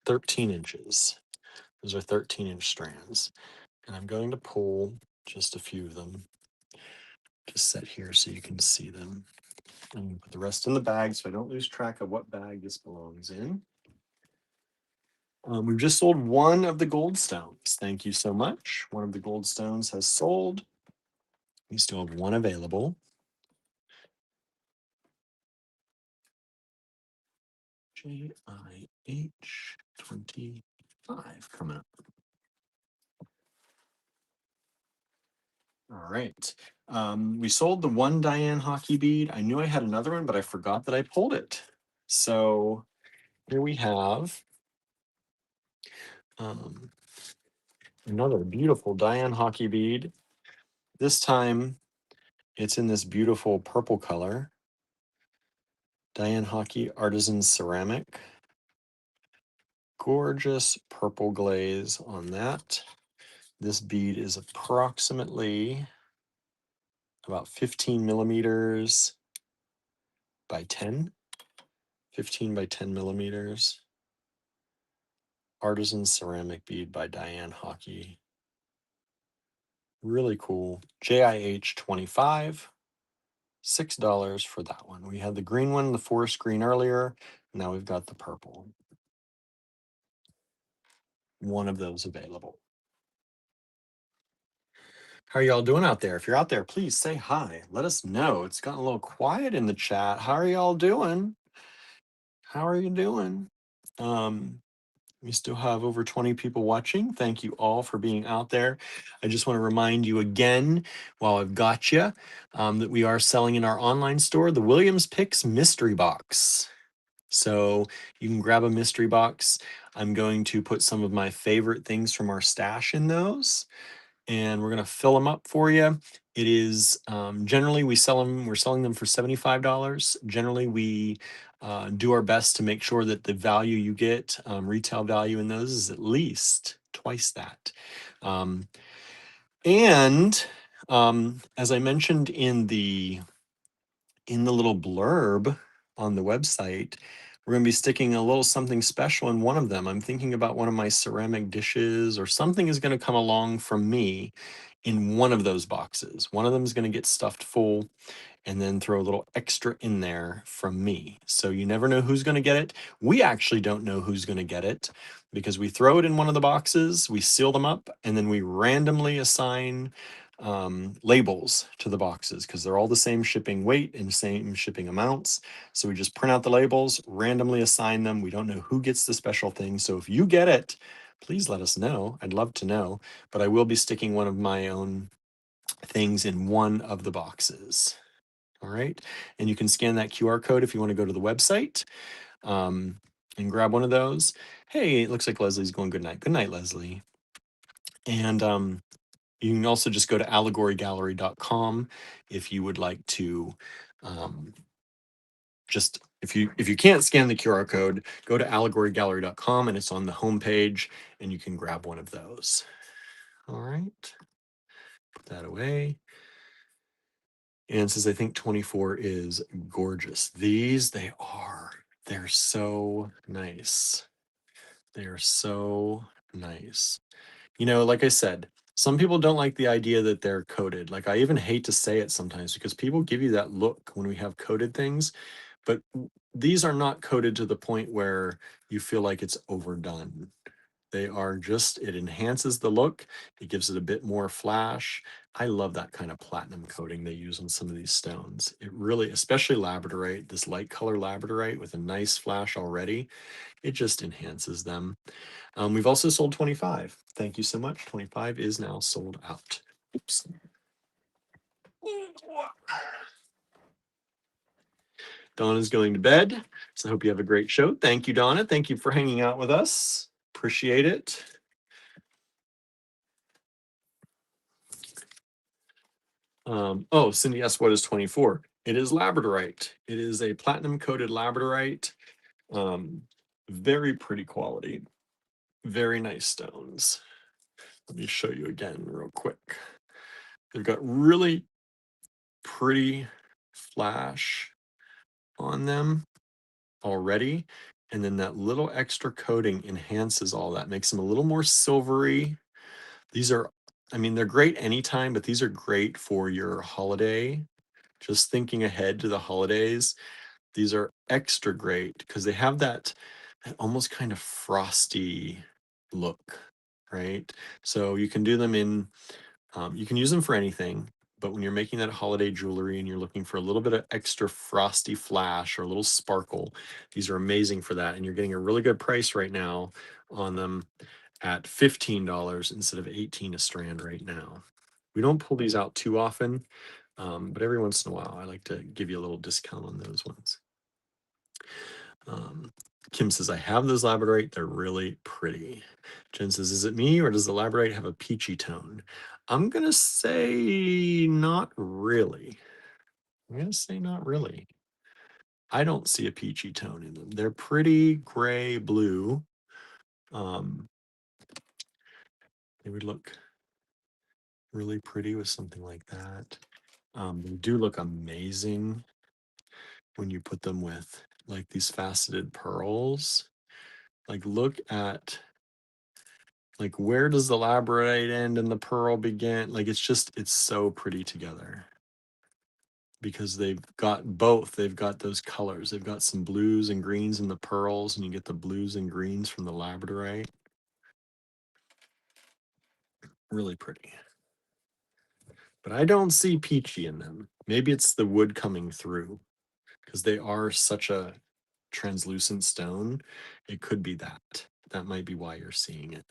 Speaker 1: 13 inches. Those are 13-inch strands. And I'm going to pull just a few of them to set here so you can see them. And put the rest in the bag so I don't lose track of what bag this belongs in. We've just sold one of the gold stones. Thank you so much. One of the gold stones has sold. We still have one available. JIH 25 coming up. All right. We sold the one Diane hockey bead. I knew I had another one, but I forgot that I pulled it. So here we have another beautiful Diane hockey bead. This time it's in this beautiful purple color. Diane Hockey Artisan Ceramic. Gorgeous purple glaze on that. This bead is approximately about 15 millimeters by 10. 15 by 10 millimeters. Artisan Ceramic bead by Diane Hockey. Really cool. JIH 25. $6 for that one. We had the green one, the forest green earlier. Now we've got the purple. One of those available. How are y'all doing out there? If you're out there, please say hi. Let us know. It's gotten a little quiet in the chat. How are y'all doing? How are you doing? We still have over 20 people watching. Thank you all for being out there. I just want to remind you again, while I've got you, that we are selling in our online store the Williams Picks Mystery Box. So you can grab a mystery box. I'm going to put some of my favorite things from our stash in those, and we're going to fill them up for you. It is generally we're selling them for $75. Generally, we do our best to make sure that the value you get, retail value in those, is at least twice that. And as I mentioned in the little blurb on the website, we're going to be sticking a little something special in one of them. I'm thinking about one of my ceramic dishes, or something is going to come along from me in one of those boxes. One of them is going to get stuffed full, and then throw a little extra in there from me. So you never know who's going to get it. We actually don't know who's going to get it, because we throw it in one of the boxes, we seal them up, and then we randomly assign labels to the boxes, because they're all the same shipping weight and same shipping amounts. So we just print out the labels, randomly assign them. We don't know who gets the special thing. So if you get it, please let us know. I'd love to know. But I will be sticking one of my own things in one of the boxes. All right. And you can scan that QR code if you want to go to the website and grab one of those. Hey, it looks like Leslie's going good night. Good night, Leslie. And you can also just go to allegorygallery.com if you would like to just, if you can't scan the QR code, go to allegorygallery.com, and it's on the homepage, and you can grab one of those. All right. Put that away. And says, I think 24 is gorgeous. These, they're so nice. They're so nice. You know, like I said, some people don't like the idea that they're coated. Like, I even hate to say it sometimes, because people give you that look when we have coated things, but these are not coated to the point where you feel like it's overdone. They are just, it enhances the look. It gives it a bit more flash. I love that kind of platinum coating they use on some of these stones. It really, especially labradorite, this light color labradorite with a nice flash already, it just enhances them. We've also sold 25. Thank you so much. 25 is now sold out. Oops. Donna's going to bed, so I hope you have a great show. Thank you, Donna. Thank you for hanging out with us. Appreciate it. Oh, Cindy asked, what is 24? It is labradorite. It is a platinum coated labradorite. Very pretty quality. Very nice stones. Let me show you again real quick. They've got really pretty flash on them already. And then that little extra coating enhances all that, makes them a little more silvery. These are, I mean, they're great anytime, but these are great for your holiday. Just thinking ahead to the holidays, these are extra great because they have that almost kind of frosty look, right? So you can do them in, you can use them for anything, but when you're making that holiday jewelry and you're looking for a little bit of extra frosty flash or a little sparkle, these are amazing for that. And you're getting a really good price right now on them at $15 instead of 18 a strand right now. We don't pull these out too often, but every once in a while, I like to give you a little discount on those ones. Kim says, I have those labradorite. They're really pretty. Jen says, is it me or does the labradorite have a peachy tone? I'm going to say not really. I'm going to say not really. I don't see a peachy tone in them. They're pretty gray blue. They would look really pretty with something like that. They do look amazing when you put them with like these faceted pearls. Like look at like where does the labradorite end and the pearl begin? Like it's so pretty together because they've got both. They've got those colors. They've got some blues and greens in the pearls, and you get the blues and greens from the labradorite. Really pretty. But I don't see peachy in them. Maybe it's the wood coming through because they are such a translucent stone. It could be that. That might be why you're seeing it.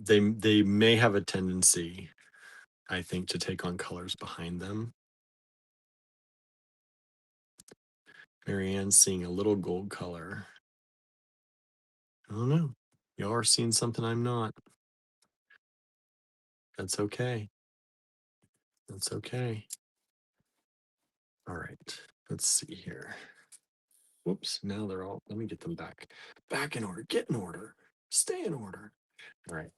Speaker 1: They may have a tendency, I think, to take on colors behind them. Marianne's seeing a little gold color. I don't know. Y'all are seeing something I'm not. That's okay. That's okay. All right. Let's see here. Whoops. Now they're all, let me get them back in order. Get in order. Stay in order. All right.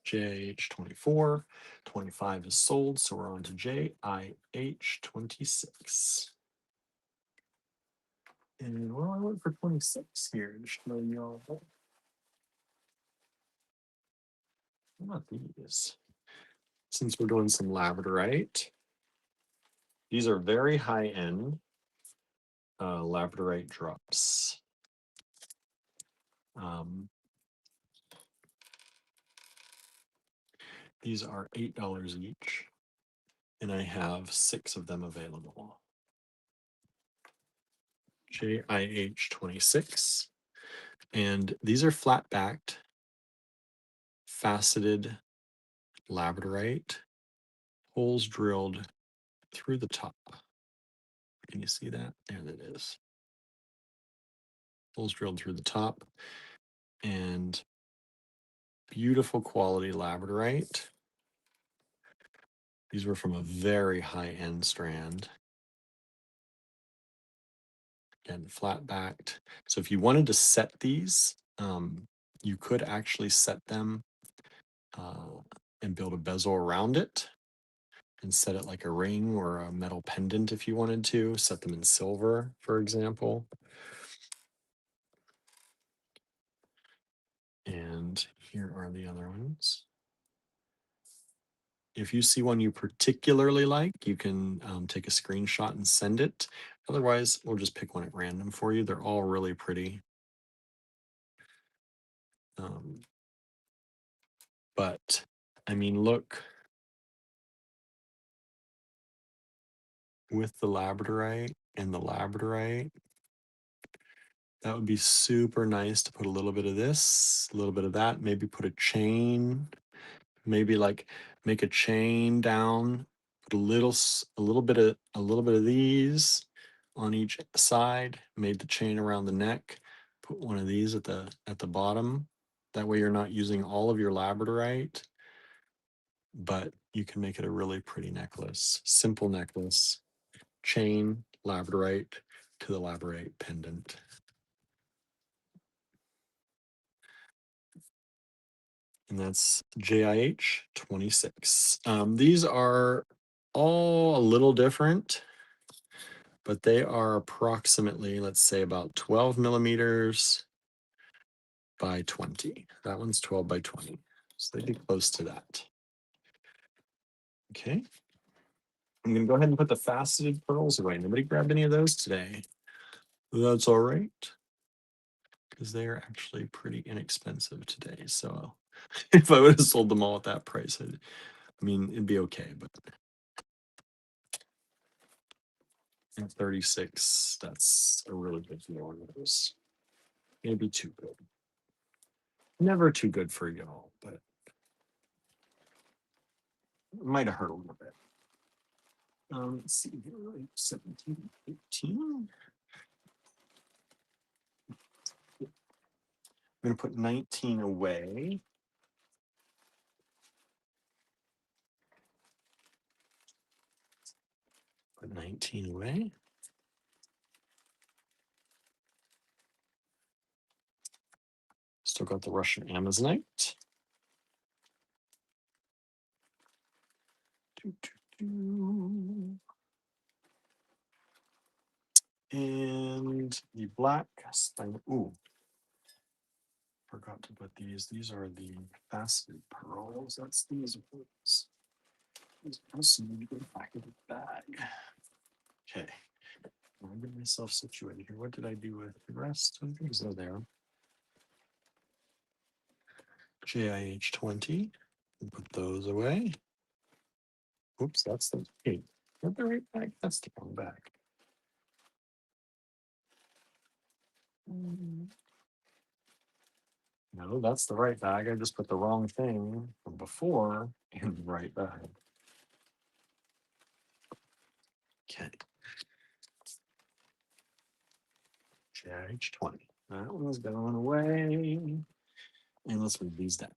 Speaker 1: JIH 24. 25 is sold. So we're on to JIH 26. And well, I went for 26 here to show y'all. Not these. Since we're doing some labradorite, these are very high end labradorite drops. These are $8 each, and I have 6 of them available. JIH 26, and these are flat backed, faceted labradorite, holes drilled through the top. Can you see that? There it is. Holes drilled through the top, and beautiful quality labradorite. These were from a very high-end strand. Again, flat backed. So if you wanted to set these, you could actually set them and build a bezel around it and set it like a ring or a metal pendant if you wanted to. Set them in silver, for example. And here are the other ones. If you see one you particularly like, you can take a screenshot and send it. Otherwise, we'll just pick one at random for you. They're all really pretty. But I mean, look, with the labradorite and the labradorite, that would be super nice to put a little bit of this, a little bit of that, maybe put a chain, maybe like make a chain down, put a little bit of these on each side, made the chain around the neck, put one of these at the bottom. That way you're not using all of your labradorite, but you can make it a really pretty necklace, simple necklace, chain, labradorite to the labradorite pendant. And that's JIH 26. These are all a little different, but they are approximately, let's say, about 12 millimeters by 20. That one's 12 by 20. So they'd be close to that. Okay. I'm going to go ahead and put the faceted pearls away. Nobody grabbed any of those today. That's all right, because they are actually pretty inexpensive today. So if I would have sold them all at that price, I mean, it'd be okay. But at 36, that's a really good deal on those. Maybe too good. Never too good for y'all, but it might have hurt a little bit. Let's see here, 17, 18. I'm going to put 19 away. Put 19 away. Still got the Russian Amazonite. And the black spine. Ooh, forgot to put these. These are the faceted pearls. That's these ones. These also need to go back in the bag. Okay. I'll get myself situated here. What did I do with the rest of these? Oh, there. JIH 20. And put those away. Oops, that's the hey, is that the right bag? That's the wrong bag. No, that's the right bag. I just put the wrong thing from before in the right bag. Okay. JIH 20. That one's going away. And let's move these down.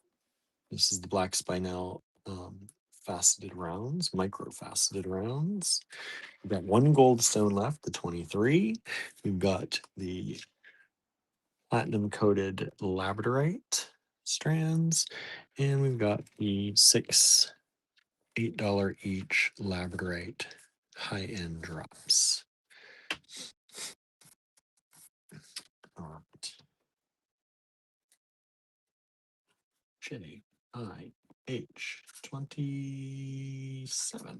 Speaker 1: This is the black spinel faceted rounds, micro faceted rounds. We've got one gold stone left, the 23. We've got the platinum coated labradorite strands, and we've got the 6 $8 each labradorite high-end drops. All right. JIH 27.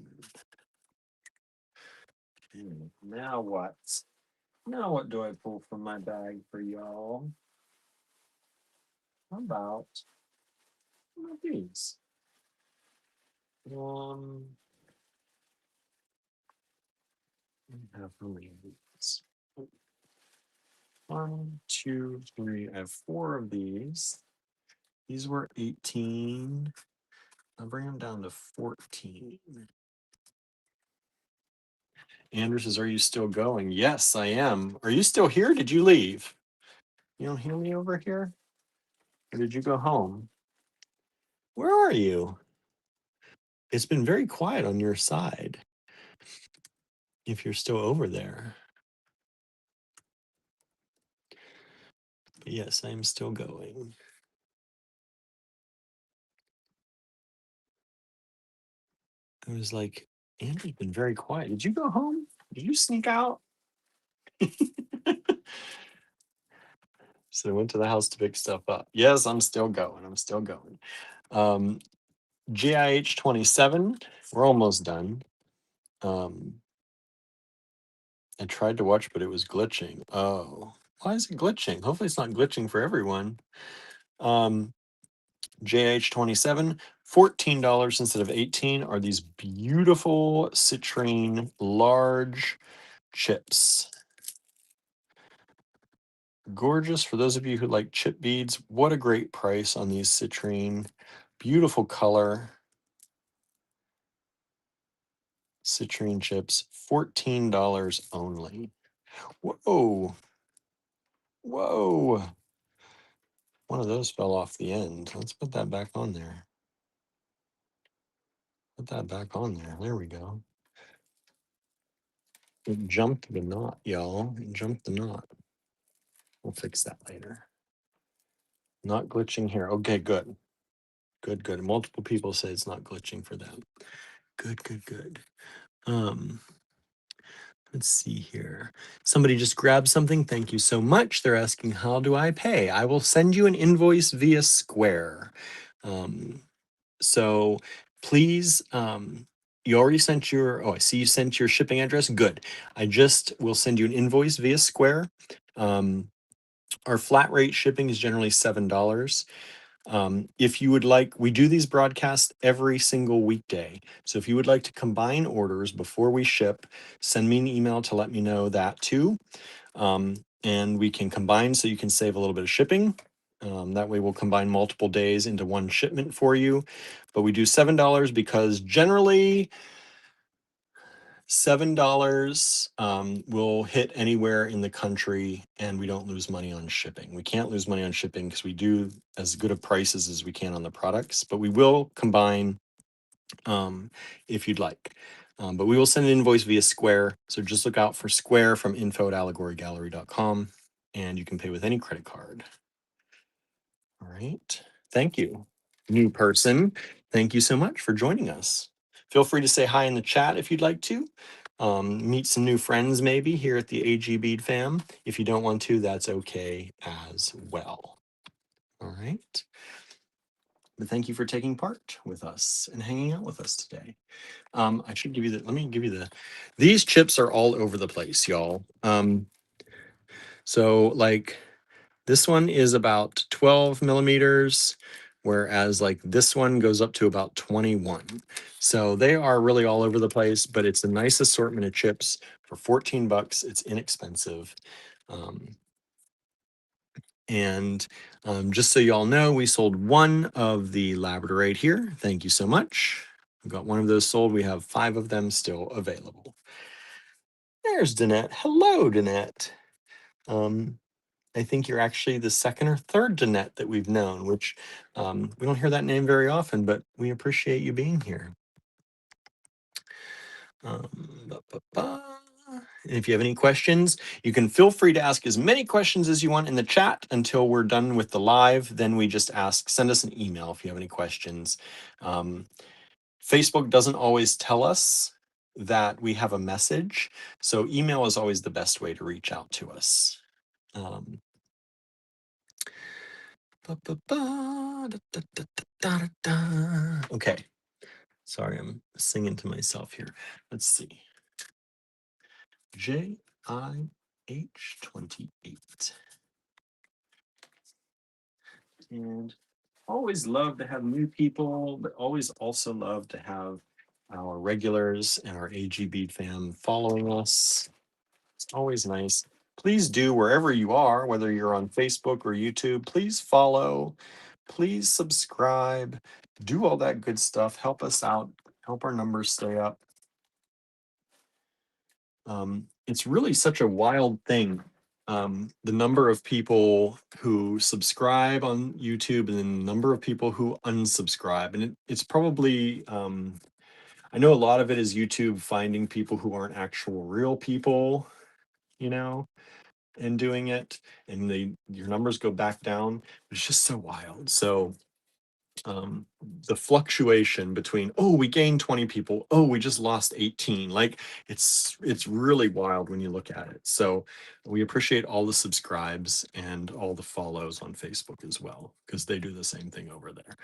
Speaker 1: And now what? Now what do I pull from my bag for y'all? How about these? We have how many of these? 1, 2, 3. I have 4 of these. These were 18. I'll bring them down to 14. Andrew says, are you still going? Yes, I am. Are you still here? Did you leave? You don't hear me over here? Or did you go home? Where are you? It's been very quiet on your side. If you're still over there. But yes, I'm still going. I was like, Andrew's been very quiet. Did you go home? Did you sneak out? So I went to the house to pick stuff up. Yes, I'm still going. I'm still going. JIH 27. We're almost done. I tried to watch, but it was glitching. Oh, why is it glitching? Hopefully it's not glitching for everyone. JIH 27, $14 instead of 18 are these beautiful citrine large chips. Gorgeous. For those of you who like chip beads, what a great price on these citrine. Beautiful color. Citrine chips, $14 only. Whoa. Whoa. One of those fell off the end. Let's put that back on there. Put that back on there. There we go. It jumped the knot, y'all. It jumped the knot. We'll fix that later. Not glitching here. Okay, good. Good, good. Multiple people say it's not glitching for them. Good, good, good. Let's see here. Somebody just grabbed something. Thank you so much. They're asking, how do I pay? I will send you an invoice via Square. So please You already sent your, oh, I see you sent your shipping address. Good. I just will send you an invoice via Square. Our flat rate shipping is generally $7. If you would like, we do these broadcasts every single weekday. So if you would like to combine orders before we ship, send me an email to let me know that too. And we can combine so you can save a little bit of shipping. That way we'll combine multiple days into one shipment for you. But we do $7 because generally $7 will hit anywhere in the country and we don't lose money on shipping. We can't lose money on shipping because we do as good of prices as we can on the products, but we will combine if you'd like. But we will send an invoice via Square. So just look out for Square from info@allegorygallery.com and you can pay with any credit card. All right. Thank you. New person, thank you so much for joining us. Feel free to say hi in the chat if you'd like to. Meet some new friends maybe here at the AG Bead fam. If you don't want to, that's okay as well. All right. But thank you for taking part with us and hanging out with us today. I should give you the, let me give you the, these chips are all over the place, y'all. So like this one is about 12 millimeters, whereas like this one goes up to about 21. So they are really all over the place, but it's a nice assortment of chips for 14 bucks. It's inexpensive. And just so y'all know, we sold one of the Labradorite here. Thank you so much. We've got one of those sold. We have 5 of them still available. There's Danette. Hello, Danette. I think you're actually the second or third Danette that we've known, which we don't hear that name very often, but we appreciate you being here. And if you have any questions, you can feel free to ask as many questions as you want in the chat until we're done with the live. Then we just send us an email if you have any questions. Facebook doesn't always tell us that we have a message, so email is always the best way to reach out to us. Okay, sorry, I'm singing to myself here. Let's see. JIH 28. And always love to have new people, but always also love to have our regulars and our AG Bead fam following us. It's always nice. Please do, wherever you are, whether you're on Facebook or YouTube, please follow, please subscribe, do all that good stuff. Help us out, help our numbers stay up. It's really such a wild thing. The number of people who subscribe on YouTube and the number of people who unsubscribe. And it's probably, I know a lot of it is YouTube finding people who aren't actual real people, you know, and doing it, and your numbers go back down. It's just so wild. So the fluctuation between, oh, we gained 20 people, oh, we just lost 18, like it's really wild when you look at it. So we appreciate all the subscribes and all the follows on Facebook as well, because they do the same thing over there.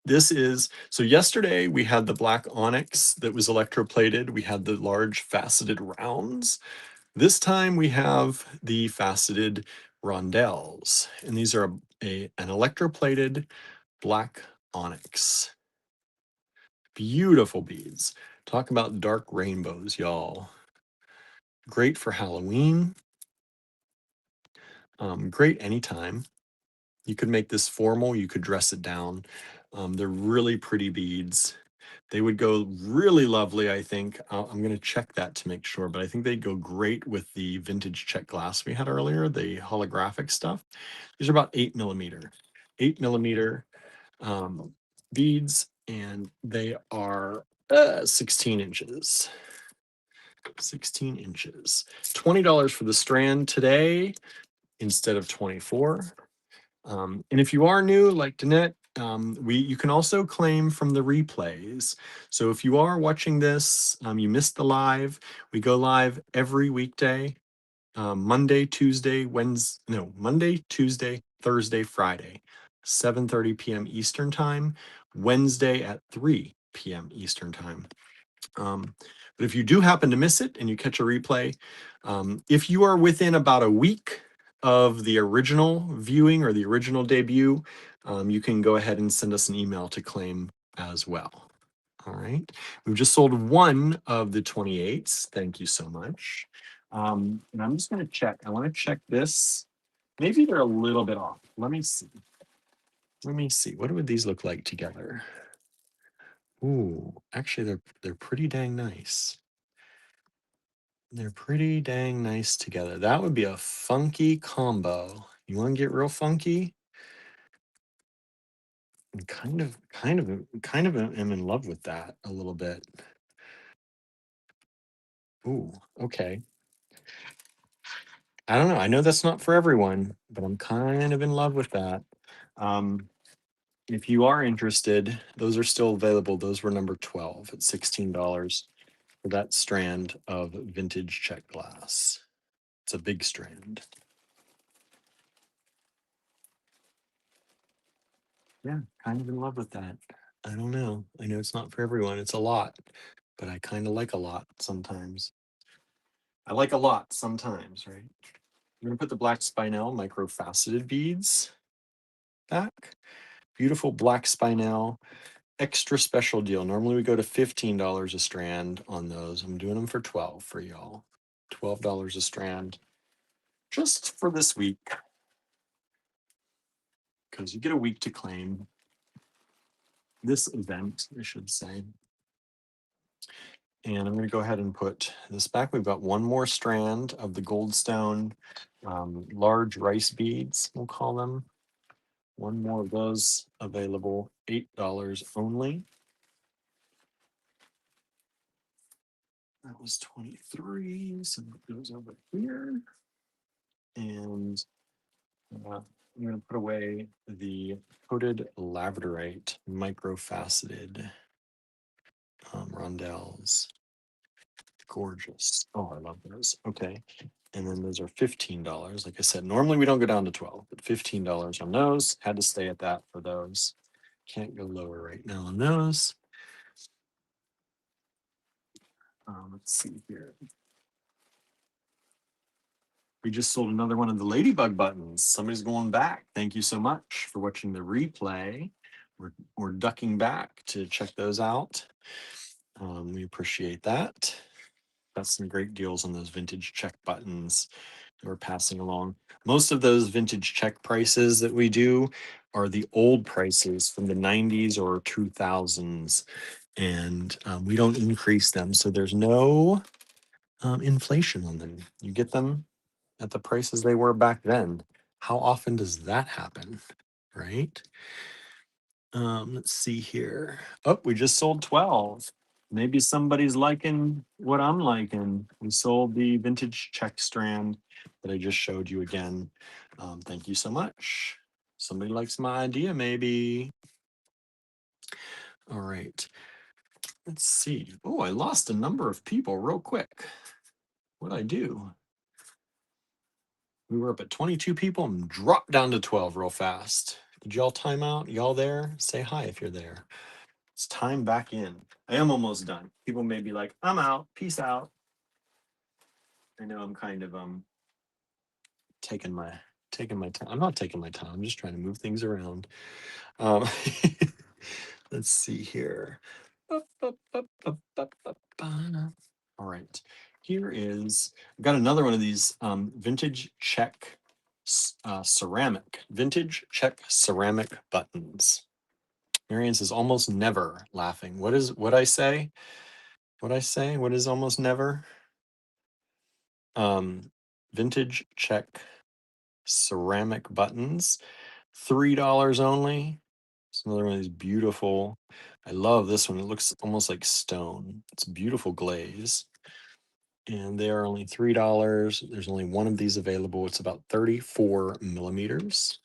Speaker 1: This is, so yesterday we had the black onyx that was electroplated. We had the large faceted rounds. This time we have the faceted rondelles, and these are an electroplated black onyx. Beautiful beads. Talk about dark rainbows, y'all. Great for Halloween. Great anytime. You could make this formal, you could dress it down. They're really pretty beads. They would go really lovely, I think. I'm going to check that to make sure, but I think they'd go great with the vintage check glass we had earlier, the holographic stuff. These are about 8 millimeter. 8 millimeter beads, and they are 16 inches. 16 inches. $20 for the strand today instead of 24. And if you are new, like Danette, you can also claim from the replays. So if you are watching this, you missed the live. We go live every weekday, Monday, Tuesday, Monday, Tuesday, Thursday, Friday, 7:30 p.m. Eastern time, Wednesday at 3 p.m. Eastern time. But if you do happen to miss it and you catch a replay, if you are within about a week of the original viewing or the original debut, you can go ahead and send us an email to claim as well. All right. We've just sold one of the 28s. Thank you so much. And I'm just going to check. I want to check this. Maybe they're a little bit off. Let me see. Let me see. What would these look like together? Ooh, actually, they're pretty dang nice. They're pretty dang nice together. That would be a funky combo. You want to get real funky? And kind of am in love with that a little bit. Ooh, okay. I don't know. I know that's not for everyone, but I'm kind of in love with that. If you are interested, those are still available. Those were number 12 at $16 for that strand of vintage check glass. It's a big strand. Yeah, kind of in love with that. I don't know. I know it's not for everyone. It's a lot, but I kind of like a lot sometimes. I like a lot sometimes, right? I'm going to put the black spinel micro-faceted beads back. Beautiful black spinel. Extra special deal. Normally we go to $15 a strand on those. I'm doing them for 12 for y'all. $12 a strand just for this week, because you get a week to claim this event, I should say. And I'm going to go ahead and put this back. We've got one more strand of the Goldstone large rice beads, we'll call them. One more of those available, $8 only. That was 23, so it goes over here. And I'm going to put away the coated labradorite micro-faceted rondelles. Gorgeous. Oh, I love those. Okay. And then those are $15. Like I said, normally we don't go down to 12, but $15 on those. Had to stay at that for those. Can't go lower right now on those. Let's see here. We just sold another one of the ladybug buttons. Somebody's going back. Thank you so much for watching the replay. We're ducking back to check those out. We appreciate that. Got some great deals on those vintage check buttons that we're passing along. Most of those vintage check prices that we do are the old prices from the 90s or 2000s, and we don't increase them. So there's no inflation on them. You get them at the prices they were back then. How often does that happen, right? Let's see here. Oh, we just sold 12. Maybe somebody's liking what I'm liking. We sold the vintage check strand that I just showed you again. Thank you so much. Somebody likes my idea, maybe. All right. Let's see. Oh, I lost a number of people real quick. What'd I do? We were up at 22 people and dropped down to 12 real fast. Did y'all time out? Y'all there? Say hi if you're there. It's time back in. I am almost done. People may be like, I'm out. Peace out. I know I'm kind of taking my time. I'm not taking my time. I'm just trying to move things around. Um, let's see here. All right. Here is, I've got another one of these vintage check vintage check ceramic buttons. Marianne says almost never laughing. What I say? What I say? What is almost never? Vintage check ceramic buttons, $3 only. It's another one of these beautiful. I love this one. It looks almost like stone. It's beautiful glaze. And they are only $3. There's only one of these available. It's about 34 millimeters.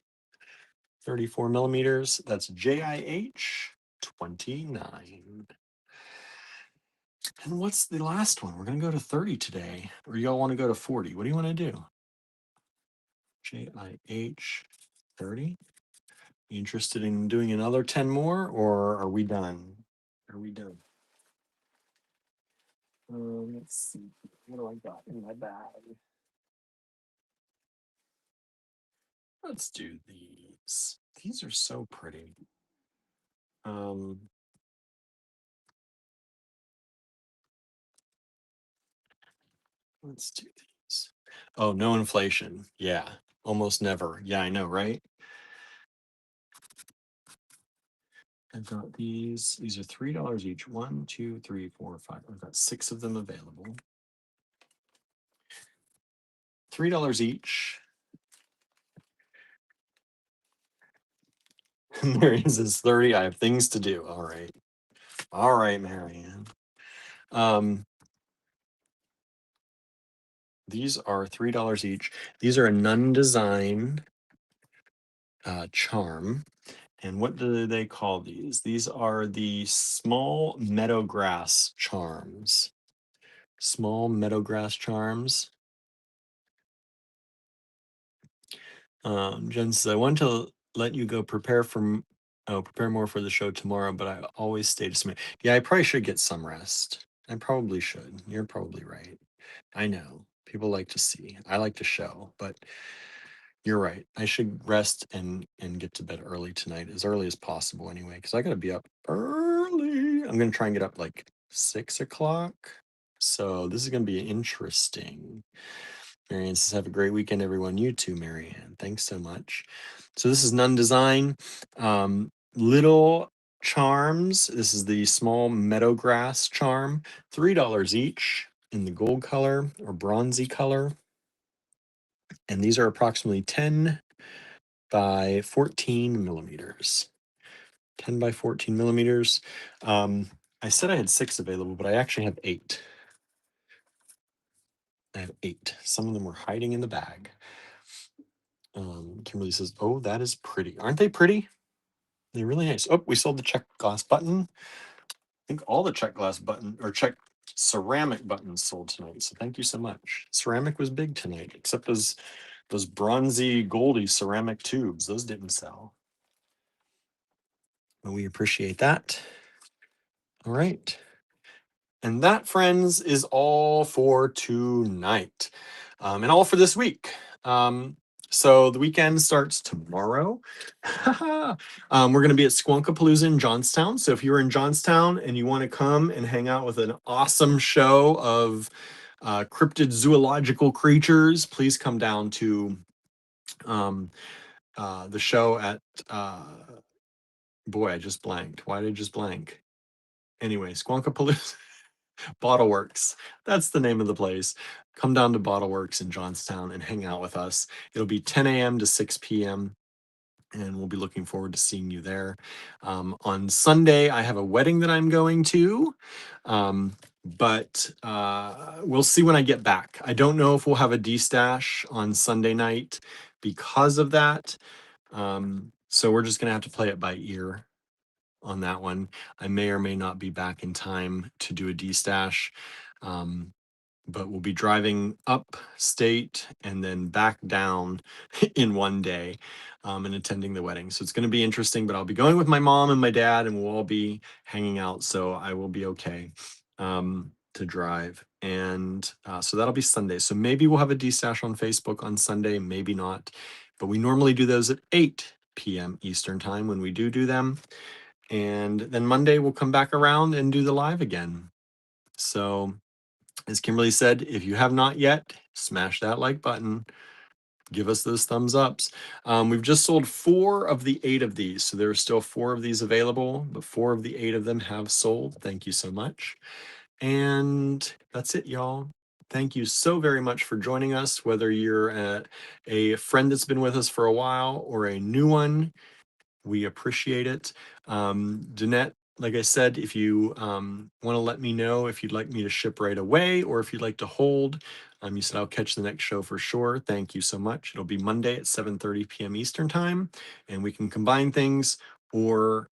Speaker 1: 34 millimeters. That's JIH 29. And what's the last one? We're going to go to 30 today. Or y'all want to go to 40? What do you want to do? JIH 30. You interested in doing another 10 more, or are we done? Are we done? Let's see. What do I got in my bag? Let's do these. These are so pretty. Let's do these. Oh, no inflation. Yeah, almost never. Yeah, I know, right? I've got these. These are $3 each. 1, 2, 3, 4, 5. I've got 6 of them available. $3 each. Marianne says 30. I have things to do. All right. All right, Marianne. These are $3 each. These are a nun design charm. And what do they call these? These are the small meadowgrass charms. Small meadowgrass charms. Jen says, I want to let you go prepare more for the show tomorrow, but I always stay to submit. Yeah, I probably should get some rest. I probably should. You're probably right. I know. People like to see. I like to show, but you're right. I should rest and get to bed early tonight, as early as possible anyway, because I gotta be up early. I'm gonna try and get up like 6 o'clock. So this is gonna be interesting. Marianne says, have a great weekend, everyone. You too, Marianne. Thanks so much. So this is Nun Design. Little charms. This is the small meadowgrass charm. $3 each in the gold color or bronzy color. And these are approximately 10 by 14 millimeters. 10 by 14 millimeters. I said I had 6 available, but I actually have 8. I have 8. Some of them were hiding in the bag. Kimberly says, oh, that is pretty. Aren't they pretty? They're really nice. Oh, we sold the check glass button. I think all the check glass button or check ceramic buttons sold tonight. So thank you so much. Ceramic was big tonight, except those bronzy, goldy ceramic tubes. Those didn't sell. But we appreciate that. All right. And that, friends, is all for tonight and all for this week. So the weekend starts tomorrow. We're going to be at Squonkapalooza in Johnstown. So if you're in Johnstown and you want to come and hang out with an awesome show of cryptid zoological creatures, please come down to the show at, boy, I just blanked. Why did I just blank? Anyway, Squonkapalooza. Bottleworks. That's the name of the place. Come down to Bottleworks in Johnstown and hang out with us. It'll be 10 a.m. to 6 p.m. and we'll be looking forward to seeing you there. On Sunday, I have a wedding that I'm going to, but we'll see when I get back. I don't know if we'll have a D-stash on Sunday night because of that. So we're just going to have to play it by ear on that one. I may or may not be back in time to do a D-stash. But we'll be driving up state and then back down in one day and attending the wedding. So it's going to be interesting, but I'll be going with my mom and my dad and we'll all be hanging out. So I will be okay to drive. And so that'll be Sunday. So maybe we'll have a D-stash on Facebook on Sunday, maybe not. But we normally do those at 8 p.m. Eastern time when we do them. And then Monday we'll come back around and do the live again. So as Kimberly said, if you have not yet, smash that like button. Give us those thumbs ups. We've just sold 4 of the 8 of these. So there are still 4 of these available, but 4 of the 8 of them have sold. Thank you so much. And that's it, y'all. Thank you so very much for joining us, whether you're a friend that's been with us for a while or a new one. We appreciate it. Danette, like I said, if you want to let me know if you'd like me to ship right away or if you'd like to hold, you said I'll catch the next show for sure. Thank you so much. It'll be Monday at 7:30 p.m. Eastern time, and we can combine things or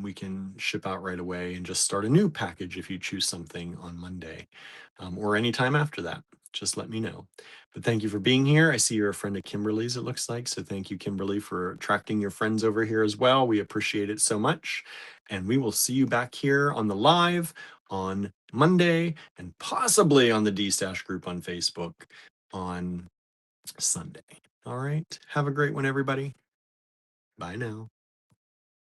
Speaker 1: we can ship out right away and just start a new package if you choose something on Monday or anytime after that. just let me know. But thank you for being here. I see you're a friend of Kimberly's, it looks like. So thank you, Kimberly, for attracting your friends over here as well. We appreciate it so much. And we will see you back here on the live on Monday and possibly on the D-Stash group on Facebook on Sunday. All right. Have a great one, everybody. Bye now.